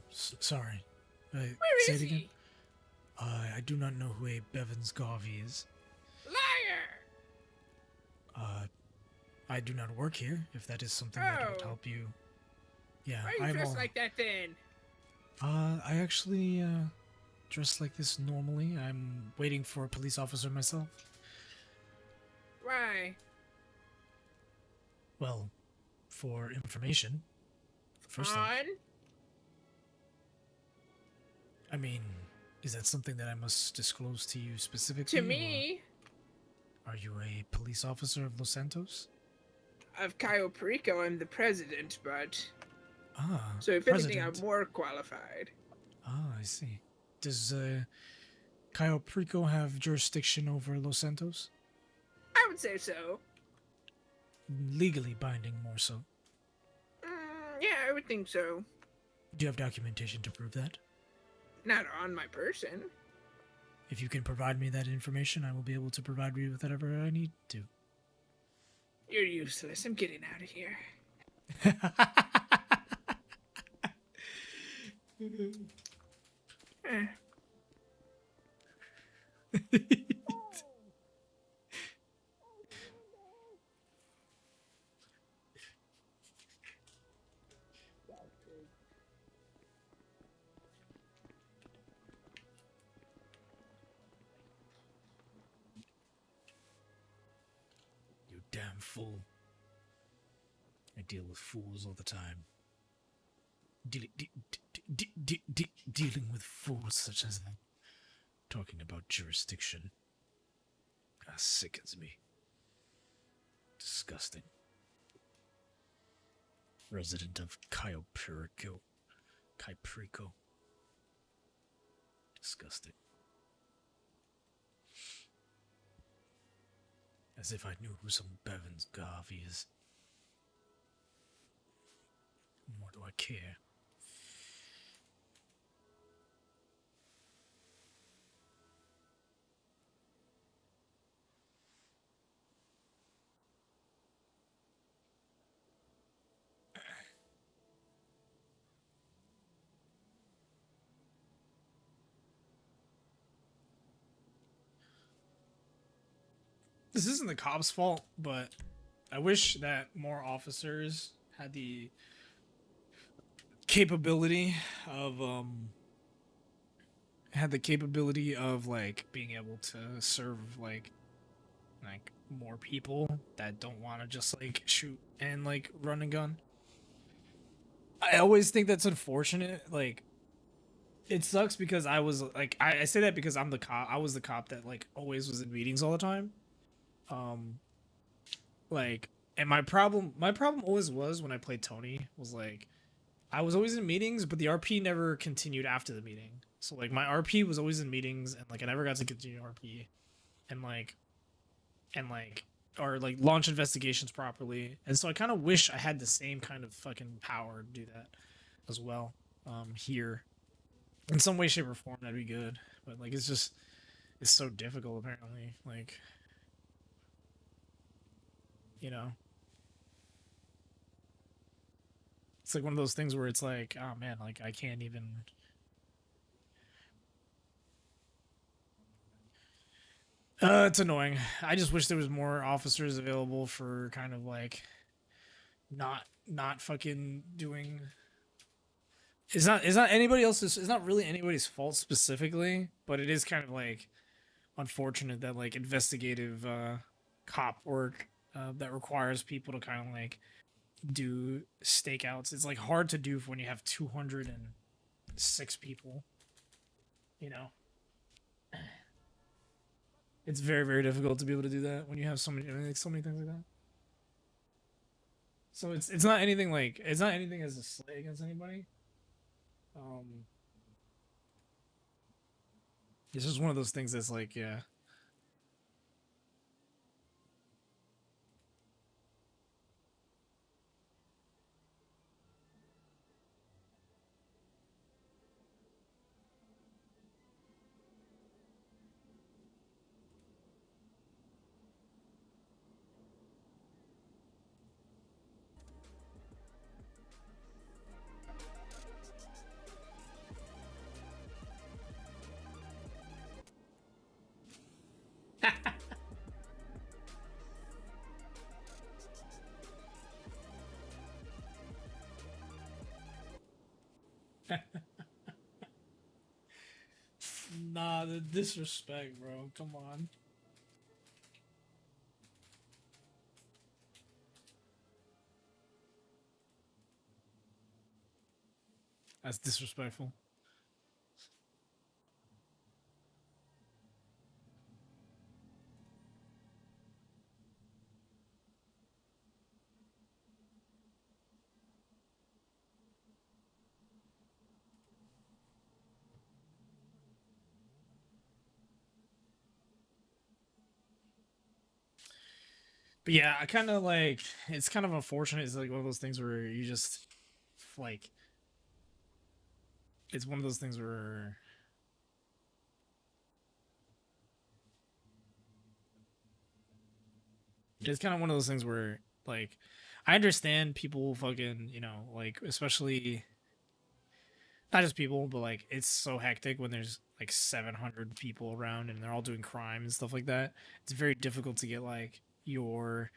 Sorry. Where say is it again? he? I do not know who a Bevan's Garvey is. Liar! I do not work here, if that is something that would Oh. help you. Yeah, Why are you I'm dressed all... like that then? I actually, dress like this normally. I'm waiting for a police officer myself. Why? Well, for information. First off, On? I mean, is that something that I must disclose to you specifically? To me, Are you a police officer of Los Santos? of Cayo Perico, I'm the president, but... Ah, So if anything, I'm president. more qualified. Ah, I see. Does Cayo Perico have jurisdiction over Los Santos? I would say so. Legally binding, more so. Yeah, I would think so. Do you have documentation to prove that? Not on my person. If you can provide me that information, I will be able to provide you with whatever I need to. You're useless. I'm getting out of here. Eh. You damn fool. I deal with fools all the time. Dealing with fools such as that. Talking about jurisdiction. Sickens me. Disgusting. Resident of Cayo Perico. Perico. Disgusting. As if I knew who some Bevan's Garvey is. Nor do I care. This isn't the cops' fault, but I wish that more officers had the capability of like being able to serve like more people that don't want to just like shoot and like run and gun. I always think that's unfortunate. Like, it sucks because I was like, I say that because I'm the cop. I was the cop that like always was in meetings all the time. Like, and my problem always was when I played Tony was like, I was always in meetings, but the RP never continued after the meeting. So like my RP was always in meetings, and like I never got to continue RP, and or like launch investigations properly. And so I kind of wish I had the same kind of fucking power to do that as well here. In some way, shape, or form, that'd be good. But like it's so difficult apparently. Like, you know, it's like one of those things where it's like, oh man, like I can't even. It's annoying. I just wish there was more officers available for kind of like not fucking doing. It's not anybody else's. It's not really anybody's fault specifically, but it is kind of like unfortunate that like investigative cop work that requires people to kind of like do stakeouts. It's like hard to do when you have 206 people. You know. It's very, very difficult to be able to do that when you have so many things like that. So it's not anything like as a slight against anybody. It's just one of those things that's like, yeah. Nah, the disrespect, bro. Come on. That's disrespectful. But yeah, I kind of like, it's kind of unfortunate. It's like one of those things where you just like, it's one of those things where it's kind of one of those things where like, I understand people fucking, you know, like, especially not just people, but like it's so hectic when there's like 700 people around and they're all doing crime and stuff like that. It's very difficult to get like your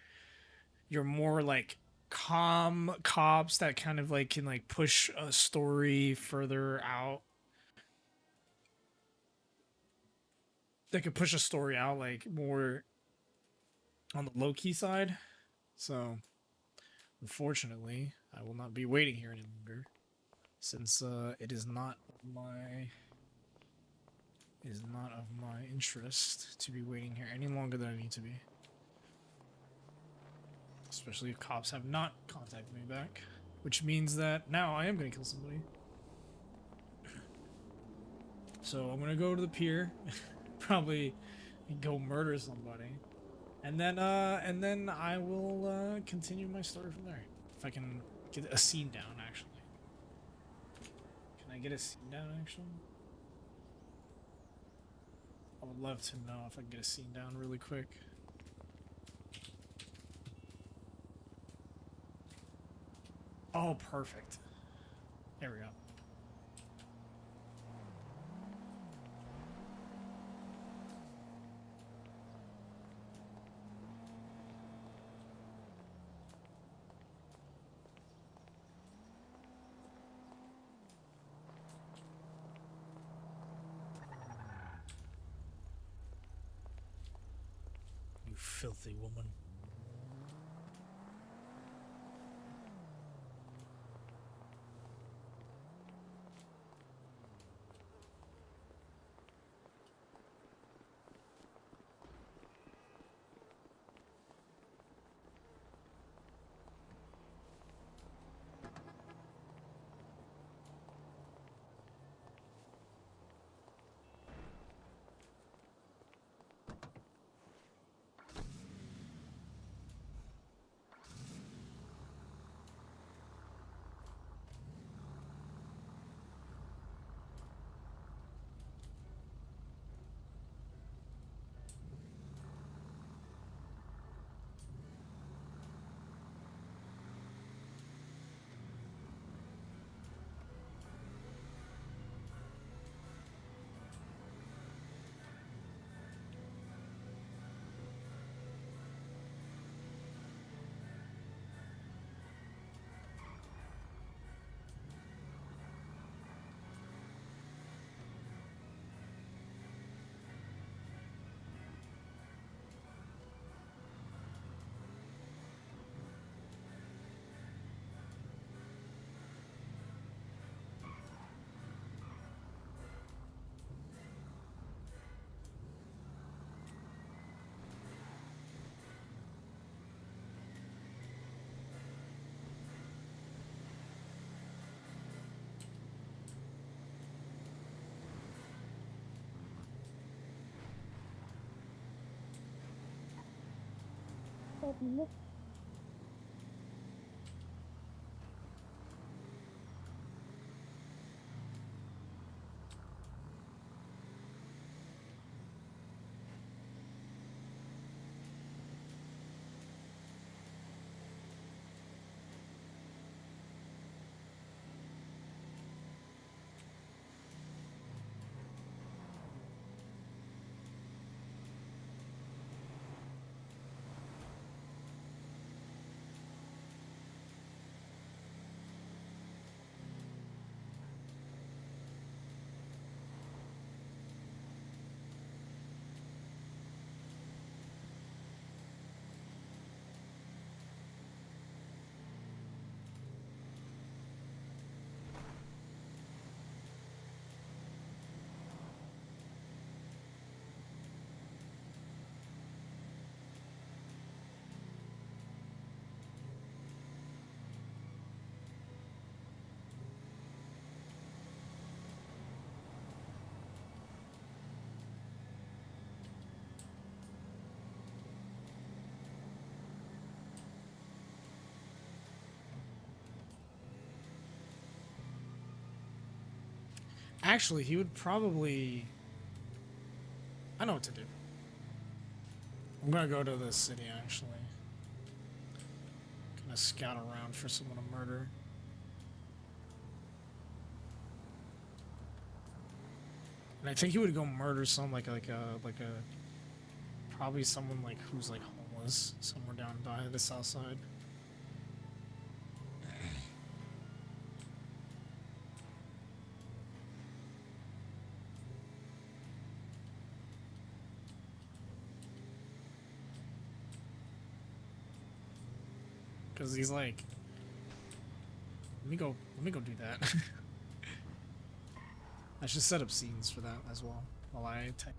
more like calm cops that kind of like can like push a story further out. That could push a story out like more on the low key side. So unfortunately, I will not be waiting here any longer since it is not of my interest to be waiting here any longer than I need to be. Especially if cops have not contacted me back, which means that now I am going to kill somebody. So I'm going to go to the pier, probably go murder somebody, and then I will continue my story from there. If I can get a scene down, actually. Can I get a scene down, actually? I would love to know if I can get a scene down really quick. Oh, perfect. There we go. You filthy woman. Actually, he would probably... I know what to do. I'm gonna go to the city, actually. Gonna scout around for someone to murder. And I think he would go murder some like a probably someone like who's like homeless somewhere down by the south side. Cause he's like, let me go do that. I should set up scenes for that as well while I type.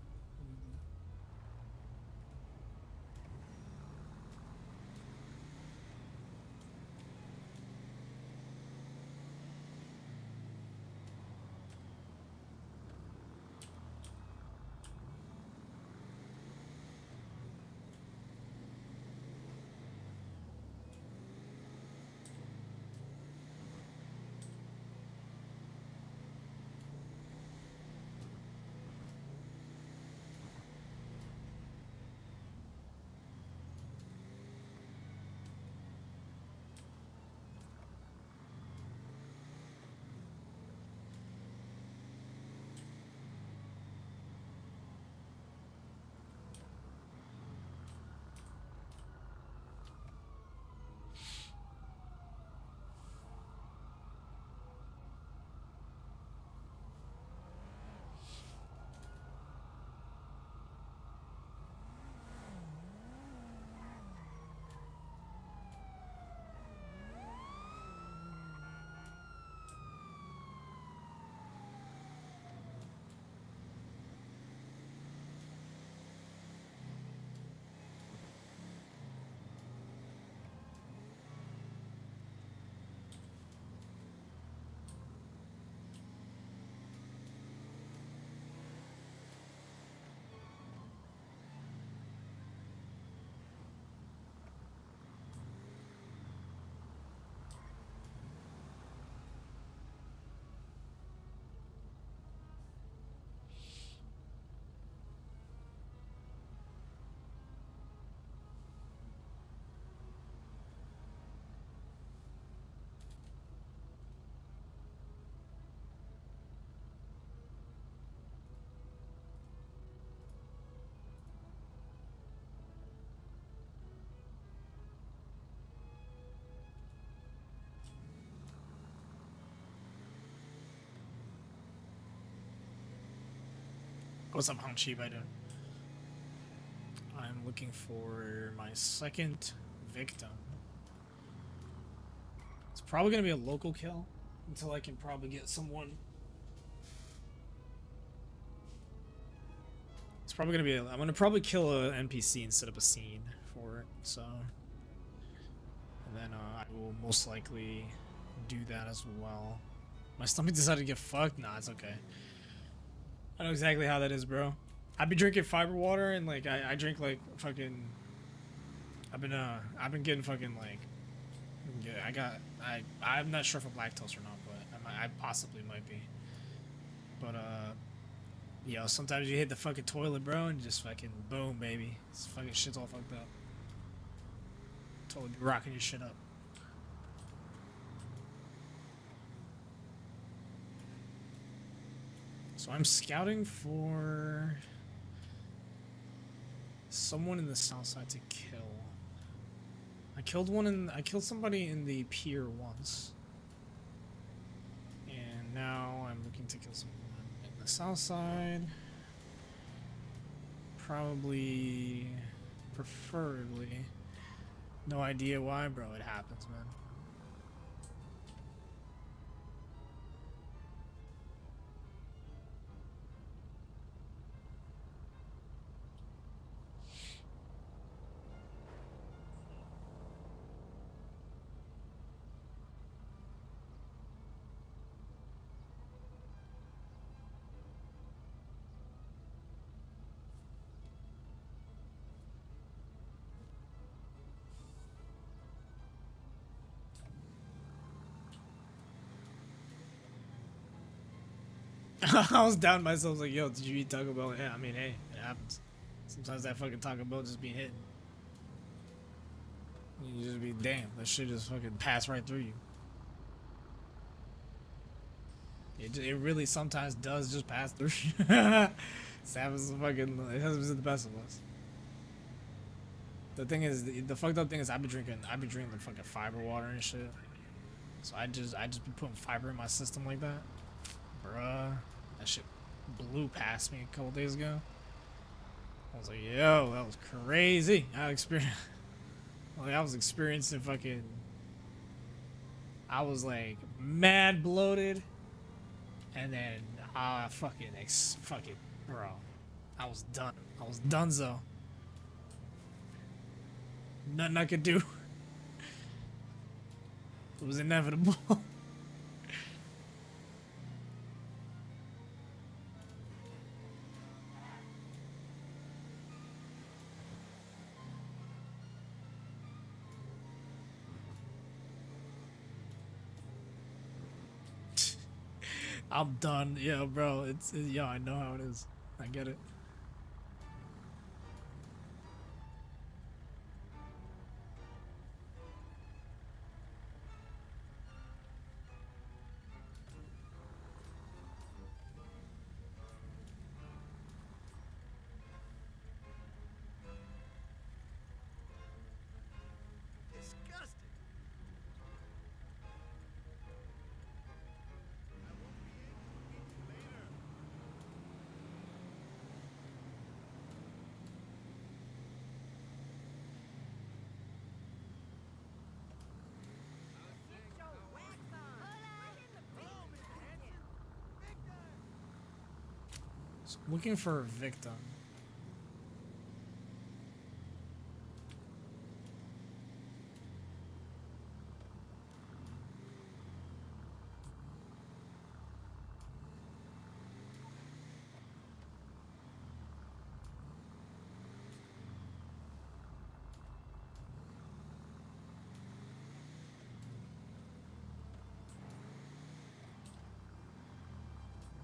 What's up, Hongchi? By doing? I'm looking for my second victim. It's probably gonna be a local kill until I can probably get someone. It's probably gonna be. I'm gonna probably kill a NPC instead of a scene for it. So, and then I will most likely do that as well. My stomach decided to get fucked. Nah, it's okay. I know exactly how that is, bro. I've been drinking fiber water and like I drink like fucking. I've been getting fucking like. Yeah, I'm not sure if I'm lactose or not, but I possibly might be. But yo, sometimes you hit the fucking toilet, bro, and just fucking boom, baby. This fucking shit's all fucked up. Totally be rocking your shit up. So I'm scouting for someone in the south side to kill. I killed somebody in the pier once. And now I'm looking to kill someone in the south side. Probably, preferably. No idea why, bro. It happens, man. I was down myself. Like, yo, did you eat Taco Bell? Yeah, I mean, hey, it happens. Sometimes that fucking Taco Bell just be hitting. You just be damn. That shit just fucking pass right through you. It really sometimes does just pass through you. It happens to the best of us. The thing is, the fucked up thing is, I be drinking the fucking fiber water and shit. So I just be putting fiber in my system like that, bruh. That shit blew past me a couple days ago. I was like, yo, that was crazy. I was experiencing fucking. I was like mad bloated, and then fucking bro. I was done. I was donezo. Nothing I could do. It was inevitable. I'm done. Yeah, bro. Yeah, I know how it is. I get it. Looking for a victim.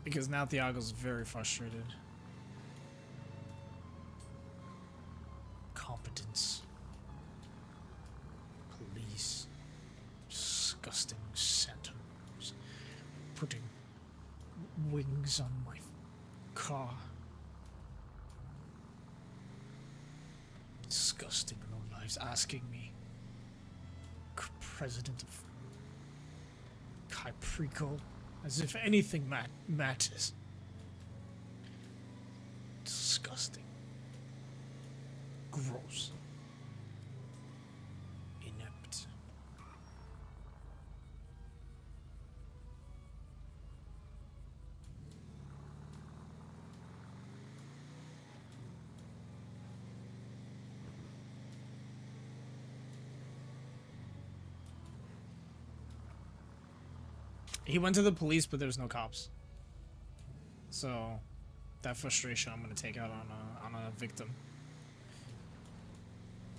Because now Thiago's very frustrated. Competence. Police. Disgusting sentinels. Putting wings on my car. Disgusting low lives asking me. President of Caprico. As if anything matters. Disgusting. Gross. Inept. He went to the police, but there's no cops. So, that frustration I'm gonna take out on a victim.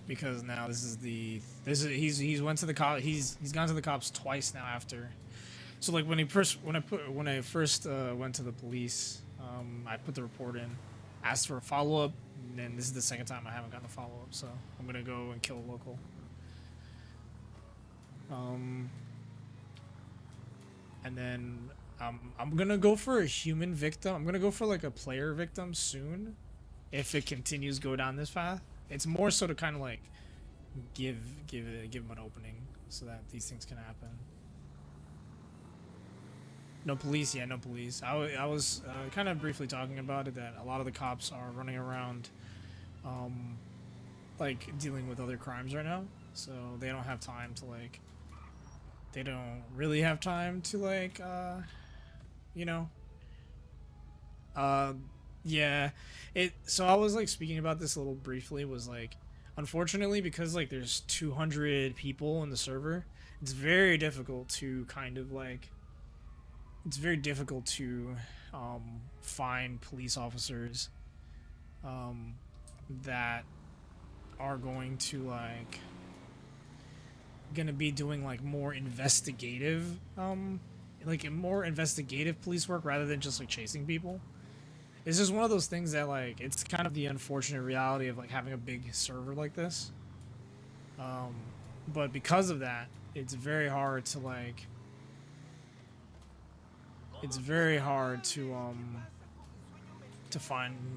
Because now he's went to the cop. He's gone to the cops twice now after. So like when I first went to the police, I put the report in, asked for a follow up, and then this is the second time I haven't gotten a follow up. So I'm gonna go and kill a local. And then I'm gonna go for a human victim. I'm gonna go for like a player victim soon, if it continues to go down this path. It's more so to kind of like give them an opening so that these things can happen. No police, yeah, no police. I was kind of briefly talking about it, that a lot of the cops are running around, like dealing with other crimes right now, so they don't have time to like. They don't really have time to like, you know. Yeah. So I was like speaking about this a little briefly. Was like, unfortunately, because like there's 200 people in the server, it's very difficult to kind of like. It's very difficult to find police officers that are going to like gonna be doing like more investigative like more investigative police work rather than just like chasing people. It's just one of those things that like it's kind of the unfortunate reality of like having a big server like this. But because of that, it's very hard to like. It's very hard to find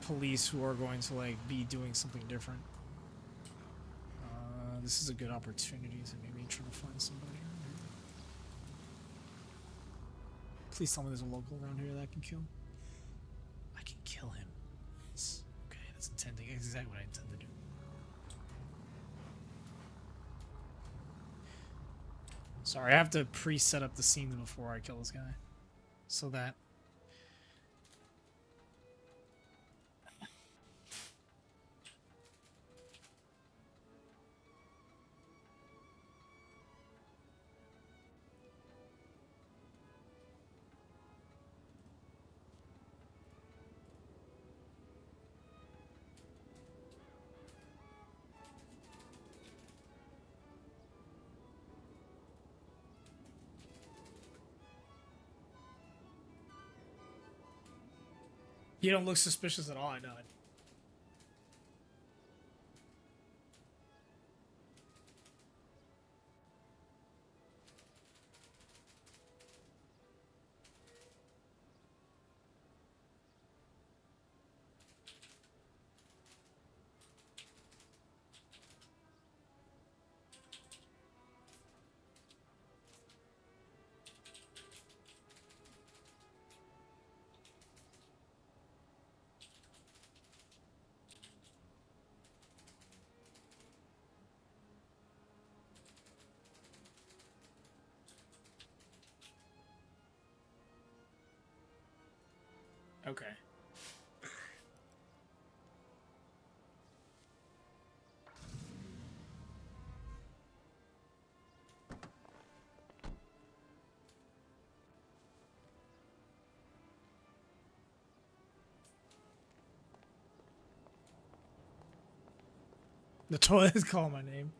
police who are going to like be doing something different. This is a good opportunity to maybe try to find somebody. Please tell me there's a local around here that I can kill. I can kill him. Okay, that's intending exactly what I intend to do. Sorry, I have to pre-set up the scene before I kill this guy, so that. You don't look suspicious at all, I know it. Okay. The toilet is calling my name.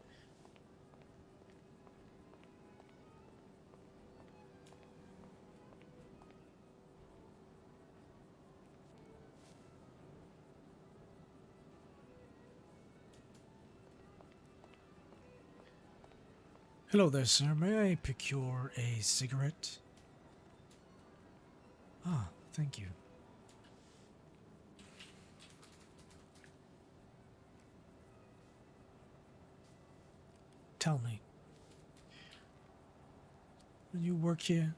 Hello there, sir. May I procure a cigarette? Ah, thank you. Tell me, you work here?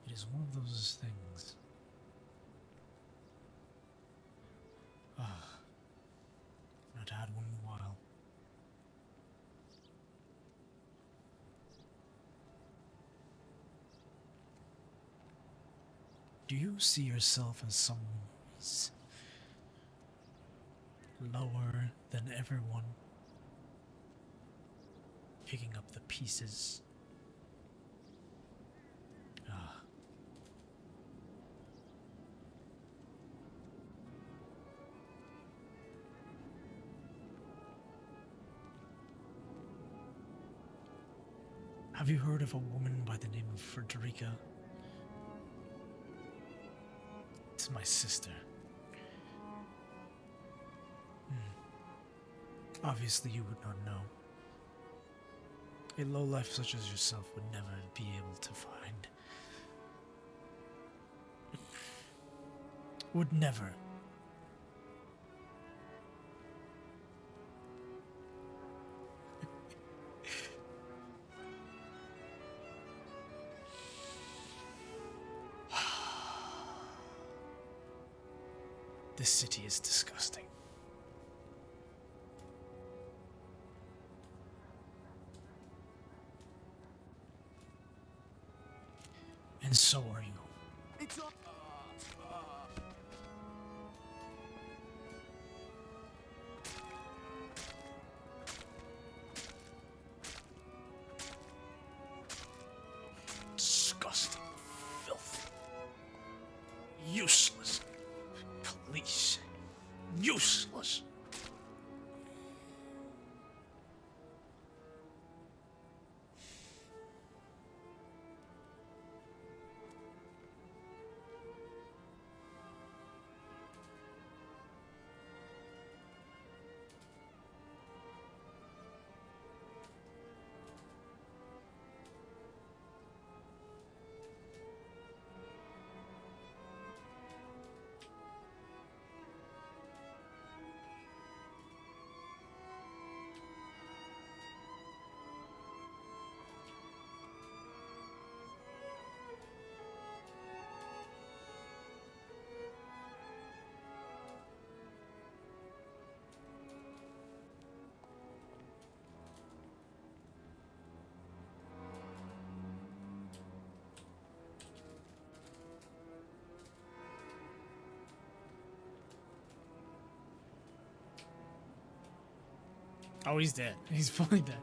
It is one of those things. Ah, not had one in a while. Do you see yourself as someone who's lower than everyone, picking up the pieces? Ah. Have you heard of a woman by the name of Frederica? It's my sister. Obviously you would not know. A lowlife such as yourself would never be able to find. Would never. This city is disgusting. And so are you. Disgusting filth. Useless police. Useless. Oh, he's dead. He's fully dead.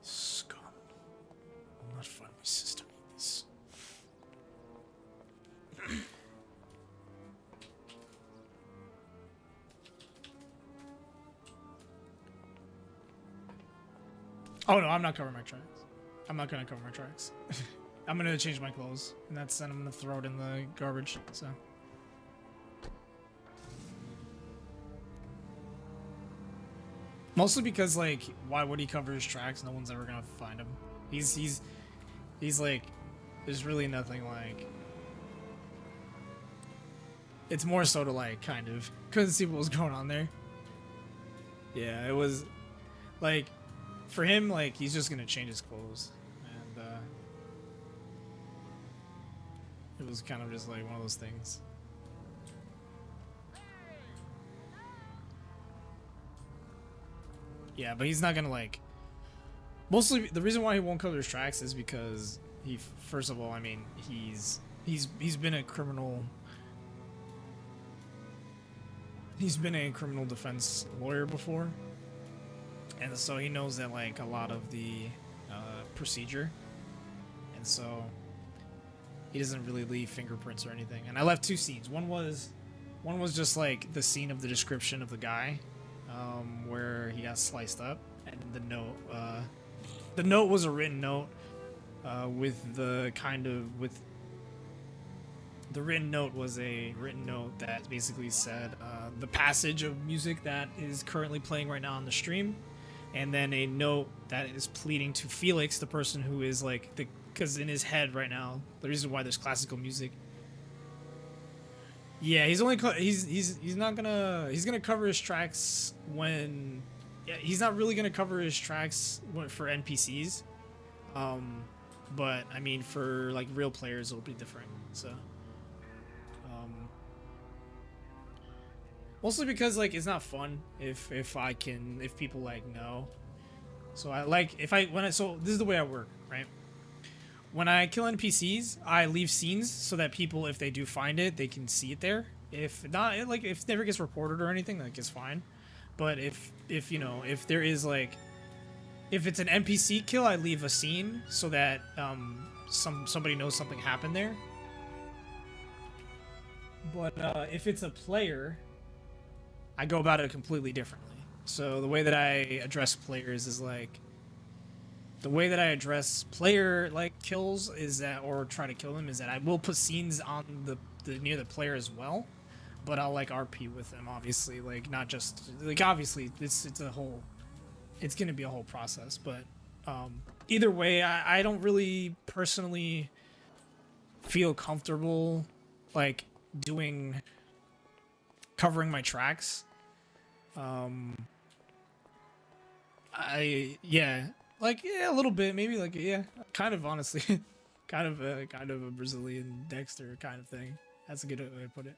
Scum. I'm not finding my system in this. Oh no, I'm not covering my tracks. I'm not gonna cover my tracks. I'm gonna change my clothes, and then I'm gonna throw it in the garbage. So. Mostly because, like, why would he cover his tracks? No one's ever gonna find him. He's like, there's really nothing like. It's more so to like kind of couldn't see what was going on there. Yeah, it was like for him, like he's just gonna change his clothes, and it was kind of just like one of those things. Yeah, but he's not gonna like. Mostly, the reason why he won't cover his tracks is because he, first of all, I mean, he's been a criminal. He's been a criminal defense lawyer before, and so he knows that like a lot of the procedure, and so he doesn't really leave fingerprints or anything. And I left 2 scenes. One was just like the scene of the description of the guy. Where he got sliced up, and the note was a written note the written note was a written note that basically said the passage of music that is currently playing right now on the stream, and then a note that is pleading to Felix, the person who is like because in his head right now, the reason why there's classical music. Yeah, he's gonna cover his tracks when. Yeah, he's not really gonna cover his tracks for NPCs, but I mean for like real players it'll be different. So, mostly because like it's not fun if people like know. So I like so this is the way I work, right? When I kill NPCs, I leave scenes so that people, if they do find it, they can see it there. If not, like if it never gets reported or anything, like it's fine. But if you know, if there is like, if it's an NPC kill, I leave a scene so that somebody knows something happened there. But if it's a player, I go about it completely differently. So the way that I address players is like. The way that I address player like kills is that, or try to kill them, is that I will put scenes on the near the player as well, but I'll like RP with them, obviously, like not just like obviously it's a whole, it's gonna be a whole process, but either way, I don't really personally feel comfortable like covering my tracks. Like, yeah, a little bit, maybe like, yeah, kind of honestly, kind of a Brazilian Dexter kind of thing. That's a good way to put it.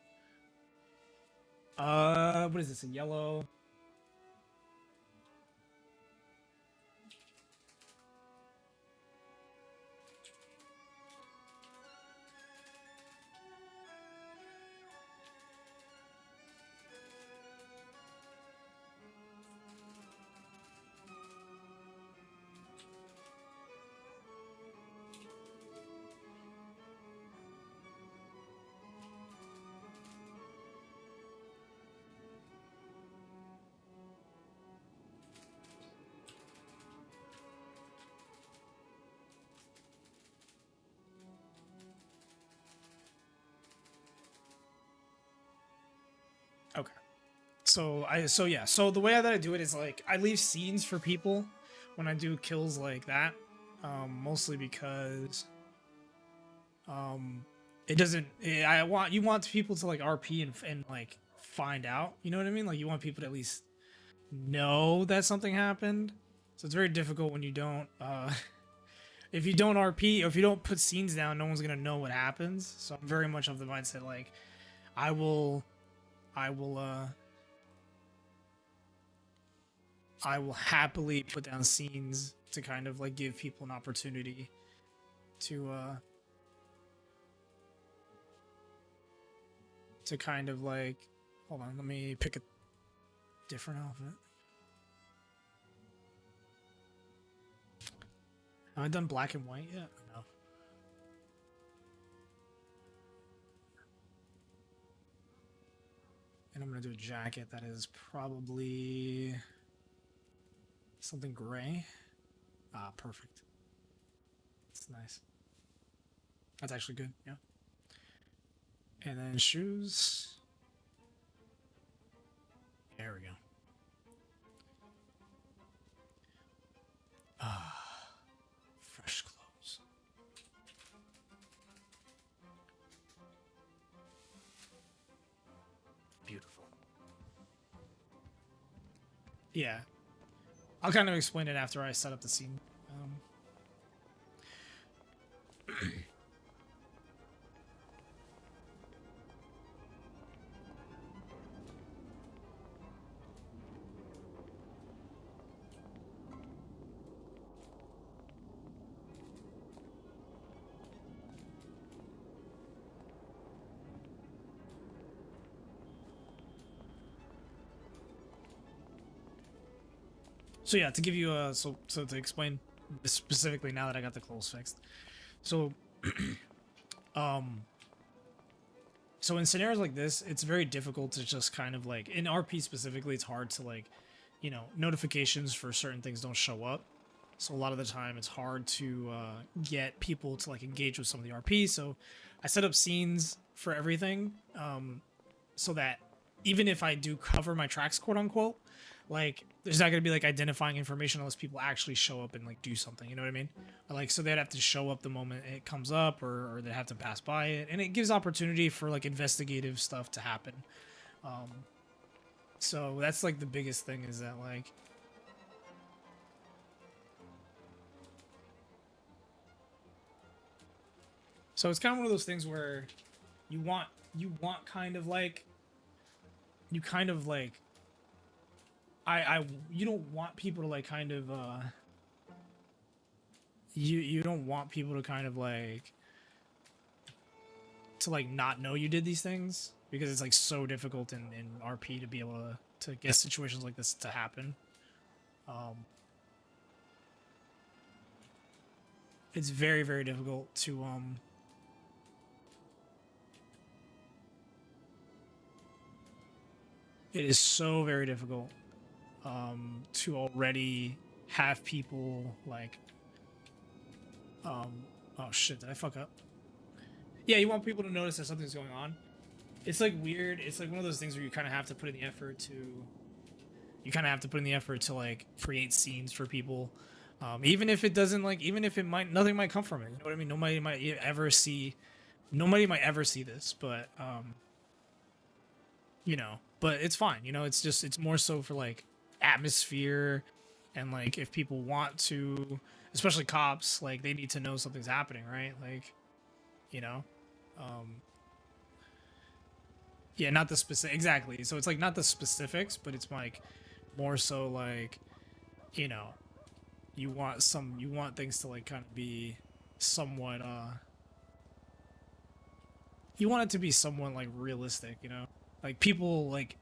What is this, a yellow? So the way that I do it is like I leave scenes for people when I do kills like that, mostly because it doesn't. You want people to like RP and like find out. You know what I mean? Like you want people to at least know that something happened. So it's very difficult when you don't. If you don't RP or if you don't put scenes down, no one's gonna know what happens. So I'm very much of the mindset like I will happily put down scenes to kind of like give people an opportunity to kind of like, hold on, let me pick a different outfit. Have I done black and white yet? No. And I'm gonna do a jacket that is probably something gray. Ah, perfect. That's nice. That's actually good, yeah. And then shoes. There we go. Ah, fresh clothes. Beautiful. Yeah. I'll kind of explain it after I set up the scene. So yeah, to give you so to explain specifically now that I got the clothes fixed. So so in scenarios like this, it's very difficult to just kind of like in RP specifically, it's hard to like, you know, notifications for certain things don't show up. So a lot of the time it's hard to get people to like engage with some of the RP. So I set up scenes for everything so that even if I do cover my tracks, quote unquote, like there's not going to be like identifying information unless people actually show up and like do something, you know what I mean? Or, like, so they'd have to show up the moment it comes up or they have to pass by it, and it gives opportunity for like investigative stuff to happen. So that's like the biggest thing is that like so it's kind of one of those things where you want kind of like you kind of like you don't want people to like kind of you don't want people to kind of like to like not know you did these things because it's like so difficult in RP to be able to get situations like this to happen. It's very, very difficult to it is so very difficult to already have people like oh shit, did I fuck up? Yeah, you want people to notice that something's going on. It's like weird. It's like one of those things where you kind of have to put in the effort to like create scenes for people, even if it doesn't like, even if it might nothing might come from it. You know what I mean? Nobody might ever see this, but you know, but it's fine. You know, it's just it's more so for like atmosphere and like if people want to, especially cops, like they need to know something's happening, right? Like, you know, yeah, not the specific exactly. So it's like not the specifics, but it's like more so like, you know, you want things to like kind of be somewhat you want it to be somewhat like realistic, you know, like people like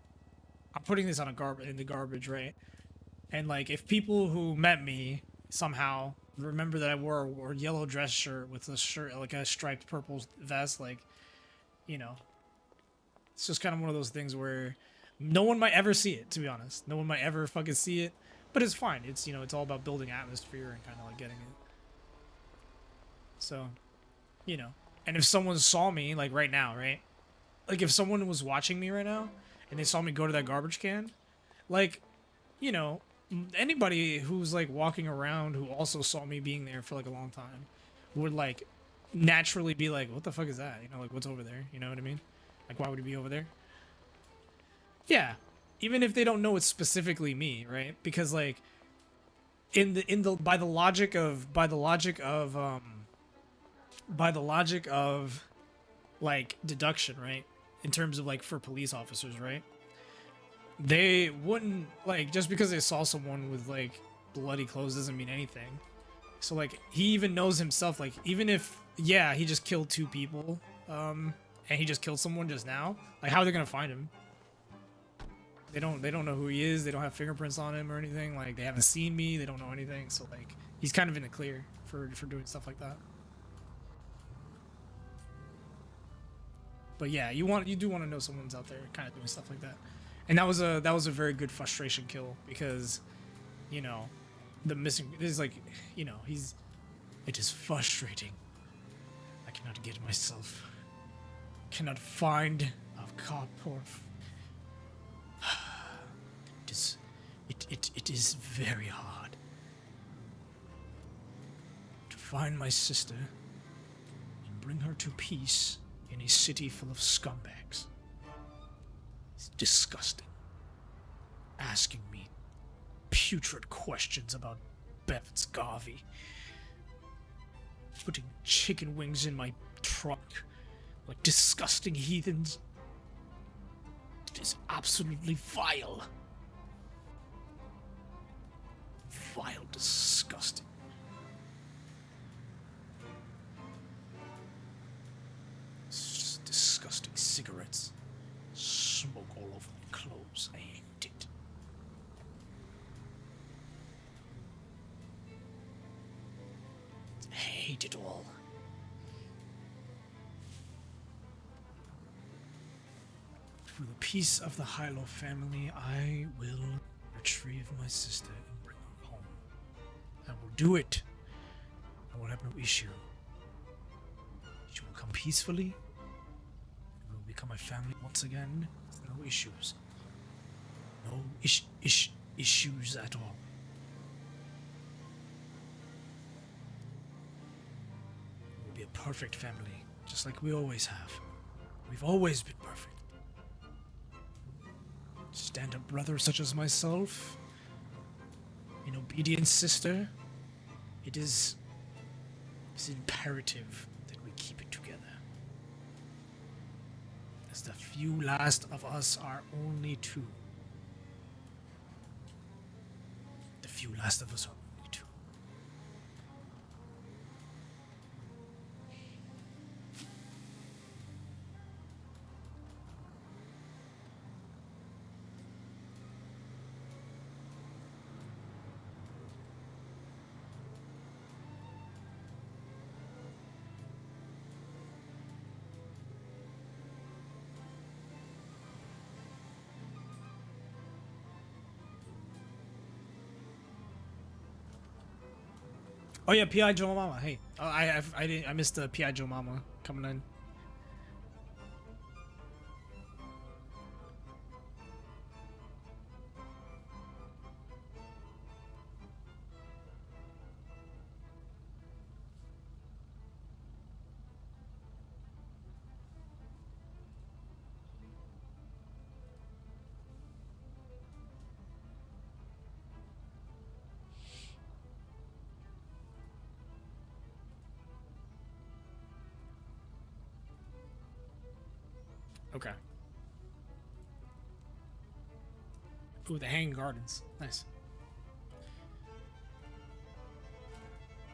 I'm putting this on in the garbage, right? And like if people who met me somehow remember that I wore a yellow dress shirt with a shirt like a striped purple vest, like, you know, it's just kind of one of those things where no one might ever see it, to be honest. No one might ever fucking see it, but it's fine. It's, you know, it's all about building atmosphere and kind of like getting it. So, you know, and if someone saw me like right now, right? Like if someone was watching me right now and they saw me go to that garbage can, like, you know, anybody who's like walking around who also saw me being there for like a long time would like naturally be like, what the fuck is that? You know, like what's over there? You know what I mean? Like why would it be over there? Yeah, even if they don't know it's specifically me, right? Because like by the logic of like deduction, right? In terms of like for police officers, right? They wouldn't like just because they saw someone with like bloody clothes doesn't mean anything. So like he even knows himself, like even if yeah he just killed 2 people and he just killed someone just now, like how are they gonna find him? They don't know who he is. They don't have fingerprints on him or anything. Like they haven't seen me. They don't know anything. So like he's kind of in the clear for doing stuff like that. But yeah, you do want to know someone's out there kind of doing stuff like that. And that was a very good frustration kill because, you know, the missing is like, you know, it is frustrating. I cannot get myself, cannot find a cop or. It is very hard to find my sister and bring her to peace in a city full of scumbags. It's disgusting. Asking me putrid questions about Bevins Garvey. Putting chicken wings in my trunk like disgusting heathens. It is absolutely vile. Vile, disgusting. Disgusting cigarettes. Smoke all over my clothes. I hate it. I hate it all. For the peace of the Hylo family, I will retrieve my sister and bring her home. I will do it. I will have no issue. She will come peacefully. We will become a family once again. No issues. No issues at all. We will be a perfect family, just like we always have. We've always been perfect. Stand-up brother such as myself, an obedient sister, it's imperative that we keep it together. As the few last of us are only 2. The few last of us are only 2. Oh yeah, P.I. Joe Mama. Hey, I missed the P.I. Joe Mama coming in. Okay. Ooh, the Hanging Gardens. Nice.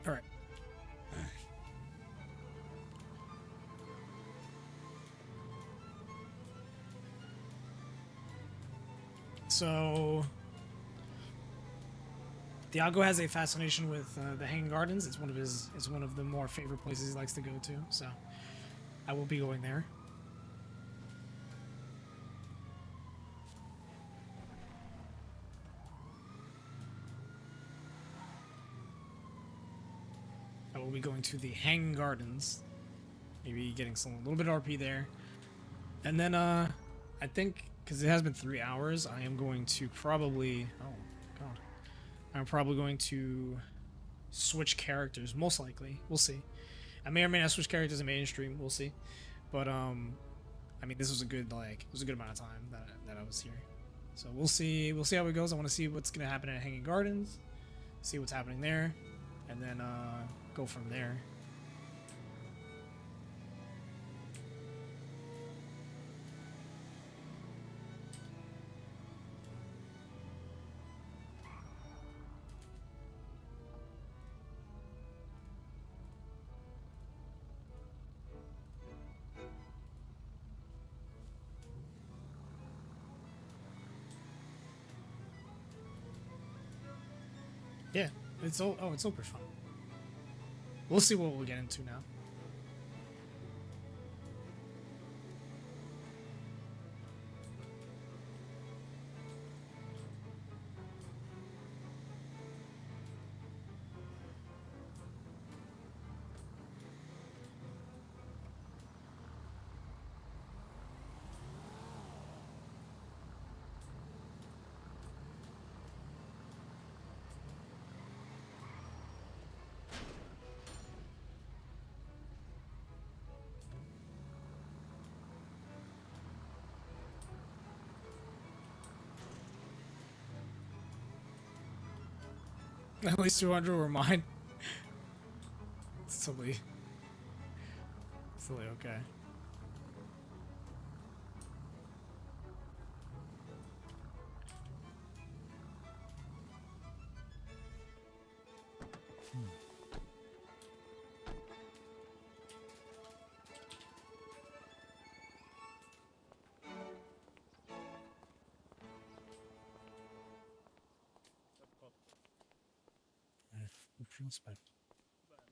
All right. So, Thiago has a fascination with the Hanging Gardens. It's one of the more favorite places he likes to go to. So, I will be going there. I will be going to the Hanging Gardens. Maybe getting a little bit of RP there. And then, I think because it has been 3 hours, I am going to probably. Oh God, I'm probably going to switch characters. Most likely, we'll see. I may or may not switch characters in mainstream. We'll see. But I mean, this was a good it was a good amount of time that I was here. So we'll see. We'll see how it goes. I want to see what's gonna happen at Hanging Gardens, see what's happening there, and then go from there. Yeah, it's it's super fun. We'll see what we'll get into now. At least 200 were mine. Silly. Silly, okay.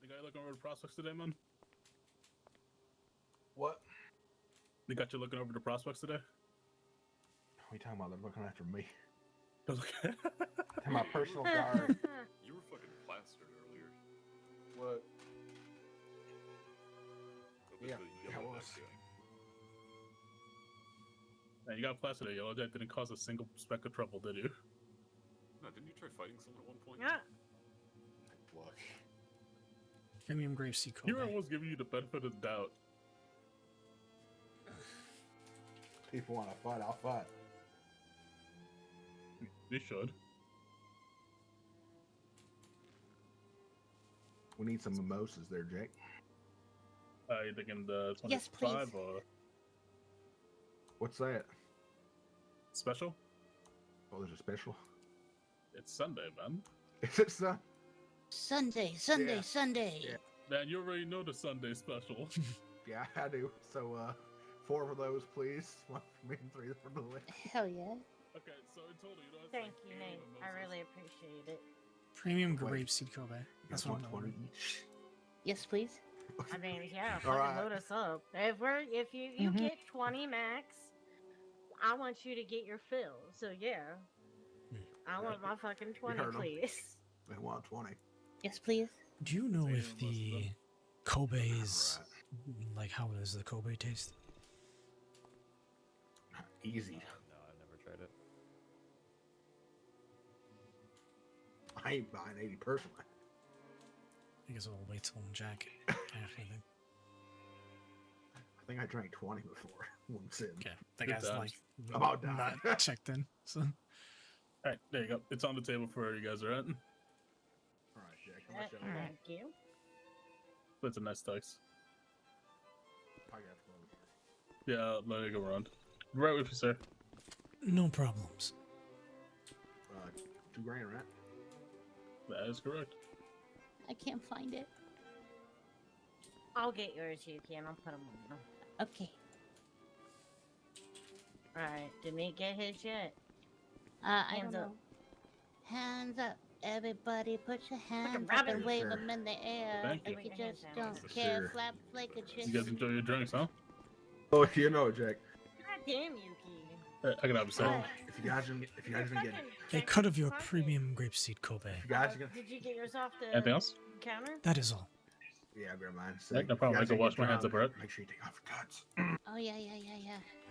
The guy looking over the prospects today, man? What? They got you looking over the prospects today? What are you talking about? They're looking after me. They're looking To my personal guard. You were fucking plastered earlier. What? Yeah, that was. Man, you got plastered at Yellow Jack. Didn't cause a single speck of trouble, did you? No, didn't you try fighting someone at one point? Yeah. Look. Premium grapeseed cola. Hero was giving you the benefit of the doubt. People want to fight, I'll fight. They should. We need some mimosas there, Jake. You thinking the 25 Yes, please. or What's that? special? Oh, there's a special. It's Sunday, man. Is it son? Sunday, Yeah. Sunday. Yeah. Man, you already know the Sunday special. Yeah, I do. So, 4 of those, please. 1 for me and 3 for the list. Hell yeah. Okay, so in total, you know, it's Thank like you, 80 Nate. I mimosas. really appreciate it. Premium Wait. grapeseed Kobe. That's That's what I'm 120 ordering. each. Yes, please. I mean, yeah, All fucking right. load us up. If you get 20 max, I want you to get your fill. So yeah, I want my fucking 20, heard 'em. please. They want 20. Yes, please. Do you know Same if with most of the them. Kobe's Right. like how does the Kobe taste? Easy. No, I've never tried it. I ain't buying 80 personally. I guess I'll wait till Jack after then. I think I drank 20 before. One sip. Okay, that Good guy's times. like About done. not checked in. So Alright, there you go. It's on the table for where you guys are at. All right, Jack. How much y'all Thank you. It's a nice dice. I got 12. Yeah, let it go around. Right with you, sir. no problems. 2 grand, right? That is correct. I can't find it. I'll get yours, Yuki, and I'll put them on. Okay. Alright, did me get his yet? I don't know. Hands up. Everybody put your hands up rabbit. and wave Sure. them in the air. Thank you. If you just don't For care, sure. flap like a chicken. You guys enjoy your drinks, huh? Oh, you know, Jack. God damn, Yuki. I can have a second. If you guys didn't get, A cut of your premium grapeseed Kobe. if you guys are gonna, Did you get yours off the Anything else? counter? That is all. yeah, I'll grab mine. Yeah, no problem. I can wash my hands up, right? Make sure you take off your cuts. Oh, yeah.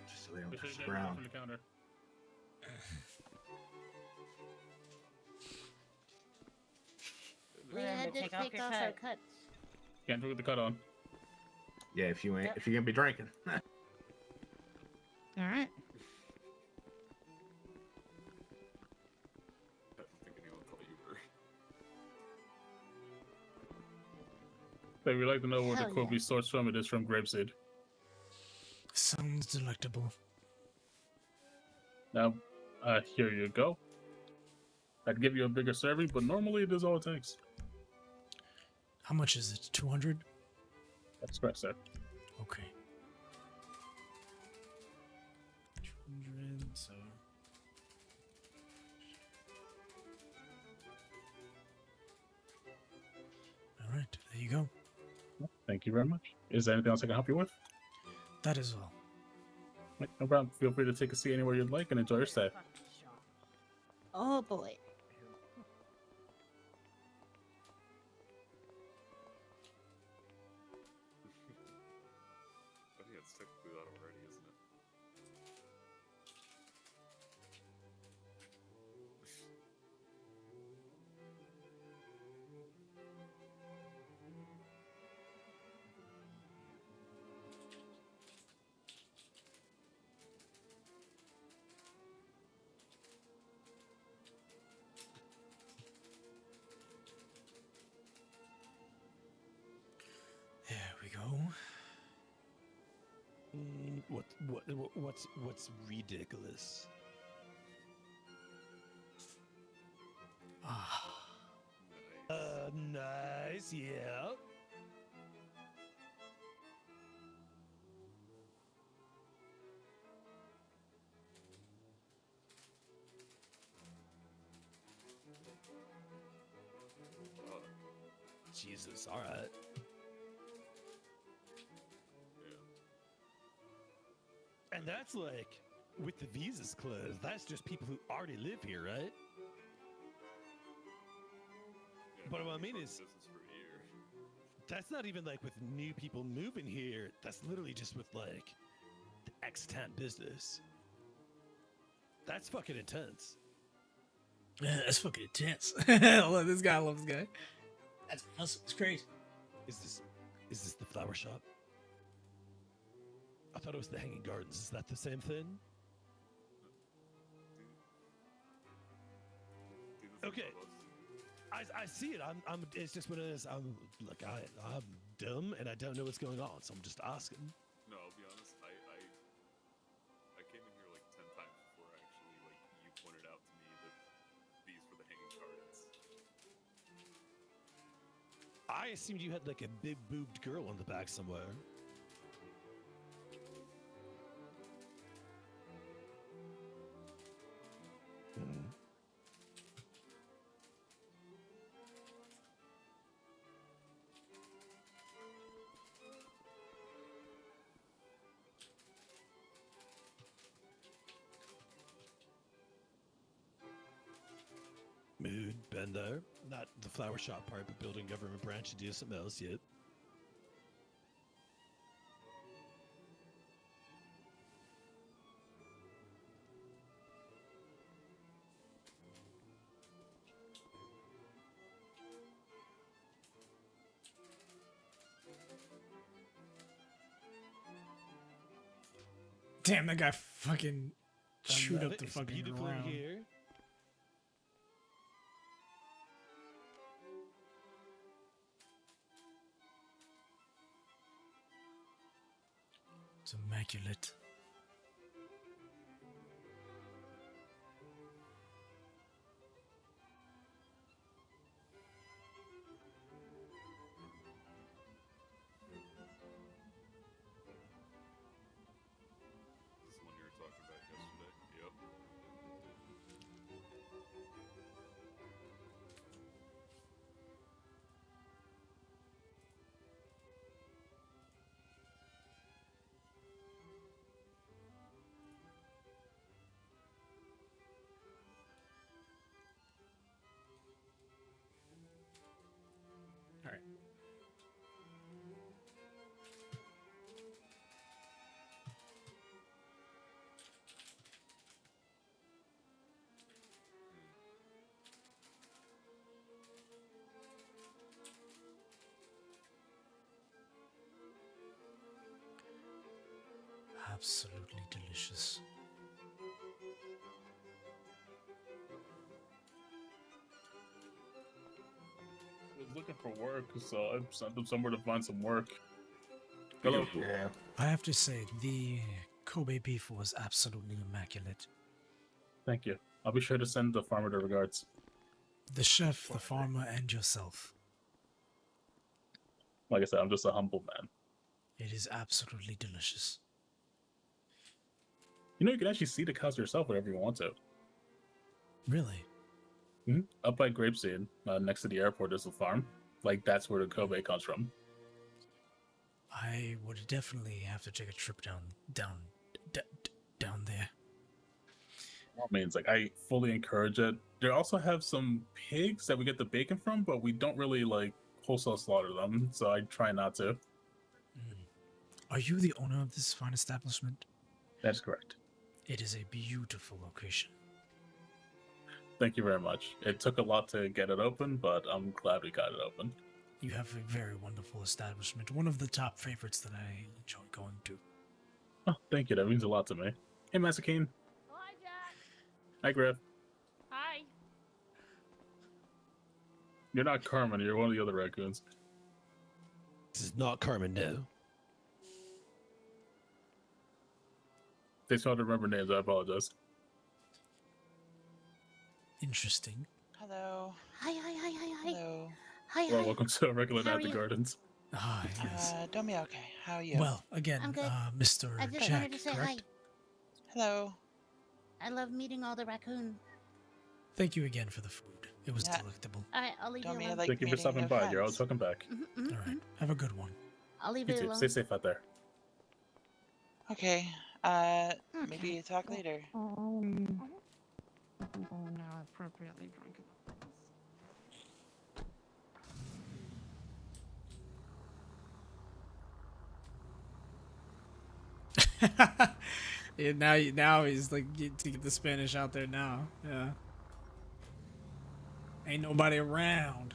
just so they don't They touch should the have ground. from the counter. We had to take off your our cut. cuts. Can't forget the cut on. Yeah, if you ain't, if you're gonna be drinking. All right. I don't think anyone call Uber. They would like to know where Hell the Kobe source from. It is from Grapeseed. Sounds delectable. Now, here you go. I'd give you a bigger serving, but normally it is all it takes. How much is it? 200? That's correct, sir. Okay. 200, so. All right, there you go. Thank you very much. Is there anything else I can help you with? That is all. Right, no problem. Feel free to take a seat anywhere you'd like and enjoy your stay. Oh boy. I think it's technically that already, isn't it? There we go. What's ridiculous? Nice, yeah. Jesus, all right. And that's like, with the visas closed, that's just people who already live here, right? But what I mean is, that's not even like with new people moving here. That's literally just with like the extant business. That's fucking intense. Yeah, that's fucking intense. I love this guy. I love this guy. That's awesome. It's crazy. Is this the flower shop? I thought it was the Hanging Gardens. Is that the same thing? Okay. I see it. I'm. It's just what it is. I'm dumb and I don't know what's going on, so I'm just asking. No, I'll be honest. I came in here like 10 times before actually you pointed out to me that these were the Hanging Gardens. I assumed you had like a big boobed girl on the back somewhere. Mood, been there. Not the flower shop part, but building government branch to do something else yet. Damn, that guy fucking chewed love up it. the It's fucking beautiful in ground. here. It's immaculate. Is this one you were talking about yesterday? Yep. absolutely delicious. I was looking for work, so I sent them somewhere to find some work. Hello. Yeah. I have to say, the Kobe beef was absolutely immaculate. Thank you. I'll be sure to send the farmer the regards. The chef, the farmer, and yourself. Like I said, I'm just a humble man. It is absolutely delicious. You know, you can actually see the cows yourself whenever you want to. Really? Mm-hmm. Up by Grapeseed, next to the airport, there's a farm. Like, that's where the Kobe comes from. I would definitely have to take a trip down there. All means, like, I fully encourage it. They also have some pigs that we get the bacon from, but we don't really, like, wholesale slaughter them, so I try not to. Are you the owner of this fine establishment? That's correct. It is a beautiful location. Thank you very much. It took a lot to get it open, but I'm glad we got it open. You have a very wonderful establishment. One of the top favorites that I enjoy going to. Oh, thank you. That means a lot to me. Hey, Masakine. Hi, Jack. Hi, Griff. Hi. You're not Carmen. You're one of the other raccoons. This is not Carmen, no. They still don't remember names. I apologize. Interesting. Hello. Hi, hi, hi, hi, hi. Hello. Hi, Well, hi. welcome to regular How are at the you? Gardens. Ah, yes. Don't be okay. How are you? Well, again, I'm good. Mr. I just Jack, wanted to say correct? hi. Hello. I love meeting all the raccoon. Thank you again for the food. It was Yeah. delectable. All right, I'll leave Don't you mean alone. like Thank you for meeting stopping new by. You're always friends. welcome back. All right. Have a good one. I'll leave You it too. alone. Stay safe out there. Okay. Maybe talk later. Now appropriately drunk. Yeah, now he's like to get the Spanish out there now. Yeah. Ain't nobody around.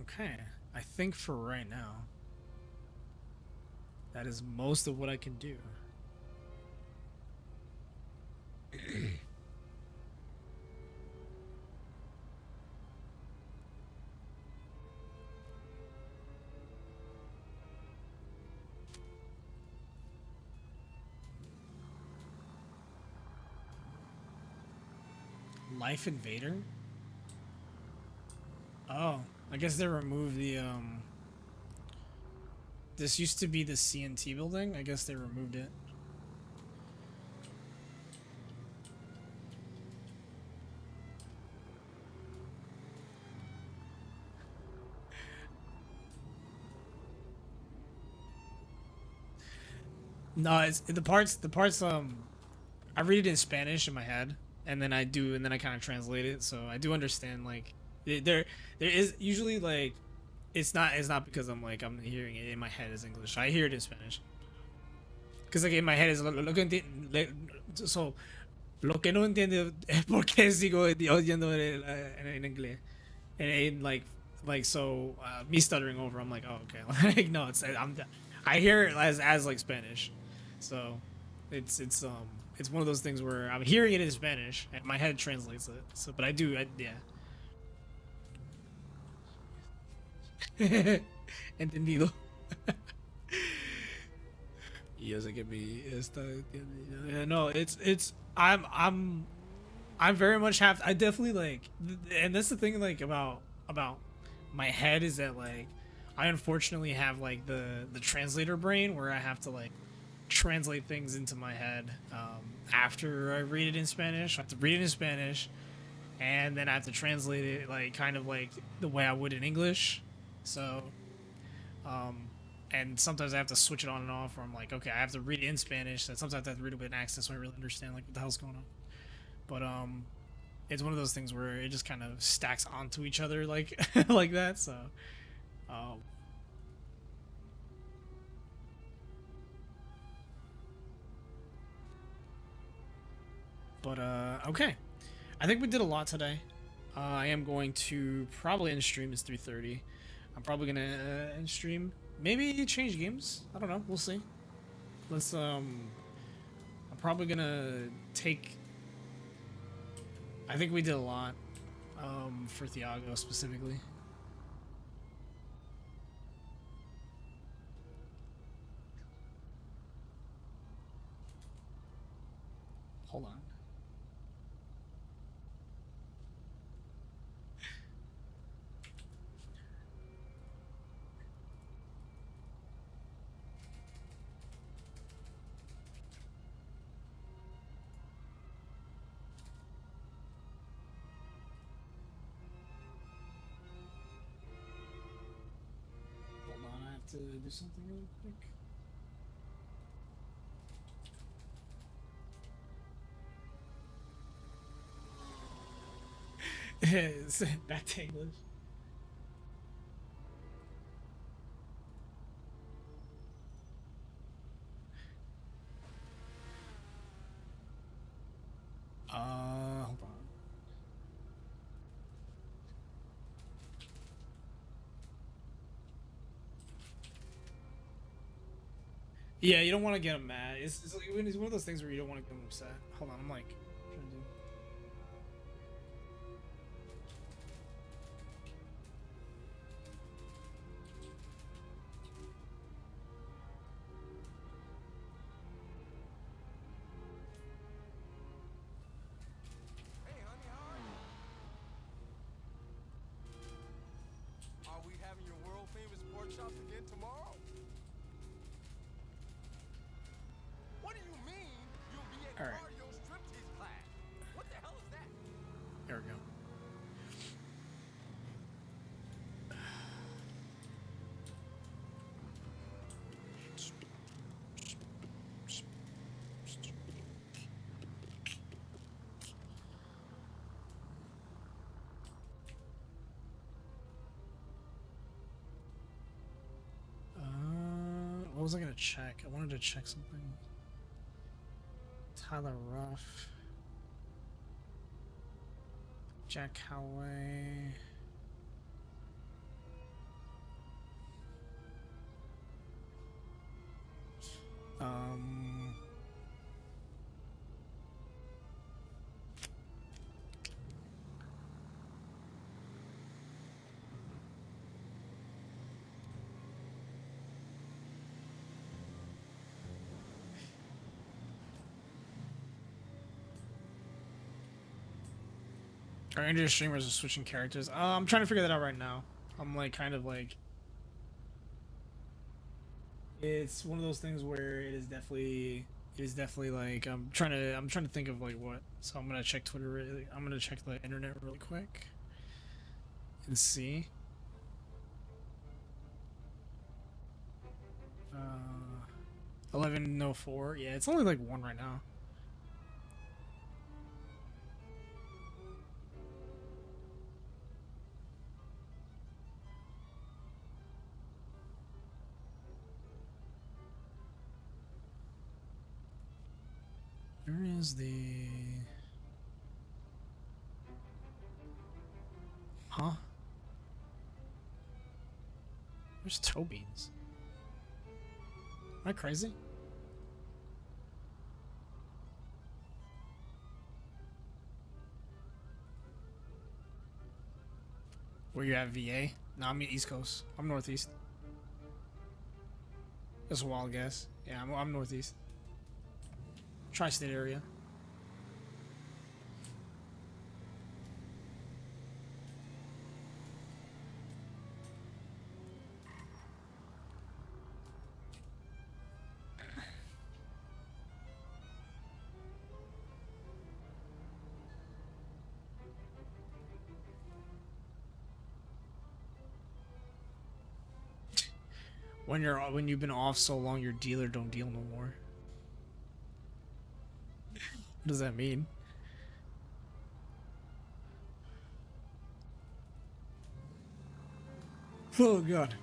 Okay. I think for right now, that is most of what I can do. Life Invader? Oh, I guess they removed the this used to be the CNT building. I guess they removed it. No, it's the parts I read it in Spanish in my head, and then I kind of translate it, so I do understand. Like there is usually like it's not because I'm hearing it in my head as English. I hear it in Spanish because like in my head is lo que no entiendo es por qué sigo oyendo en inglés, and like so me stuttering over, I'm like, oh okay. Like no, I hear it as like Spanish, so it's one of those things where I'm hearing it in Spanish and my head translates it. So, but yeah. Entendido. Y yo sé que mi esta no, it's I'm very much I definitely like, and that's the thing like about my head is that like I unfortunately have like the translator brain where I have to like translate things into my head after I read it in Spanish. I have to read it in Spanish and then I have to translate it like kind of like the way I would in English. So and sometimes I have to switch it on and off where I'm like, okay, I have to read it in Spanish, and sometimes I have to read it with an accent so I really understand like what the hell's going on. But it's one of those things where it just kind of stacks onto each other like like that. So but okay, I think we did a lot today. I am going to probably end stream is 3:30. I'm probably gonna end stream. Maybe change games. I don't know. We'll see. Let's I'm probably gonna take. I think we did a lot. For Thiago specifically. Hold on. Hold on, I have to do something really quick. Back to English. Hold on. Yeah, you don't want to get him mad. It's one of those things where you don't want to get him upset. Hold on, I'm like trying to do. Are we having your world famous pork chops again tomorrow? What do you mean you'll be at All right. cardio striptease class? What the hell is that? There we go. What was I gonna check? I wanted to check something. Tyler Ruff. Jack Calloway. Our Indian streamers are switching characters. I'm trying to figure that out right now. I'm like kind of like it's one of those things where it is definitely like I'm trying to think of like what. So I'm gonna check Twitter really. I'm gonna check the internet really quick and see. 11:04. Yeah, it's only like 1 right now. Where is the... Huh? Where's toe beans? Am I crazy? Where you at, VA? No, I'm East Coast. I'm Northeast. That's a wild guess. Yeah, I'm Northeast. Tri-state area. When you've been off so long, your dealer don't deal no more. What does that mean? Oh god.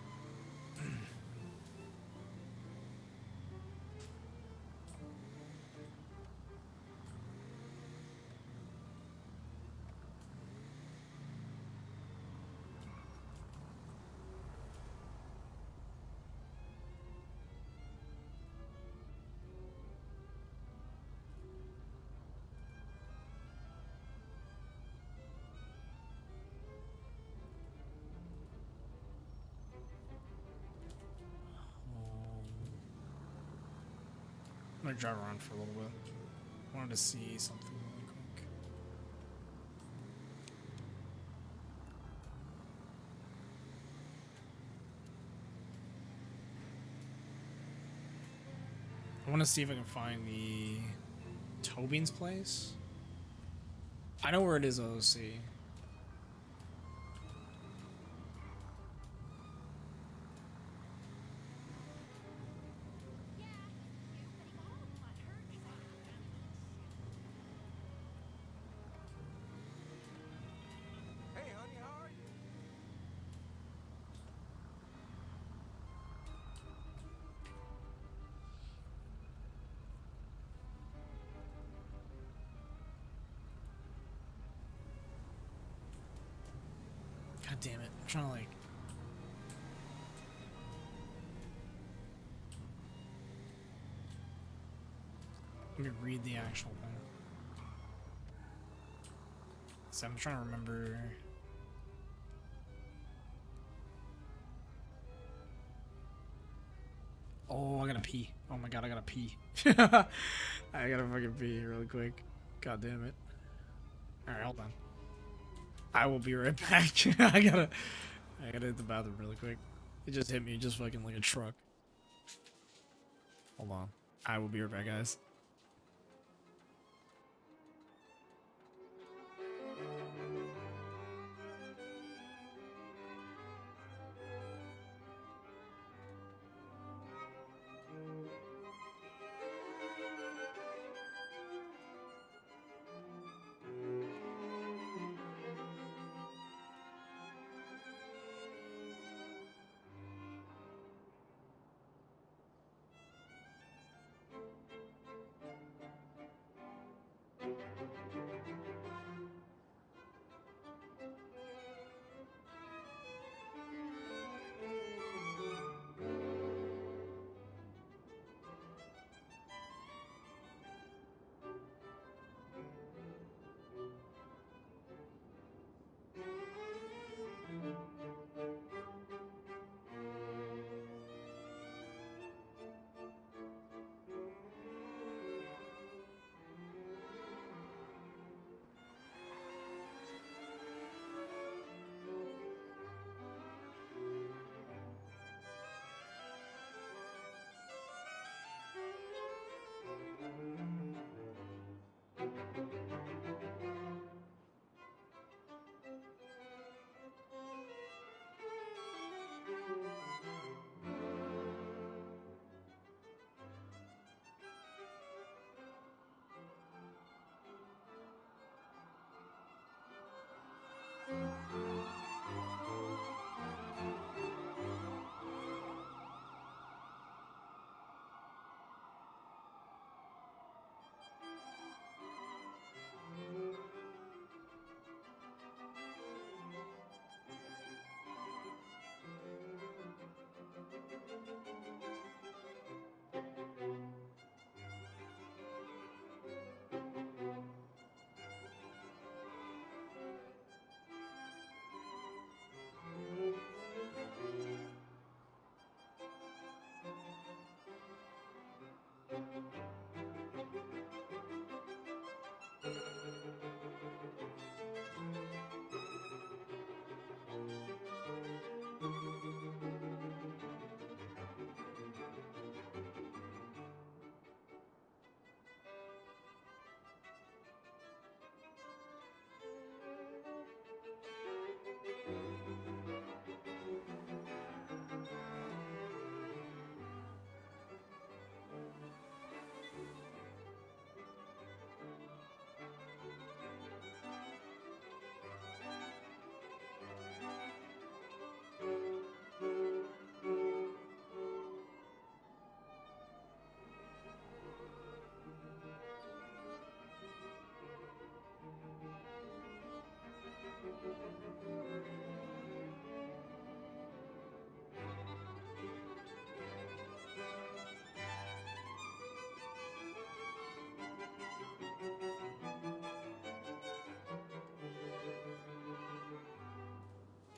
to drive around for a little bit. Wanted to see something really quick. I want to see if I can find the Tobin's place. I know where it is, OC. Hey, honey, how are you? God damn it. I'm trying to like... Let me read the actual thing. So I'm trying to remember... Oh, I gotta pee. Oh my god, I gotta pee. I gotta fucking pee really quick. God damn it. Alright, hold on. I will be right back. I gotta hit the bathroom really quick. It just hit me just fucking like a truck. Hold on. I will be right back, guys.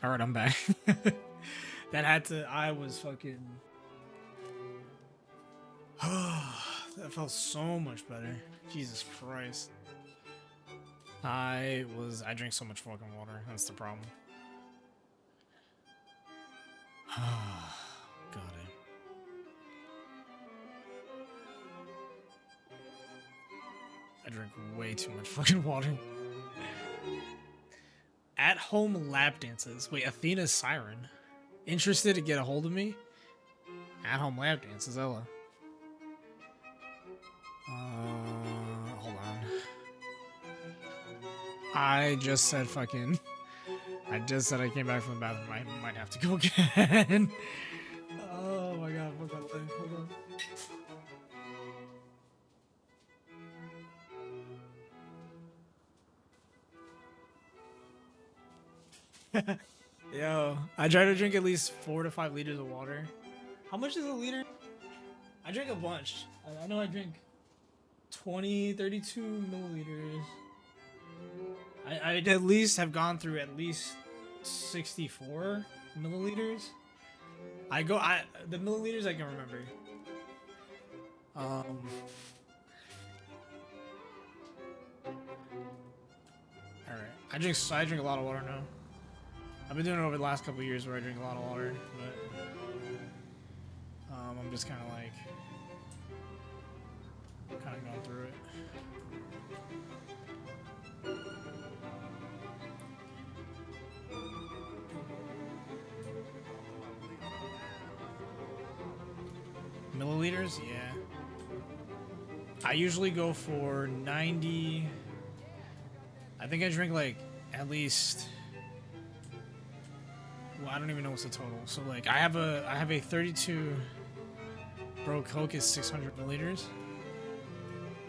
All right, I'm back. That had to. I was fucking. That felt so much better. Jesus Christ. I drink so much fucking water. That's the problem. Got it. I drink way too much fucking water. At-home lap dances. Wait, Athena's Siren. Interested to get a hold of me? At-home lap dances, Ella. Hold on. I just said fucking... I just said I came back from the bathroom. I might have to go again. Oh my god, hold on. Yo, I try to drink at least 4 to 5 liters of water. How much is a liter? I drink a bunch. I know I drink 32 milliliters. I at least have gone through at least 64 milliliters. The milliliters I can remember. Alright, I drink a lot of water now. I've been doing it over the last couple of years where I drink a lot of water, but I'm just kind of like going through it. Milliliters? Yeah. I usually go for 90. I think I drink like at least. Well, I don't even know what's the total. So like I have a 32. Bro, Coke is 600 milliliters.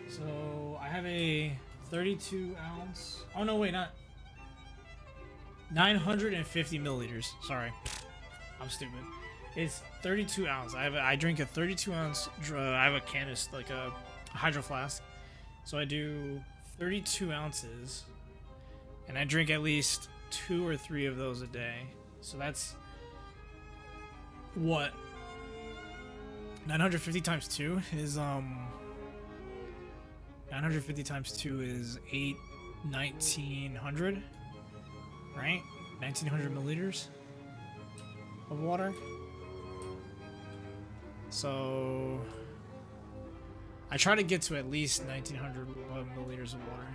So I have a 32 ounce. Oh no, wait, not 950 milliliters. Sorry, I'm stupid. It's 32 ounce. I drink a 32 ounce. I have a canister, like a hydro flask. So I do 32 ounces, and I drink at least 2 or 3 of those a day. So that's what 950 times 2 is 950 times 2 is 1900, right? 1900 milliliters of water. So I try to get to at least 1900 milliliters of water.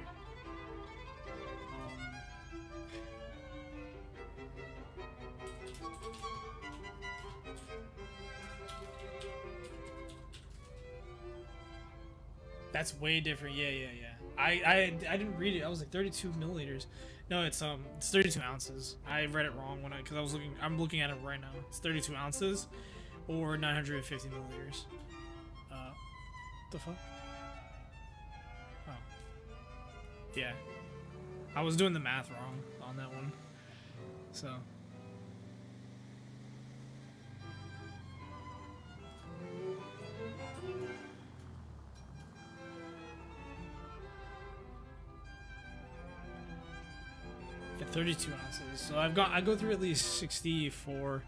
That's way different. Yeah. I didn't read it. I was like 32 milliliters. No, it's 32 ounces. I read it wrong because I'm looking at it right now. It's 32 ounces or 950 milliliters. The fuck? Oh. Yeah. I was doing the math wrong on that one. So. Yeah, 32 ounces. So I go through at least 64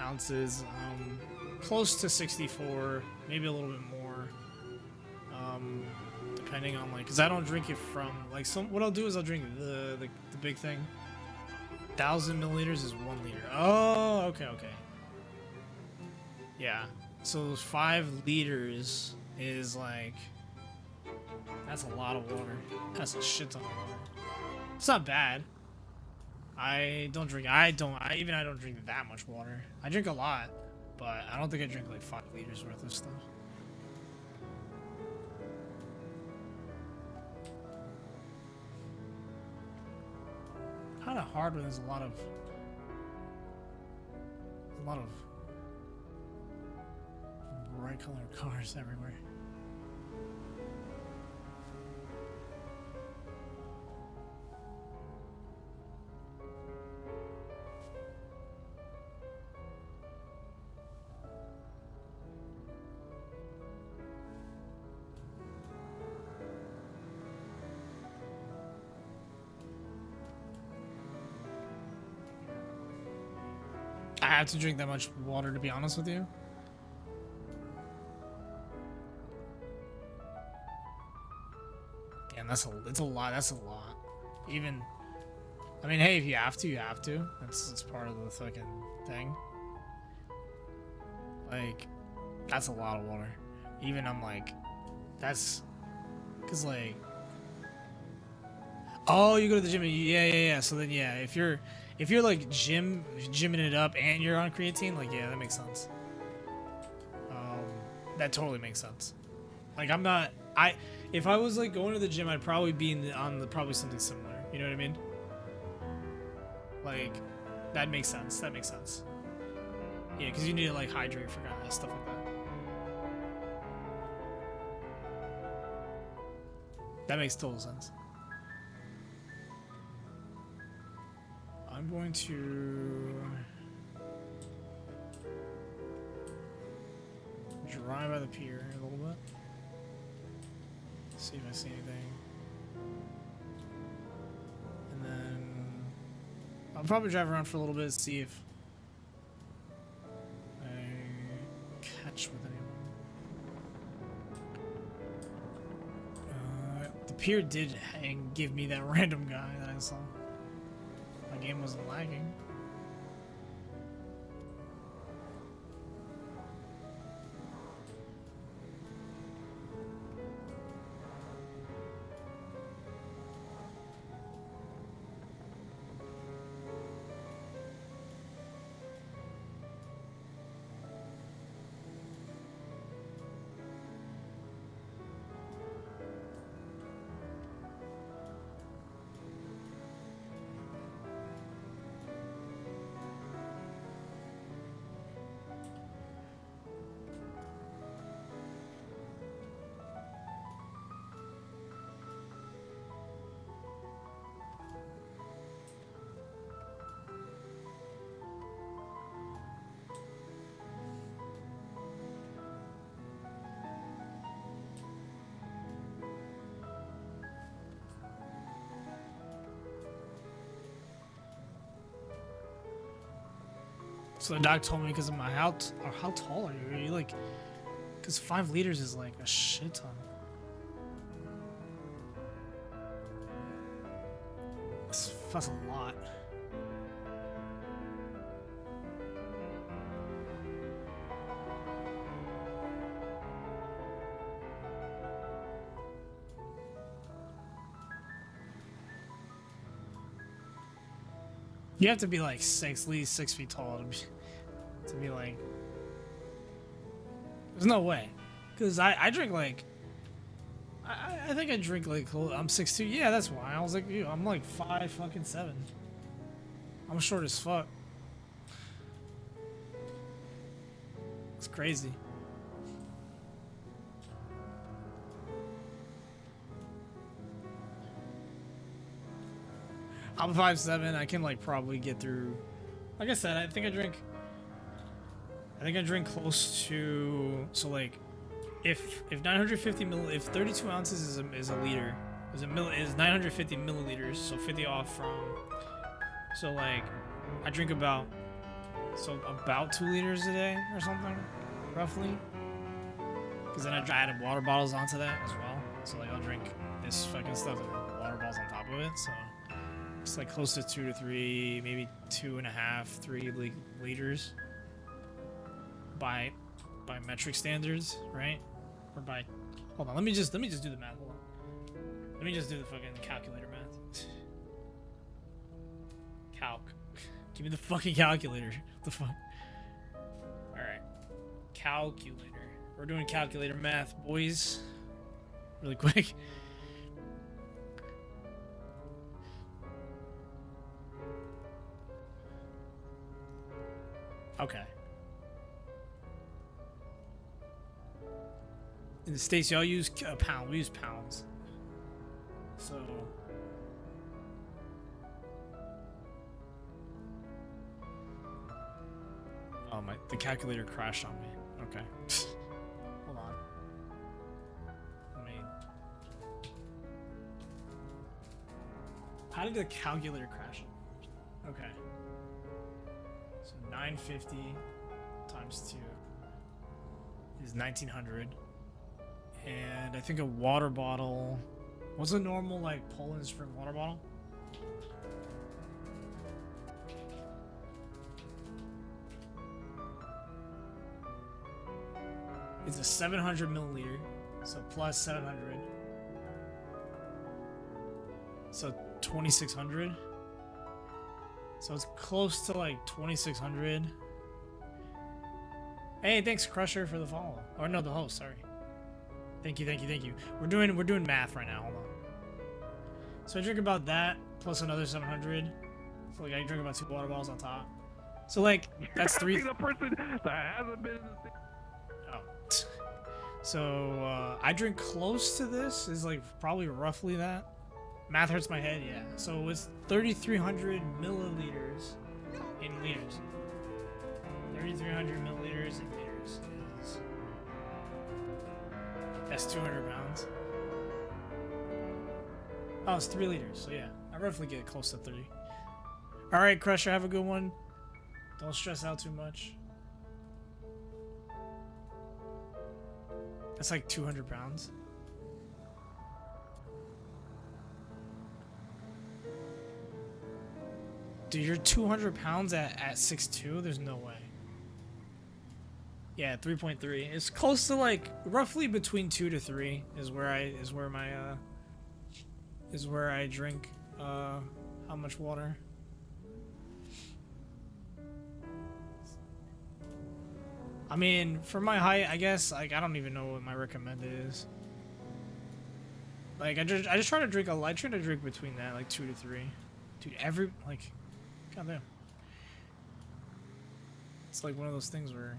ounces, close to 64, maybe a little bit more, depending on like, cause I don't drink it from like what I'll do is I'll drink the big thing. 1,000 milliliters is 1 liter. Oh, okay. Yeah. So 5 liters is like, that's a lot of water. That's a shit ton of water. It's not bad. I don't drink that much water. I drink a lot, but I don't think I drink like 5 liters worth of stuff. Kind of hard when there's a lot of bright colored cars everywhere. I have to drink that much water to be honest with you. it's a lot. That's a lot. Even, I mean, hey, if you have to, you have to. That's part of the fucking thing. Like, that's a lot of water. Even I'm like, that's, cause like, oh, you go to the gym. Yeah. So then, yeah, if you're like gymming it up and you're on creatine, like, yeah, that makes sense. That totally makes sense. Like, if I was like going to the gym, I'd probably be on probably something similar. You know what I mean? Like, that makes sense. That makes sense. Yeah, because you need to like hydrate for stuff like that. That makes total sense. I'm going to drive by the pier a little bit. See if I see anything. And then I'll probably drive around for a little bit to see if I catch with anyone. The pier did give me that random guy that I saw. My game wasn't lagging. So the doc told me because of my how tall are you? Are you like, because 5 liters is like a shit ton. That's a lot. You have to be like at least 6 feet tall to be like. There's no way, because I drink like. I think I drink like I'm 6'2". Yeah, that's why I was like, ew, I'm like 5'7". I'm short as fuck. It's crazy. I'm 5'7". I can like probably get through. Like I said, I think I drink close to, so like, if 950 if 32 ounces is a liter, is 950 milliliters, so 50 off from. So like, I drink about 2 liters a day or something, roughly. Because then I add water bottles onto that as well. So like, I'll drink this fucking stuff and water bottles on top of it. So it's like close to 2 to 3, maybe 2.5, 3 liters by metric standards, right? Or by, hold on, let me just do the math. Hold on. Let me just do the fucking calculator math. Calc. Give me the fucking calculator. What the fuck? All right. Calculator. We're doing calculator math, boys. Really quick. Okay. In the States, y'all use a pound. We use pounds. So. Oh my! The calculator crashed on me. Okay. Hold on. Let me. How did the calculator crash? Okay. So 950 times 2 is 1900. And I think a water bottle What's a normal like Poland spring water bottle? It's a 700 milliliter, so plus 700. So 2600. So it's close to like 2600. Hey, thanks Crusher for the follow. Or no, the host, sorry. Thank you, thank you, thank you. We're doing math right now, hold on. So I drink about that plus another 700. So like I drink about 2 water bottles on top. So like that's 3. The person that hasn't been in the So I drink close to this is like probably roughly that. Math hurts my head, yeah. So it's 3,300 milliliters in liters. 3,300 milliliters in liters is that's 200 pounds. Oh, it's 3 liters. So yeah, I roughly get close to 30. All right, Crusher, have a good one. Don't stress out too much. That's like 200 pounds. Dude, you're 200 pounds at 6'2"? There's no way. Yeah, 3.3. It's close to like roughly between 2 to 3 is where I drink how much water. I mean, for my height, I guess like I don't even know what my recommended is. Like I just try to drink I try to drink between that like 2 to 3. Dude, every like goddamn. It's like one of those things where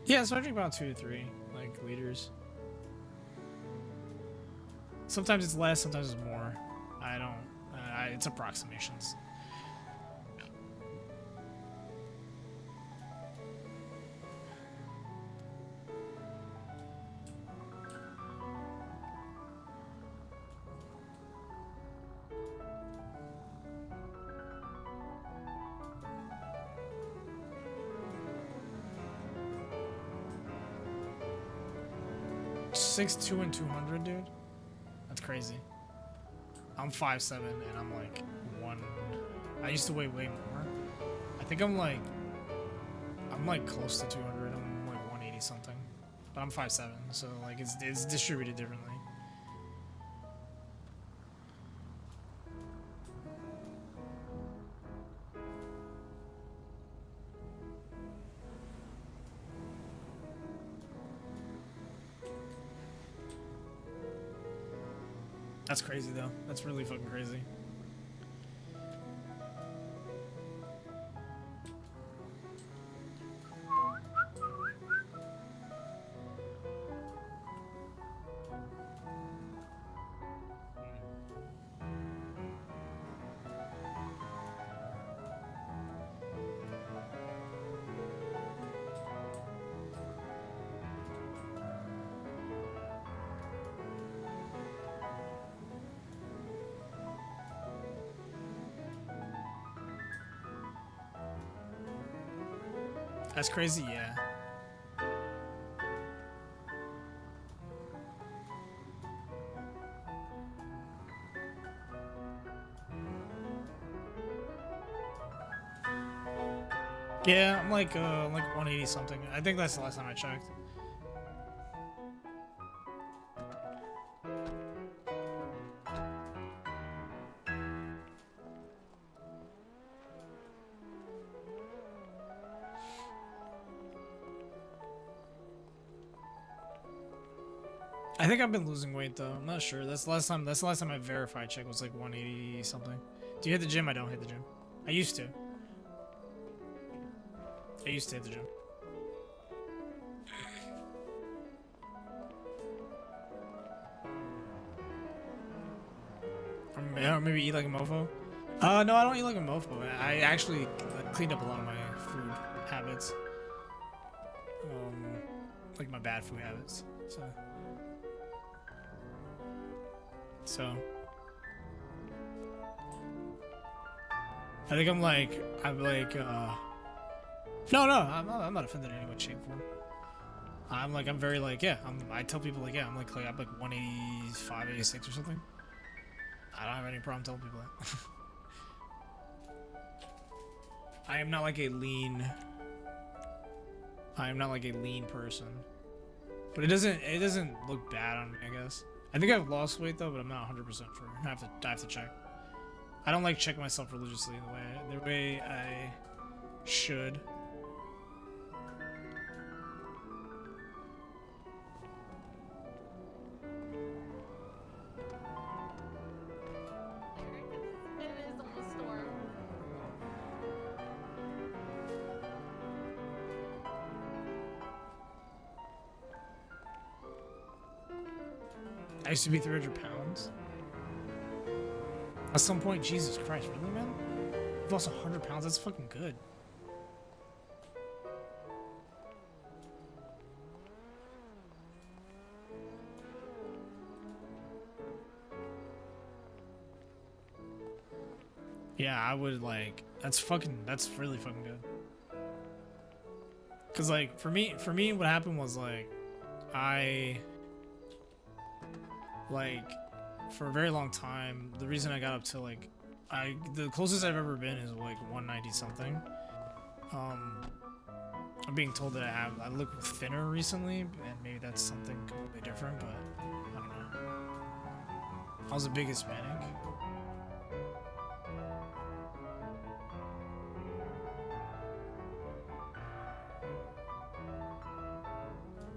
yeah, so I drink about 2 to 3 like liters. Sometimes it's less, sometimes it's more. I don't it's approximations. .6'2" and 200, dude. That's crazy. I'm 5'7" and I'm like 1. I used to weigh way more. I think I'm like close to 200. I'm like 180 something. But I'm 5'7", so like it's distributed differently. That's crazy though. That's really fucking crazy. That's crazy, yeah. Yeah, I'm like 180 something. I think that's the last time I checked. I think I've been losing weight though. I'm not sure. That's the last time I verified check was like 180 something. Do you hit the gym? I don't hit the gym. I used to. I used to hit the gym. Or maybe eat like a mofo. No, I don't eat like a mofo. I actually cleaned up a lot of my food habits. Like my bad food habits. So I think I'm like no, I'm not offended in any way, shape, or form. I'm very like, yeah, I tell people like, yeah, I'm like 185, 86 or something. I don't have any problem telling people that. I am not like a lean person. But it doesn't look bad on me, I guess. I think I've lost weight though, but I'm not 100% sure. I have to check. I don't like check myself religiously the way I should. I used to be 300 pounds. At some point, Jesus Christ, really, man? You've lost 100 pounds? That's fucking good. Yeah, I would like, that's really fucking good. Cause like, for me, what happened was like, for a very long time, the reason I got up to like, the closest I've ever been is like 190 something. I'm being told that I look thinner recently, and maybe that's something completely different, but I don't know. I was the biggest Hispanic.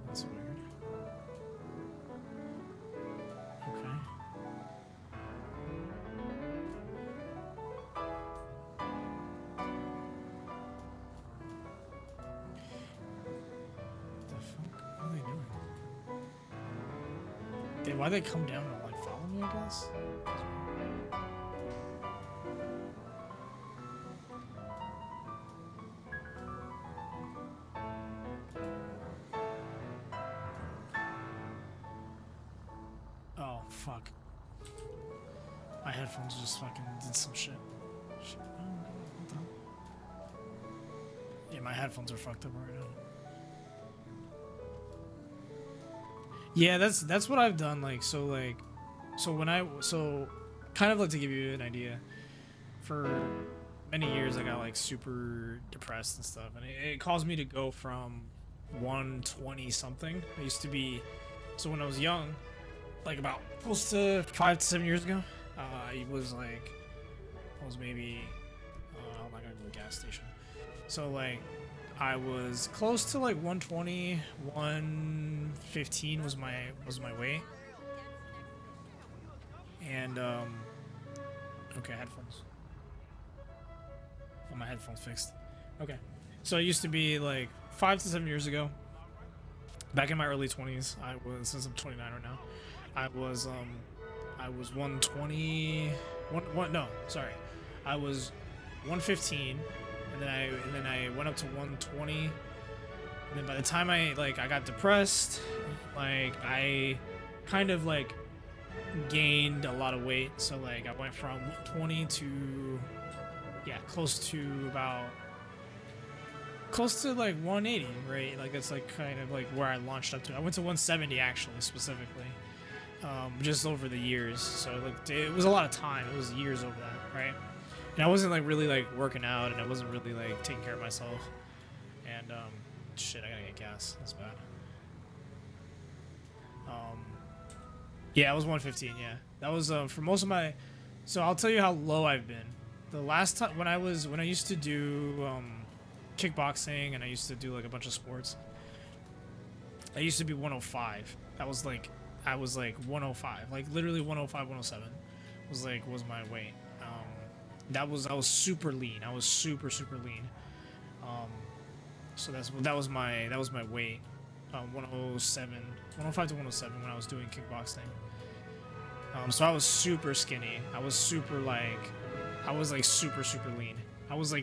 That's weird. Okay. The fuck? What are they doing? Why'd they come down and like follow me, I guess? Oh, fuck. My headphones just fucking did some shit. Shit. Oh, what the hell? Yeah, my headphones are fucked up right now. Yeah, that's what I've done. Like, so kind of like to give you an idea. For many years, I got like super depressed and stuff, and it caused me to go from 120 something. I used to be, so when I was young, like about close to 5 to 7 years ago, I was maybe, I'm not gonna go to the gas station. So like, I was close to like 120, 115 was my weight. And okay, headphones. Oh, my headphones fixed. Okay. So it used to be like 5 to 7 years ago. Back in my early 20s, since I'm 29 right now, I was 120, I was 115. And then I went up to 120, and then by the time I got depressed, like I kind of like gained a lot of weight. So like I went from 120 to close to like 180, right? Like that's like kind of like where I launched up to. I went to 170 actually, specifically, just over the years. So like it was a lot of time. It was years over that, right? And I wasn't like really like working out, and I wasn't really like taking care of myself. And shit, I gotta get gas. That's bad. Yeah, I was 115. Yeah, that was for most of my. So I'll tell you how low I've been. The last time when I used to do kickboxing, and I used to do like a bunch of sports, I used to be 105. I was like 105, like literally 105, 107 was my weight. I was super lean. I was super lean. So that was my weight. 105 to 107 when I was doing kickboxing. So I was super skinny. I was super lean. I was like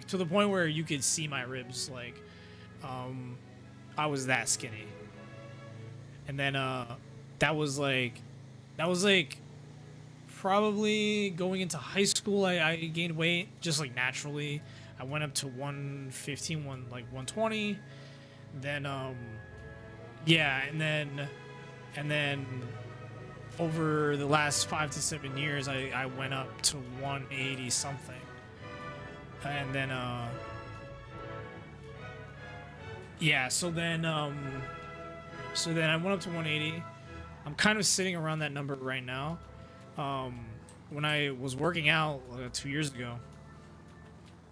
to the point where you could see my ribs. Like, I was that skinny. And then that was like probably going into high school. I gained weight just like naturally. I went up to 115, 120. Then yeah, and then over the last 5 to 7 years, I went up to 180 something, and then yeah, so then I went up to 180. I'm kind of sitting around that number right now. When I was working out 2 years ago,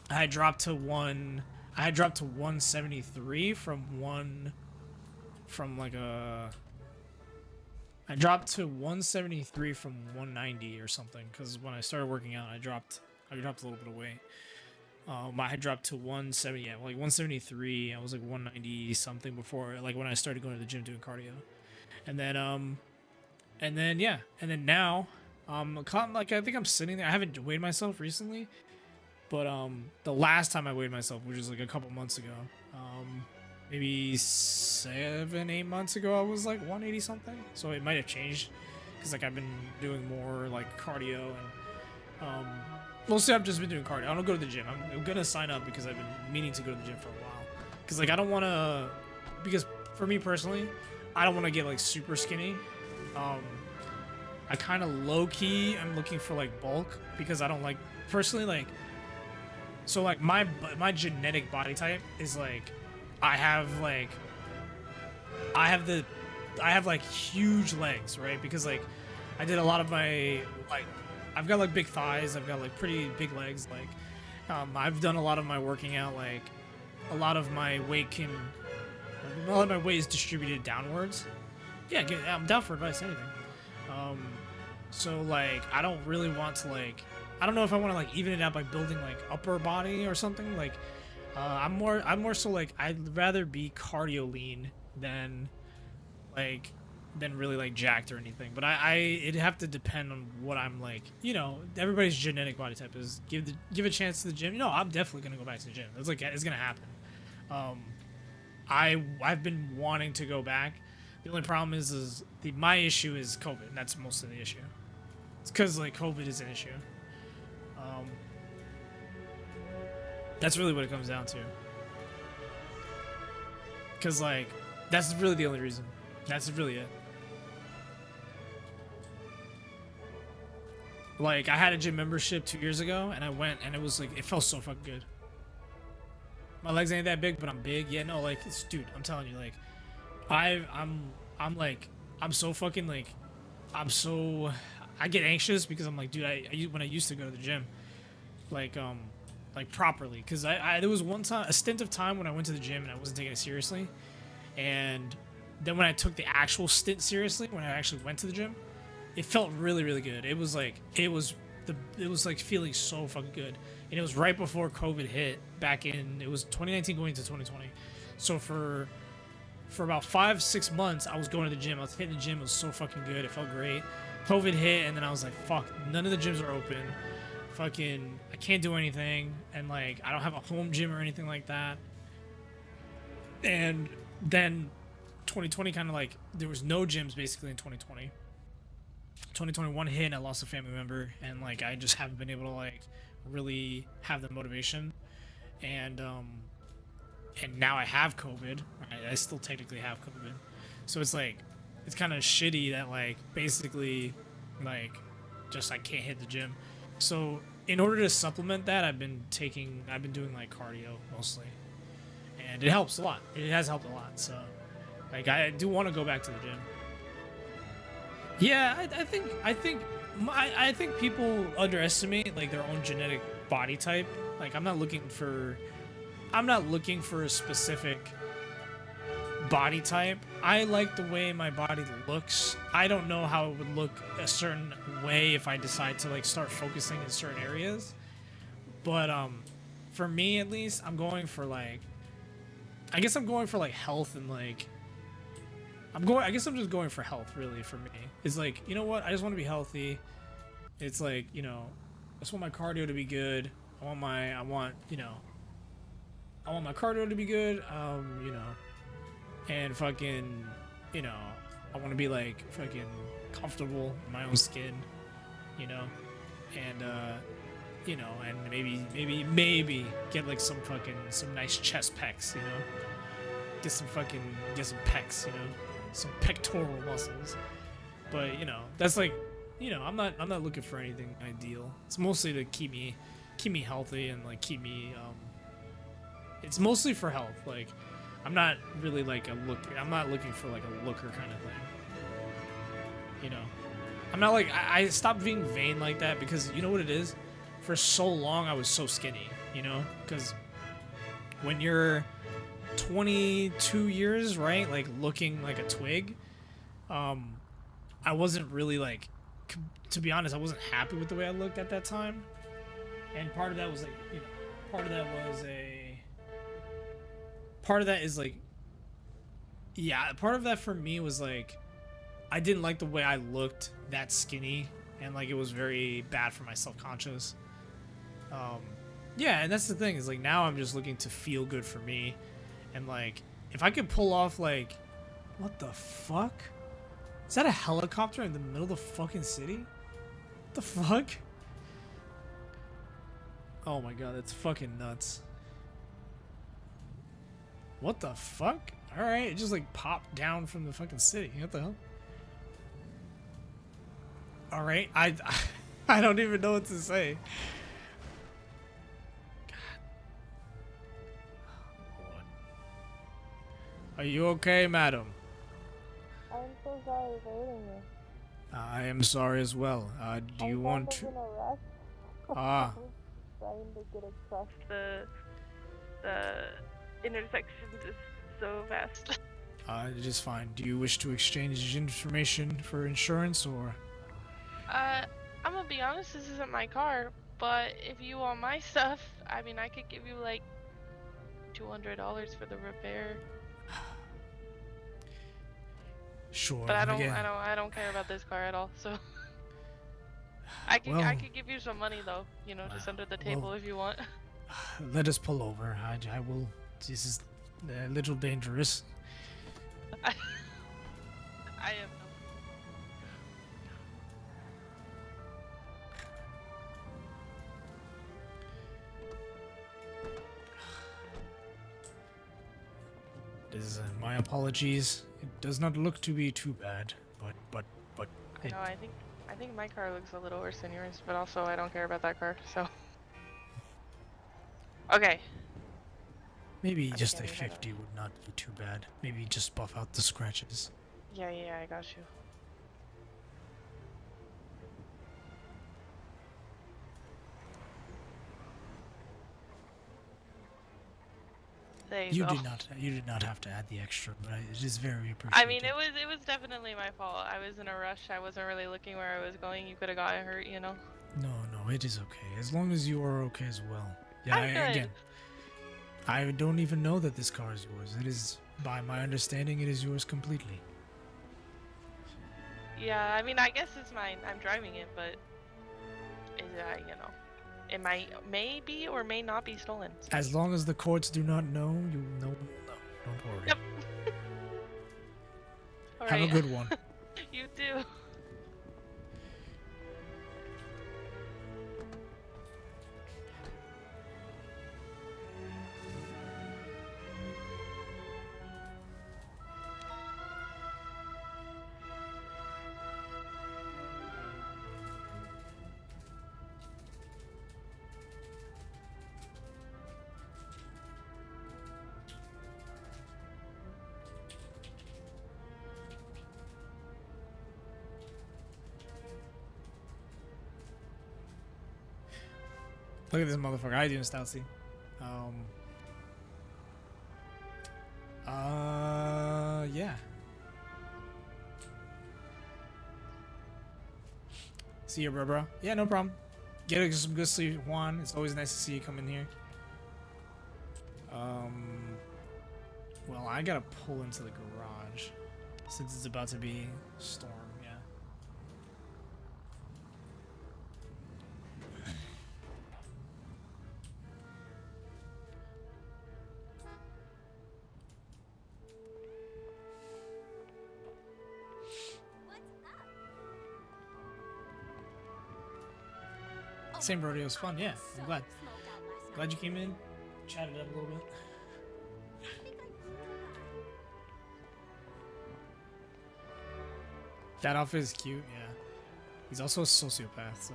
I dropped to 173 I dropped to 173 from 190 or something, because when I started working out, I dropped a little bit of weight. I had dropped to 170, yeah, like 173. I was like 190 something before, like when I started going to the gym doing cardio, and then now, like I think I'm sitting there. I haven't weighed myself recently, but the last time I weighed myself, which was like a couple months ago, maybe 7-8 months ago, I was like 180 something. So it might have changed, because like I've been doing more like cardio, and mostly I've just been doing cardio. I don't go to the gym. I'm gonna sign up because I've been meaning to go to the gym for a while, because like I don't want to, because for me personally, I don't want to get like super skinny. I kind of low-key I'm looking for like bulk, because I don't like, personally, like, so like my genetic body type is like I have like huge legs, right? Because like I did a lot of my, like, I've got like big thighs, I've got like pretty big legs, like I've done a lot of my working out, like a lot of my weight is distributed downwards. Yeah, I'm down for advice, anything. So like I don't really want to, like, I don't know if I want to like even it out by building like upper body or something. Like I'm more so like I'd rather be cardio lean than really like jacked or anything. But it'd have to depend on what I'm like. You know, everybody's genetic body type is give a chance to the gym. You know, I'm definitely gonna go back to the gym. It's gonna happen. I've been wanting to go back. The only problem is my issue is COVID, and that's most of the issue. It's because like COVID is an issue. That's really what it comes down to. Because like that's really the only reason. That's really it. Like I had a gym membership 2 years ago, and I went, and it was like it felt so fucking good. My legs ain't that big, but I'm big. Yeah, no, like dude, I'm telling you, like I'm so fucking like I get anxious because I'm like, dude, when I used to go to the gym, like properly, because I there was a stint of time when I went to the gym and I wasn't taking it seriously, and then when I took the actual stint seriously, when I actually went to the gym, it felt really, really good. It was like feeling so fucking good, and it was right before COVID hit back in, it was 2019 going into 2020, so for about 5-6 months, I was going to the gym. I was hitting the gym. It was so fucking good. It felt great. COVID hit, and then I was like, fuck, none of the gyms are open. Fucking, I can't do anything. And, like, I don't have a home gym or anything like that. And then 2020 kind of, like, there was no gyms, basically, in 2020. 2021 hit, and I lost a family member. And, like, I just haven't been able to, like, really have the motivation. And now I have COVID. Right? I still technically have COVID. So it's like, it's kind of shitty that like, basically, like, just I can't hit the gym. So in order to supplement that, I've been doing like cardio mostly. And it helps a lot. It has helped a lot. So like, I do want to go back to the gym. Yeah, I think people underestimate like their own genetic body type. Like I'm not looking for a specific body type. I like the way my body looks. I don't know how it would look a certain way if I decide to like start focusing in certain areas. But for me at least, I'm going for like, I guess I'm going for like health, and like I guess I'm just going for health really for me. It's like, you know what? I just want to be healthy. It's like, you know, I just want my cardio to be good. I want my cardio to be good, you know, and fucking, you know, I want to be like fucking comfortable in my own skin, you know, and you know, and maybe get like some nice chest pecs, you know, get some pecs, you know, some pectoral muscles. But you know, that's like, you know, I'm not looking for anything ideal. It's mostly to keep me healthy and like keep me it's mostly for health. Like I'm not really like I'm not looking for like a looker kind of thing. You know, I'm not like I stopped being vain like that because you know what it is? For so long I was so skinny, you know? Cuz when you're 22 years, right? Like looking like a twig, I wasn't really like, to be honest, I wasn't happy with the way I looked at that time. And part of that was like, you know, part of that is like, yeah, part of that for me was like, I didn't like the way I looked that skinny, and like it was very bad for my self-conscious. Yeah, and that's the thing, is like now I'm just looking to feel good for me, and like if I could pull off like, what the fuck? Is that a helicopter in the middle of the fucking city? What the fuck? Oh my god, that's fucking nuts. What the fuck? Alright, it just like popped down from the fucking city. What the hell? Alright, I don't even know what to say. God. Are you okay, madam? I'm so sorry for hitting you. I am sorry as well. Do you want to... in a rush. Ah. Trying to get across the intersection just so fast. It is fine. Do you wish to exchange information for insurance, or... I'm gonna be honest, this isn't my car, but if you want my stuff, I mean, I could give you like $200 for the repair. Sure. But I again, don't care about this car at all, so... I could give you some money though, you know, just under the table if you want. Let us pull over. I will... This is a little dangerous. I am. My apologies. It does not look to be too bad, but No, I think my car looks a little worse than yours, but also I don't care about that car, so. Okay. maybe just a 50 would not be too bad. Maybe just buff out the scratches. Yeah, I got you. There you go. You did not have to add the extra, but it is very appreciated. I mean, it was definitely my fault. I was in a rush. I wasn't really looking where I was going. You could have gotten hurt, you know. No, it is okay. As long as you are okay as well. Yeah, I'm good. Again, I don't even know that this car is yours. It is, by my understanding, it is yours completely. Yeah, I mean, I guess it's mine. I'm driving it, but is you know, it may be or may not be stolen. So. As long as the courts do not know, you know. Don't worry. Yep. Have a good one. You too. Look at this motherfucker. How you doing, Stoutsy? Yeah. See you, bro. Yeah, no problem. Get some good sleep, Juan. It's always nice to see you come in here. Well, I gotta pull into the garage since it's about to be storm. Yeah. Same rodeo was fun, yeah. I'm glad you came in, chatted up a little bit. That outfit is cute, yeah. He's also a sociopath, so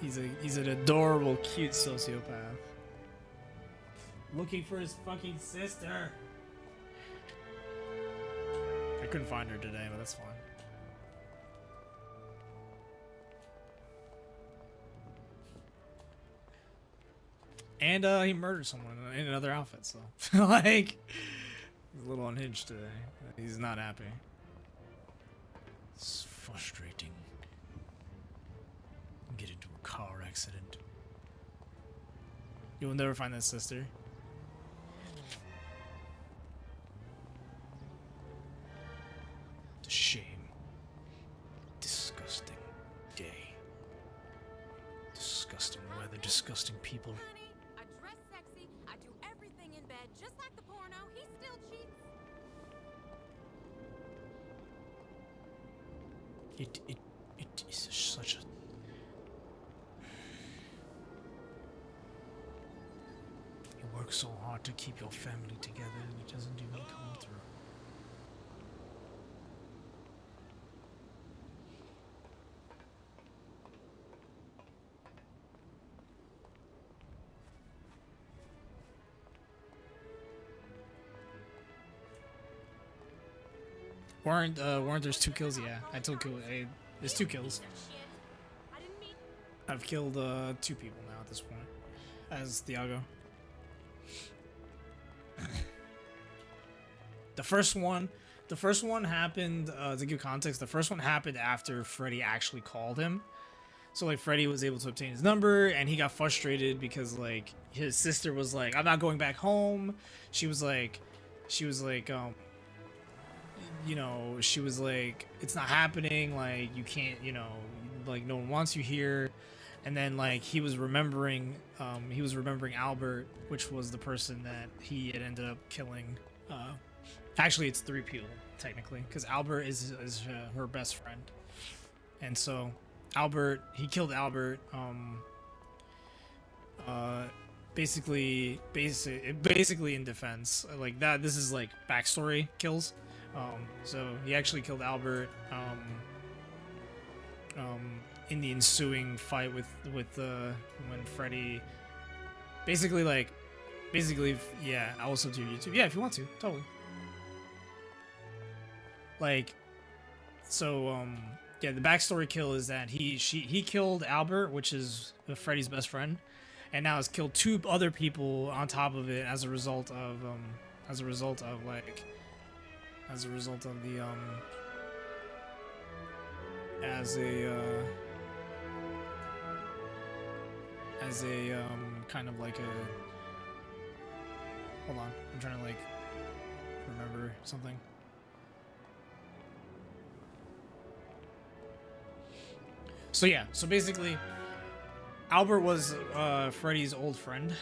he's an adorable, cute sociopath. Looking for his fucking sister. I couldn't find her today, but that's fine. And he murdered someone in another outfit, so like he's a little unhinged today. He's not happy. It's frustrating. Get into a car accident. You will never find that sister. The shame. Disgusting day. Disgusting weather, disgusting people. I dress sexy, I do everything in bed just like the porno, he still cheats. It is such a... You work so hard to keep your family together and it doesn't even come through. Weren't there's 2 kills? Yeah, I told kill. There's 2 kills. I've killed 2 people now at this point, as Thiago. The first one happened. To give context, the first one happened after Freddy actually called him. So like Freddy was able to obtain his number, and he got frustrated because like his sister was like, "I'm not going back home." She was like, you know, she was like, it's not happening, like, you can't, you know, like, no one wants you here. And then, like, he was remembering Albert, which was the person that he had ended up killing. Actually, it's 3 people, technically, because Albert is her best friend. And so, he killed Albert, basically in defense. Like, that, this is, like, backstory kills. So he actually killed Albert in the ensuing fight with when Freddy basically yeah, I will sub to your YouTube. Yeah, if you want to, totally. Like, so yeah, the backstory kill is that he killed Albert, which is Freddy's best friend, and now has killed 2 other people on top of it as a result of the kind of like a, hold on, I'm trying to like remember something. So yeah, so basically Albert was Freddy's old friend,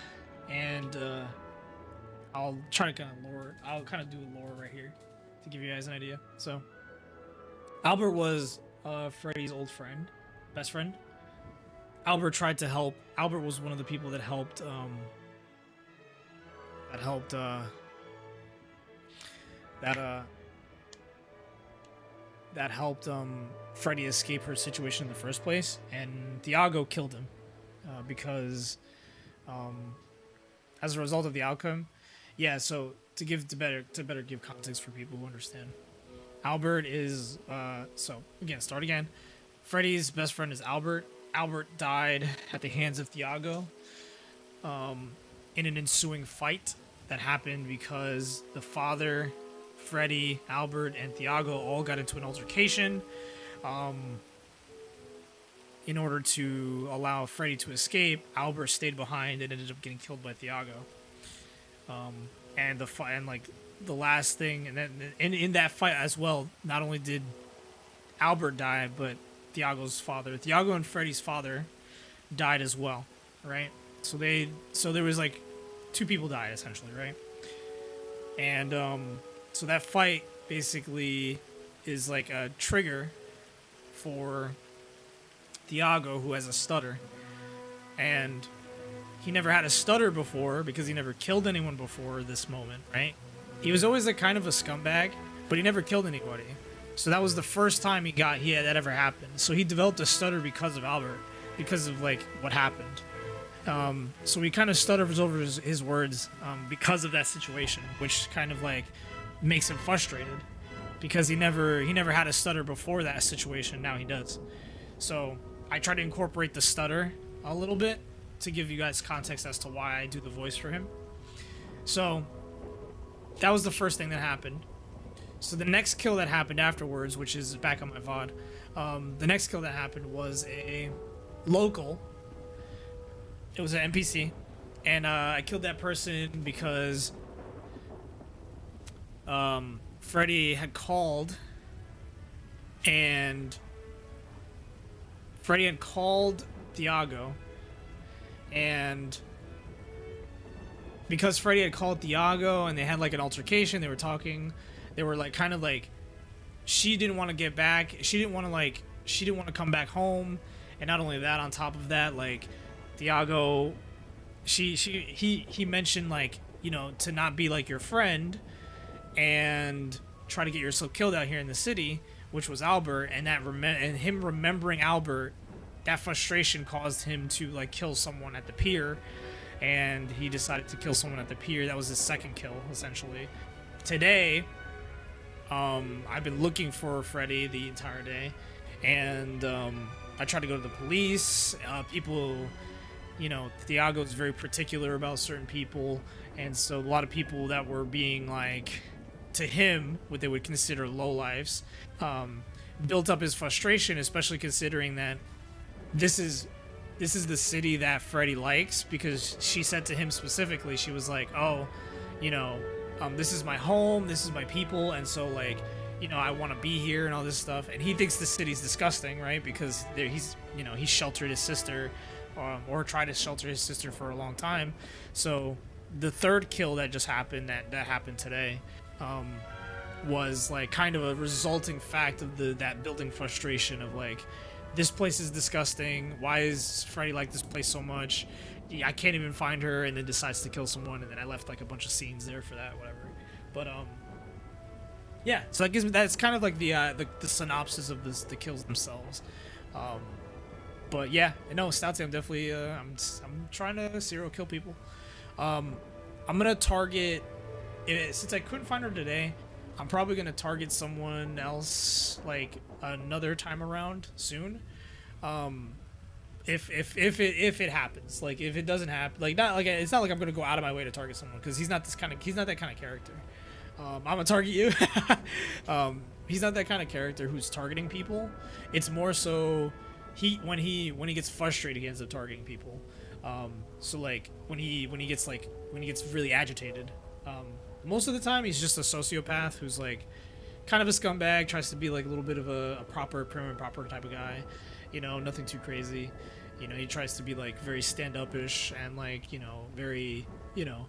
and I'll try to I'll kind of do a lore right here to give you guys an idea. So, Albert was Freddy's old friend, best friend. Albert tried to help. Albert was one of the people that helped. That helped Freddy escape her situation in the first place, and Thiago killed him because, as a result of the outcome. Yeah, so to better give context for people who understand, Albert is so again, start again. Freddy's best friend is Albert. Albert died at the hands of Thiago in an ensuing fight that happened because the father, Freddy, Albert, and Thiago all got into an altercation in order to allow Freddy to escape. Albert stayed behind and ended up getting killed by Thiago. And the last thing, and then in that fight as well, not only did Albert die, but Thiago and Freddy's father died as well, right? So there was like 2 people died essentially, right? And so that fight basically is like a trigger for Thiago, who has a stutter, and he never had a stutter before because he never killed anyone before this moment, right? He was always like kind of a scumbag, but he never killed anybody. So that was the first time that ever happened. So he developed a stutter because of Albert, because of like what happened. So he kind of stutters over his words because of that situation, which kind of like makes him frustrated because he never had a stutter before that situation. Now he does. So I try to incorporate the stutter a little bit to give you guys context as to why I do the voice for him. So that was the first thing that happened. So the next kill that happened afterwards, which is back on my VOD, the next kill that happened was a local. It was an NPC, and I killed that person because Freddy had called, and Freddy had called Thiago, and because Freddy had called Thiago and they had like an altercation, they were talking, they were like kind of like, she didn't want to get back, she didn't want to come back home, and not only that, on top of that, like Thiago, he mentioned like, you know, to not be like your friend and try to get yourself killed out here in the city, which was Albert, and and him remembering Albert, that frustration caused him to like kill someone at the pier, and he decided to kill someone at the pier. That was his second kill, essentially. Today, I've been looking for Freddy the entire day, and I tried to go to the police. People, you know, Thiago's very particular about certain people, and so a lot of people that were being like, to him, what they would consider lowlifes, built up his frustration, especially considering that this is the city that Freddy likes, because she said to him specifically, she was like, oh, you know, this is my home, this is my people, and so like, you know, I want to be here and all this stuff. And he thinks the city's disgusting, right? Because he's sheltered his sister, or tried to shelter his sister for a long time. So the third kill that just happened, that happened today, was like kind of a resulting fact of that building frustration of like, this place is disgusting. Why is Freddy like this place so much? I can't even find her, and then decides to kill someone, and then I left like a bunch of scenes there for that, whatever. But yeah, so that's kind of like the synopsis of the kills themselves. But yeah, no, Stouty, I'm definitely I'm trying to serial kill people. I'm gonna target, since I couldn't find her today, I'm probably gonna target someone else like another time around soon. If it happens, like if it doesn't happen, like it's not like I'm gonna go out of my way to target someone, because he's not that kind of character. I'm gonna target you. He's not that kind of character who's targeting people. It's more so when he gets frustrated, he ends up targeting people. So like when he gets really agitated, most of the time he's just a sociopath who's like kind of a scumbag, tries to be like a little bit of a proper type of guy, you know, nothing too crazy. You know, he tries to be like very stand-up-ish and like, you know, very, you know,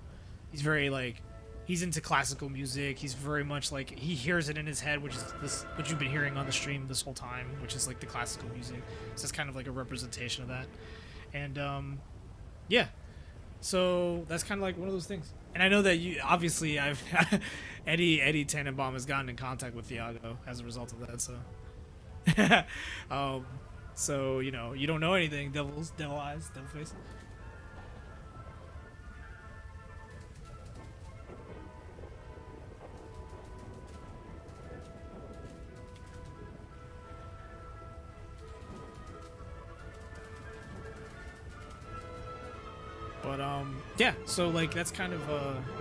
he's very like, he's into classical music. He's very much like, he hears it in his head, which is what you've been hearing on the stream this whole time, which is like the classical music. So it's kind of like a representation of that. And yeah, so that's kind of like one of those things. And I know that obviously Eddie Tannenbaum has gotten in contact with Thiago as a result of that. So so, you know, you don't know anything, devil eyes, devil face. But yeah, so like that's kind of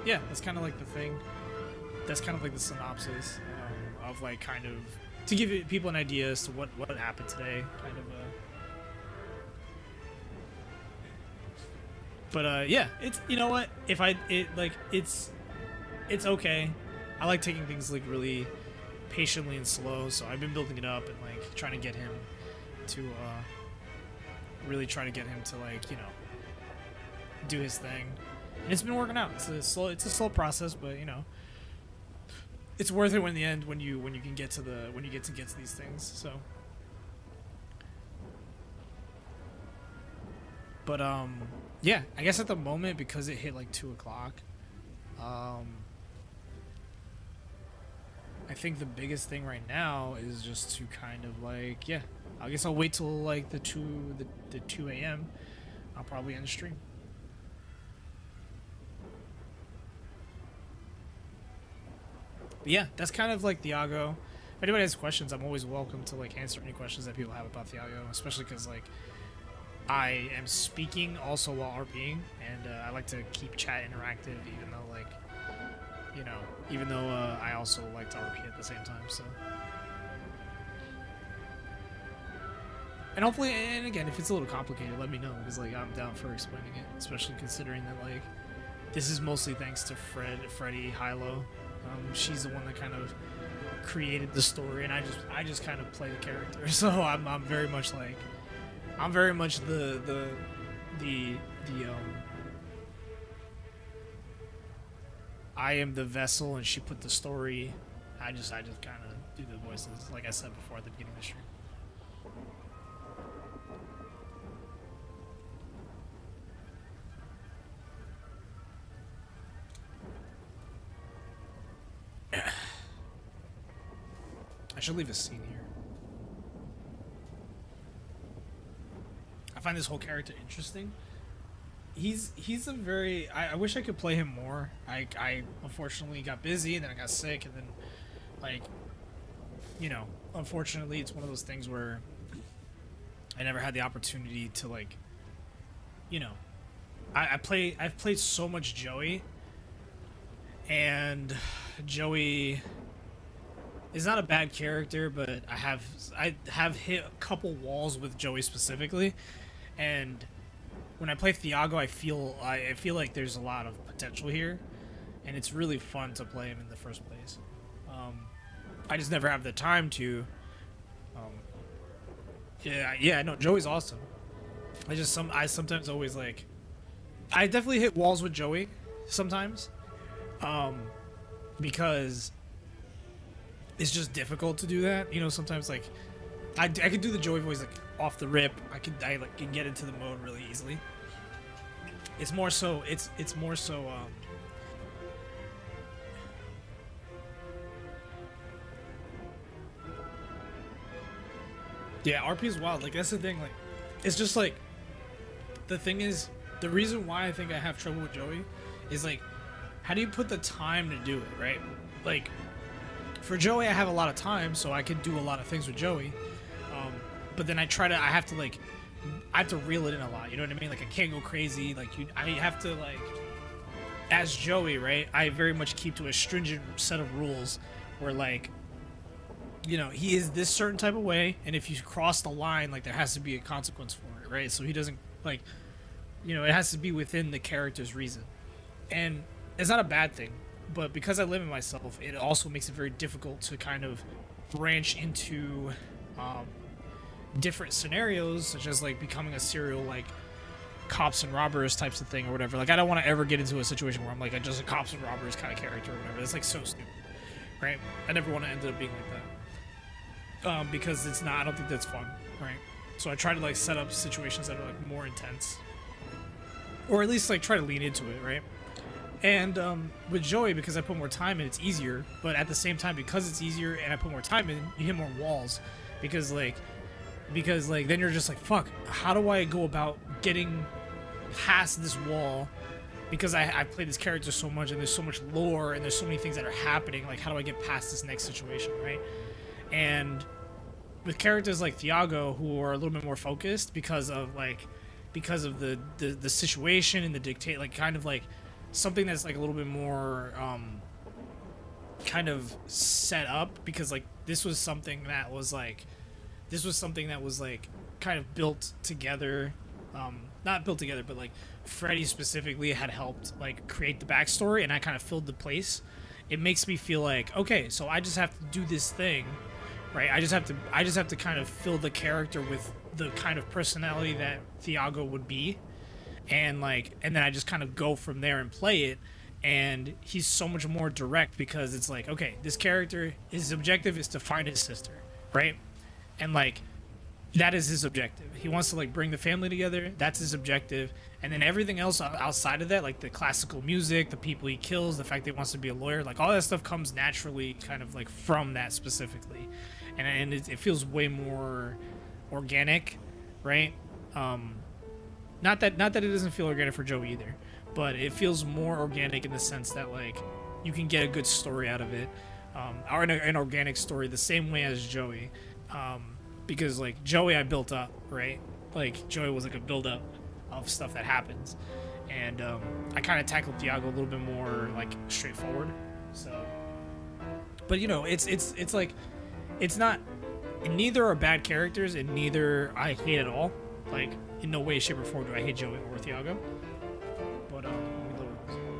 that's kind of like the thing. That's kind of like the synopsis of like kind of to give people an idea as to what happened today, kind of. But yeah, it's, you know what, it's okay. I like taking things like really patiently and slow, so I've been building it up and like trying to get him to really try to get him to like, you know, do his thing, and it's been working out. It's a slow process, but you know, it's worth it when the end, when you get to these things. So, but yeah, I guess at the moment, because it hit like 2 o'clock, I think the biggest thing right now is just to kind of like, yeah, I guess I'll wait till like the 2 a.m. I'll probably end the stream. But yeah, that's kind of like Thiago. If anybody has questions, I'm always welcome to like answer any questions that people have about Thiago, especially because like I am speaking also while RPing, and I like to keep chat interactive, even though like, you know, even though I also like to RP at the same time. So, and hopefully, and again, if it's a little complicated, let me know, because like I'm down for explaining it, especially considering that like this is mostly thanks to Freddie, Hylo. She's the one that kind of created the story, and I just kind of play the character. So I'm very much like, I'm very much the I am the vessel and she put the story. I just kind of do the voices, like I said before at the beginning of the stream. I should leave a scene here. I find this whole character interesting. He's a very, I wish I could play him more. I unfortunately got busy, and then I got sick, and then like, you know, unfortunately it's one of those things where I never had the opportunity to like, you know, I've played so much Joey, and Joey is not a bad character, but I have hit a couple walls with Joey specifically, and when I play Thiago, I feel like there's a lot of potential here, and it's really fun to play him in the first place. I just never have the time to. Yeah, no, Joey's awesome. I sometimes always like, I definitely hit walls with Joey sometimes, because it's just difficult to do that. You know, sometimes like I could do the Joey voice like off the rip. I can get into the mode really easily. It's more so yeah, RP is wild. Like that's the thing. Like it's just like the thing is, the reason why I think I have trouble with Joey is like, how do you put the time to do it, right? Like for Joey, I have a lot of time, so I can do a lot of things with Joey. But then I have to reel it in a lot. You know what I mean? Like I can't go crazy. Like I have to like, as Joey, right? I very much keep to a stringent set of rules where like, you know, he is this certain type of way, and if you cross the line, like there has to be a consequence for it, right? So he doesn't like, you know, it has to be within the character's reason, and it's not a bad thing. But because I limit myself, it also makes it very difficult to kind of branch into different scenarios, such as like becoming a serial like cops and robbers types of thing or whatever. Like I don't want to ever get into a situation where I'm like just a cops and robbers kind of character or whatever. That's like so stupid, right? I never want to end up being like that. Because it's not, I don't think that's fun, right? So I try to like set up situations that are like more intense, or at least like try to lean into it, right? And with Joey, because I put more time in, it's easier. But at the same time, because it's easier and I put more time in, you hit more walls, because like then you're just like, fuck, how do I go about getting past this wall? Because I played this character so much, and there's so much lore, and there's so many things that are happening. Like, how do I get past this next situation, right? And with characters like Thiago, who are a little bit more focused because of the situation and the dictate, like kind of like something that's like a little bit more kind of set up, because like this was something that was kind of built together, not built together, but like Freddie specifically had helped like create the backstory, and I kind of filled the place. It makes me feel like, okay, so I just have to do this thing, right? I just have to kind of fill the character with the kind of personality that Thiago would be, and then I just kind of go from there and play it. And he's so much more direct, because it's like, okay, this character, his objective is to find his sister, right? And like, that is his objective. He wants to like bring the family together. That's his objective. And then everything else outside of that, like the classical music, the people he kills, the fact that he wants to be a lawyer, like all that stuff comes naturally kind of like from that specifically. And it feels way more organic, right? Not that it doesn't feel organic for Joey either, but it feels more organic in the sense that like you can get a good story out of it, or an organic story the same way as Joey. Because like Joey I built up, right? Like Joey was like a build up of stuff that happens, and I kind of tackled Thiago a little bit more like straightforward. So, but you know, it's like it's not, neither are bad characters and neither I hate at all. Like in no way, shape, or form do I hate Joey or Thiago. But let me lower this real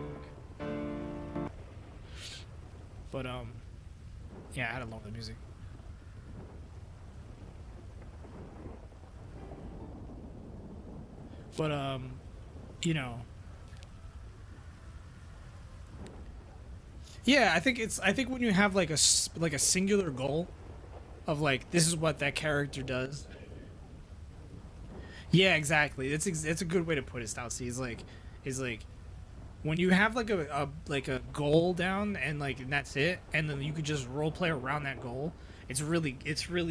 quick. But yeah, I had to lower the music. But you know, yeah, I think when you have like a singular goal of like this is what that character does. Yeah, exactly. It's a good way to put it, Stoutsy. Is like when you have like a goal down and like and that's it, and then you could just role play around that goal. It's really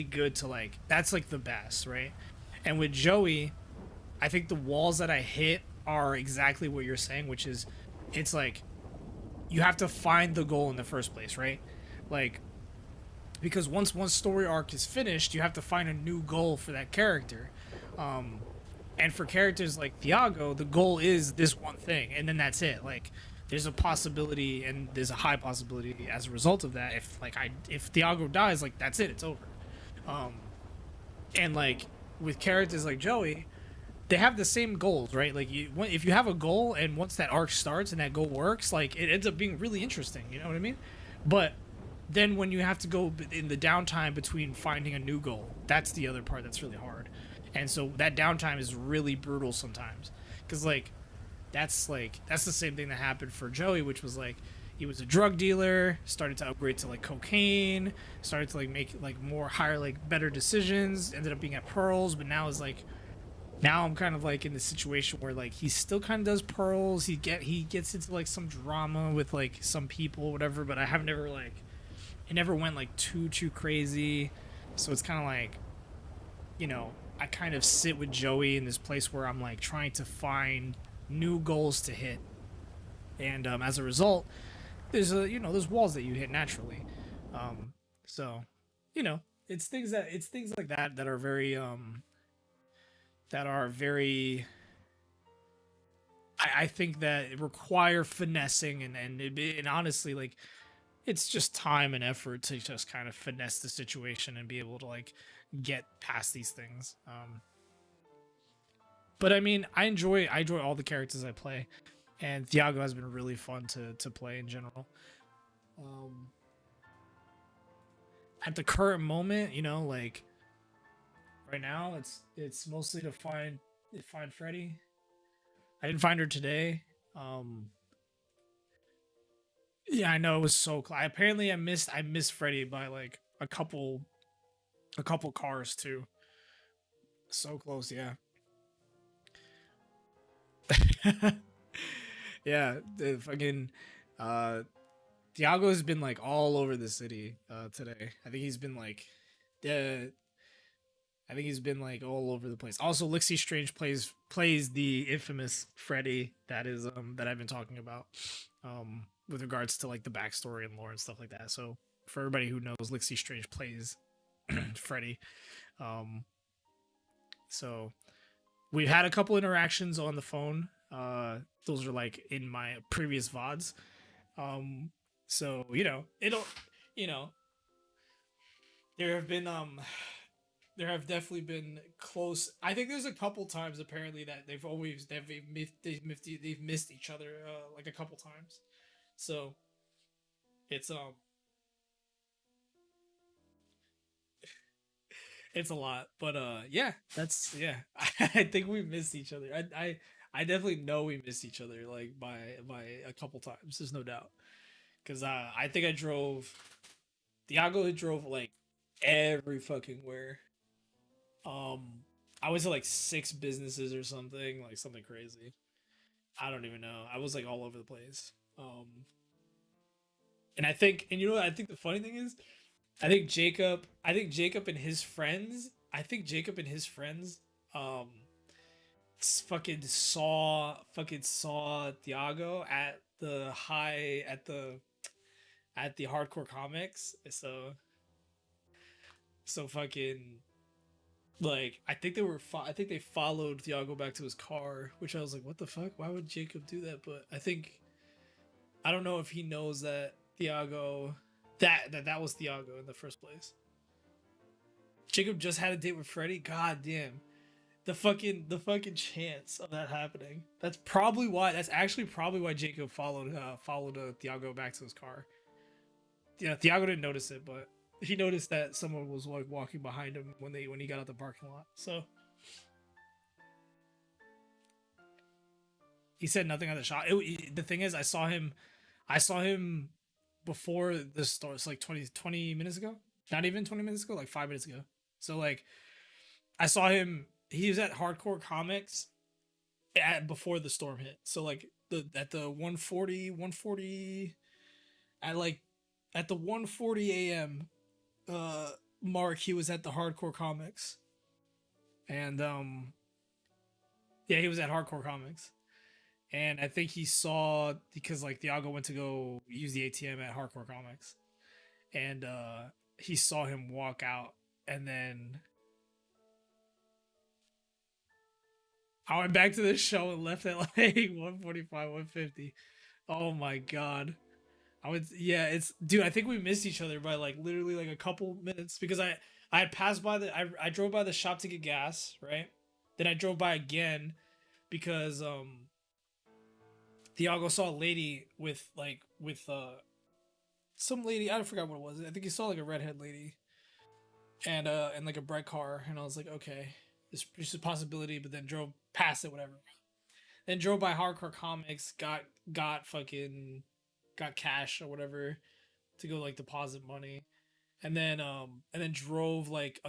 good to like, that's like the best, right? And with Joey, I think the walls that I hit are exactly what you're saying, which is it's like you have to find the goal in the first place, right? Like, because once one story arc is finished, you have to find a new goal for that character. And for characters like Thiago, the goal is this one thing, and then that's it. Like, there's a possibility, and there's a high possibility as a result of that. If Thiago dies, like that's it, it's over. And like with characters like Joey, they have the same goals, right? Like if you have a goal, and once that arc starts and that goal works, like it ends up being really interesting. You know what I mean? But then when you have to go in the downtime between finding a new goal, that's the other part that's really hard. And so that downtime is really brutal sometimes, because like that's the same thing that happened for Joey, which was like he was a drug dealer, started to upgrade to like cocaine, started to like make like more higher, like better decisions, ended up being at Pearls, but now I'm kind of like in the situation where like he still kind of does Pearls. He gets into like some drama with like some people, whatever. But I have never like, it never went like too crazy. So it's kind of like, you know, I kind of sit with Joey in this place where I'm like trying to find new goals to hit, and as a result, there's there's walls that you hit naturally. So, you know, it's things like that that are very I think that it require finessing and honestly, like, it's just time and effort to just kind of finesse the situation and be able to like get past these things. But I mean, I enjoy all the characters I play, and Thiago has been really fun to play in general. At the current moment, you know, like right now, it's mostly to find Freddy. I didn't find her today. Yeah, I know, it was so close. Apparently, I missed Freddy by like a couple cars too. So close, yeah. Yeah, the fucking Thiago has been like all over the city today. I think he's been like all over the place. Also, Lixie Strange plays the infamous Freddy that is that I've been talking about with regards to like the backstory and lore and stuff like that. So for everybody who knows, Lixie Strange plays Freddy. So we've had a couple interactions on the phone. Those are like in my previous VODs. So, you know, there have definitely been close. I think there's a couple times apparently that they've missed each other like a couple times. So it's it's a lot, but yeah, I think we missed each other. I definitely know we missed each other like by a couple times. There's no doubt, because I think Thiago drove like every fucking where, I was at like 6 businesses or something, like something crazy. I don't even know. I was like all over the place. And I think, and you know what I think the funny thing is, I think Jacob and his friends, um, fucking saw Thiago at the hardcore comics. So fucking like I think they followed Thiago back to his car, which I was like, what the fuck? Why would Jacob do that? But I don't know if he knows that Thiago that was Thiago in the first place. Jacob just had a date with Freddie. God damn. The fucking chance of that happening. That's actually probably why Jacob followed Thiago back to his car. Yeah, Thiago didn't notice it, but he noticed that someone was like walking behind him when he got out the parking lot. So he said nothing on the shot. The thing is, I saw him before the store. It's like 20 minutes ago. Not even 20 minutes ago, like 5 minutes ago. So like I saw him. He was at Hardcore Comics before the storm hit. So like at the 1:40 at the 1:40 a.m. Mark, he was at the Hardcore Comics. And yeah, he was at Hardcore Comics. And I think he saw, because like Thiago went to go use the ATM at Hardcore Comics. And he saw him walk out, and then I went back to the show and left at like 1:45, 1:50. Oh my god. Dude, I think we missed each other by like literally like a couple minutes, because I had passed by I drove by the shop to get gas, right? Then I drove by again because Thiago saw a lady with some lady, I forgot what it was. I think he saw like a redhead lady and like a bright car, and I was like, okay, this is a possibility, but then drove past it, whatever. Then drove by Hardcore Comics, got cash or whatever to go like deposit money, and then drove like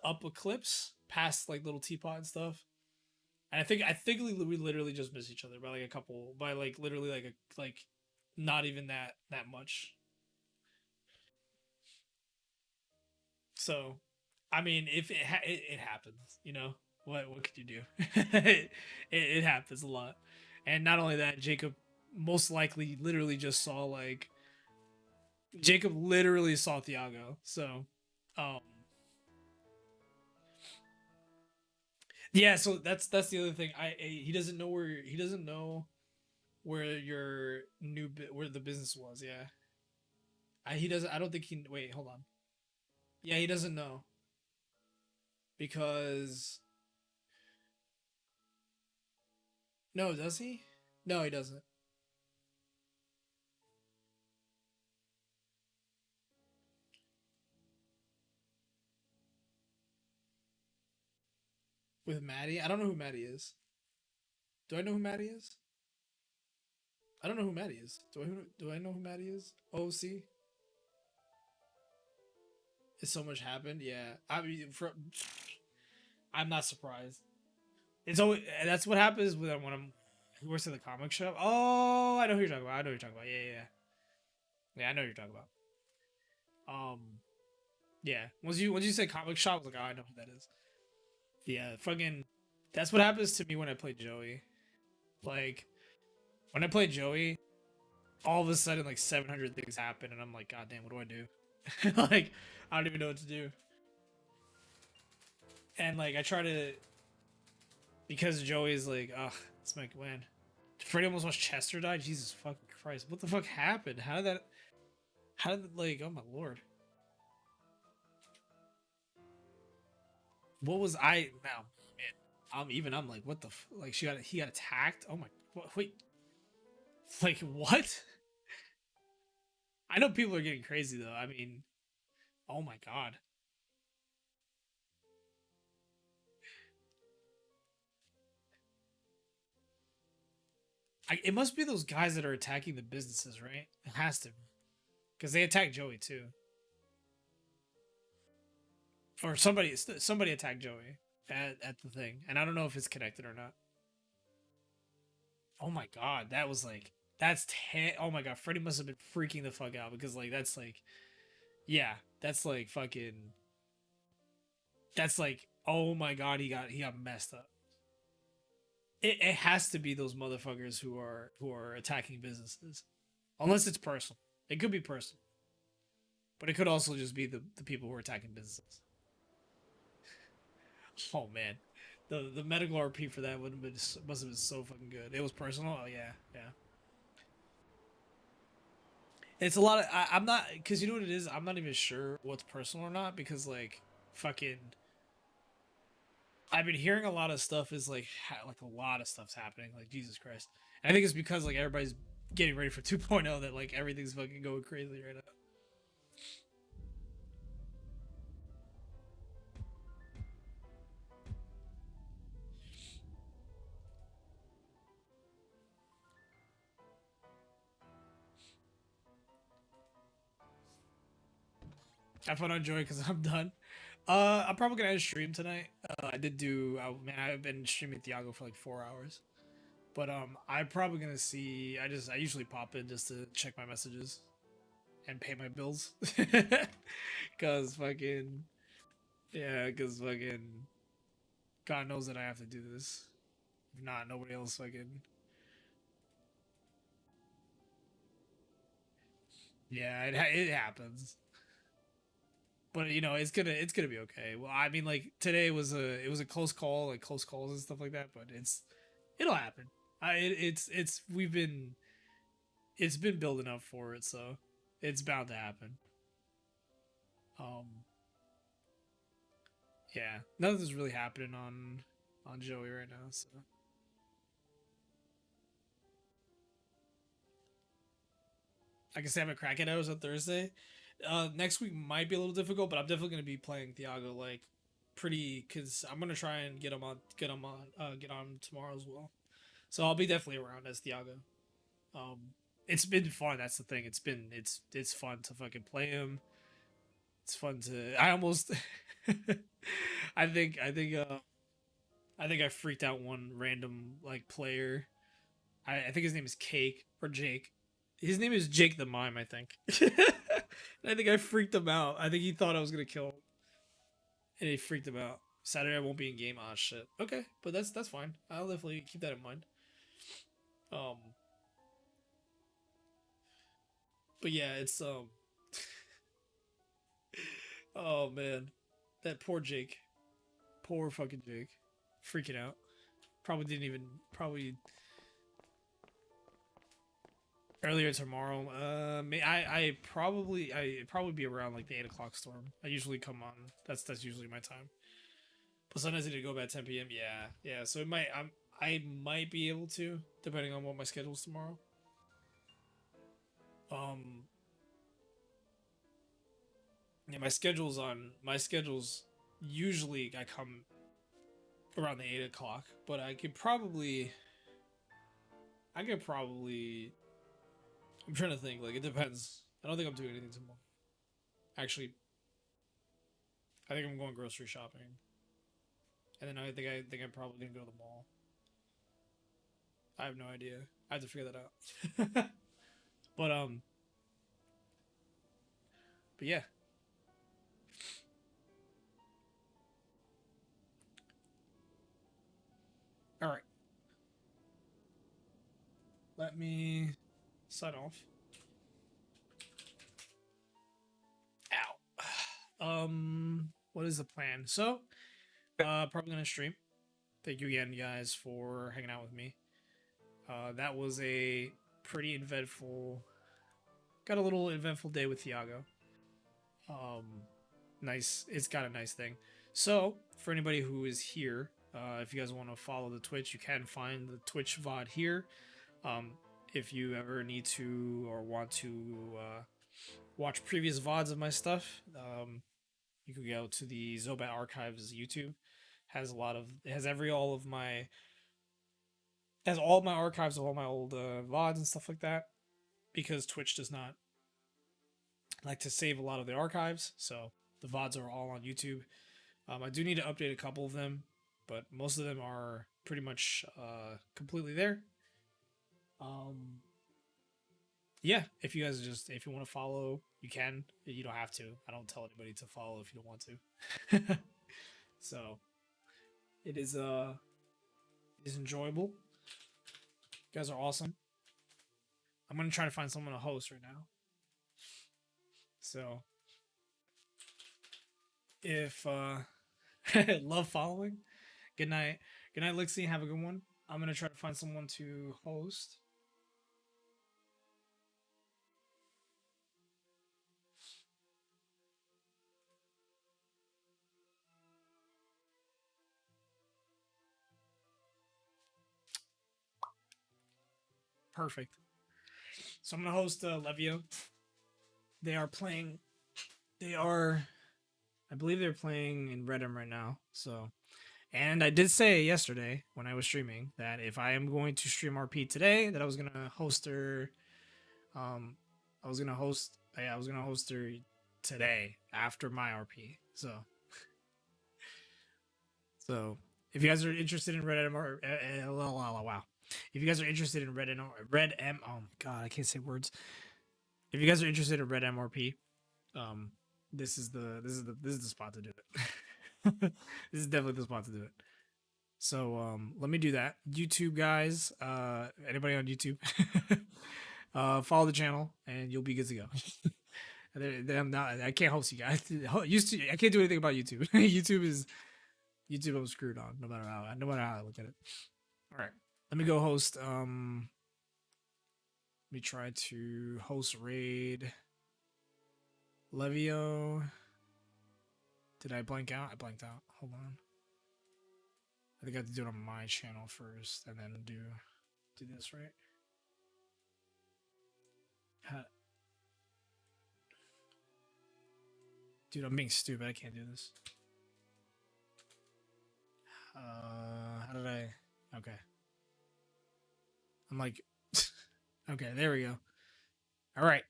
up Eclipse past like Little Teapot and stuff. And I think we literally just missed each other by like literally like not even that much. So, I mean, if it happens, you know, what could you do? it happens a lot. And not only that, Jacob most likely literally just saw Jacob literally saw Thiago. So, yeah, so that's the other thing. He doesn't know where where the business was. Yeah. He doesn't. I don't think he. Wait, hold on. Yeah, he doesn't know. Because no, does he? No, he doesn't. With Maddie? I don't know who Maddie is. Do I know who Maddie is? I don't know who Maddie is. Do I know who Maddie is? OC? Is so much happened? Yeah. I mean, I'm not surprised. It's always that's what happens when I'm he works at the comic shop. Oh, I know who you're talking about. Yeah. Yeah, I know who you're talking about. Yeah. Once you say comic shop, I was like, oh, I know who that is. Yeah, fucking. That's what happens to me when I play Joey. Like, when I play Joey, all of a sudden like 700 things happen, and I'm like, God damn, what do I do? Like, I don't even know what to do. And like, I try to, because Joey's like, ugh, let's make a win. Freddy almost watched Chester die. Jesus fucking Christ, what the fuck happened? How did like, oh my lord. What was I now? Man, I'm like, what the like? He got attacked. Oh my, wait, like what? I know people are getting crazy though. I mean, oh my god. It must be those guys that are attacking the businesses, right? It has to, because they attacked Joey too. or somebody attacked Joey at the thing, and I don't know if it's connected or not. Oh my god, that was like oh my god, Freddy must have been freaking the fuck out because like that's like, yeah, that's like fucking, that's like, oh my god, he got messed up. It has to be those motherfuckers who are attacking businesses, unless it's personal. It could be personal, but it could also just be the people who are attacking businesses. Oh man, the medical RP for that must have been so fucking good. It was personal. Oh yeah, yeah. It's a lot of I'm not, because you know what it is. I'm not even sure what's personal or not because like fucking. I've been hearing a lot of stuff is like like a lot of stuff's happening. Like Jesus Christ. And I think it's because like everybody's getting ready for 2.0 that like everything's fucking going crazy right now. Have fun on Joy because I'm done. I'm probably gonna end stream tonight. I did do. Man, I've been streaming Thiago for like 4 hours, but I'm probably gonna see. I usually pop in just to check my messages and pay my bills, cause fucking yeah, cause fucking God knows that I have to do this. If not, nobody else fucking. Yeah, it happens. But you know, it's gonna be okay. Well, I mean, like today was a close call, like close calls and stuff like that. But it'll happen. It's been building up for it, so it's bound to happen. Yeah, nothing's really happening on Joey right now, so. I can say I'm a crack at hours on Thursday. Next week might be a little difficult, but I'm definitely gonna be playing Thiago like pretty, cause I'm gonna try and get on tomorrow as well. So I'll be definitely around as Thiago. It's been fun. That's the thing. It's fun to fucking play him. It's fun to. I almost. I think I freaked out one random like player. I think his name is Cake or Jake. His name is Jake the Mime, I think. I think I freaked him out. I think he thought I was gonna kill him, and he freaked him out. Saturday I won't be in game. Ah, shit. Okay, but that's fine. I'll definitely keep that in mind. But yeah, it's oh man, that poor Jake, poor fucking Jake, freaking out. Probably earlier tomorrow. I probably be around like the 8 o'clock storm. I usually come on. That's usually my time. But sometimes I need to go about 10 p.m. Yeah. So I might be able to, depending on what my schedule is tomorrow. Yeah, my schedule's usually I come around the 8 o'clock, but I could probably. I'm trying to think. Like it depends. I don't think I'm doing anything tomorrow. Actually, I think I'm going grocery shopping, and then I think I'm probably gonna go to the mall. I have no idea. I have to figure that out. But yeah. All right. Let me sign off. Ow. What is the plan? So, probably gonna stream. Thank you again, guys, for hanging out with me. That was a pretty eventful. Got a little eventful day with Thiago. Nice. It's got a nice thing. So, for anybody who is here, if you guys want to follow the Twitch, you can find the Twitch VOD here. If you ever need to or want to watch previous VODs of my stuff, you can go to the Zobat Archives YouTube. Has all of my archives of all my old VODs and stuff like that, because Twitch does not like to save a lot of the archives, so the VODs are all on YouTube. I do need to update a couple of them, but most of them are pretty much completely there. Yeah, if you guys if you want to follow, you can. You don't have to. I don't tell anybody to follow if you don't want to. So it is enjoyable. You guys are awesome. I'm gonna try to find someone to host right now. So if love following, good night. Good night, Lixie. Have a good one. I'm gonna try to find someone to host. Perfect. So I'm gonna host Levio. They are playing. I believe they're playing in Redem right now. So, and I did say yesterday when I was streaming that if I am going to stream RP today, that I was gonna host her. I was gonna host. Yeah, I was gonna host her today after my RP. So if you guys are interested in Red M or wow, if you guys are interested in Red M, oh god, I can't say words. If you guys are interested in Red MRP, this is the spot to do it. This is definitely the spot to do it. So let me do that. YouTube guys, anybody on YouTube, follow the channel and you'll be good to go. I can't host you guys. I can't do anything about YouTube. YouTube I'm screwed on no matter how I look at it. All right, let me go host. Let me try to host raid. Levio. Did I blank out? I blanked out. Hold on. I think I have to do it on my channel first and then do this, right? Dude, I'm being stupid. I can't do this. How did I? Okay. I'm like, okay, there we go. All right.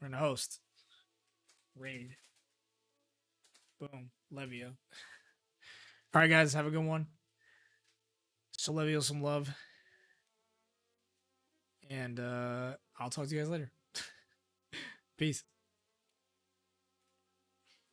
We're gonna host. Raid. Boom. Levio. All right, guys. Have a good one. Show Levio some love. And I'll talk to you guys later. Peace.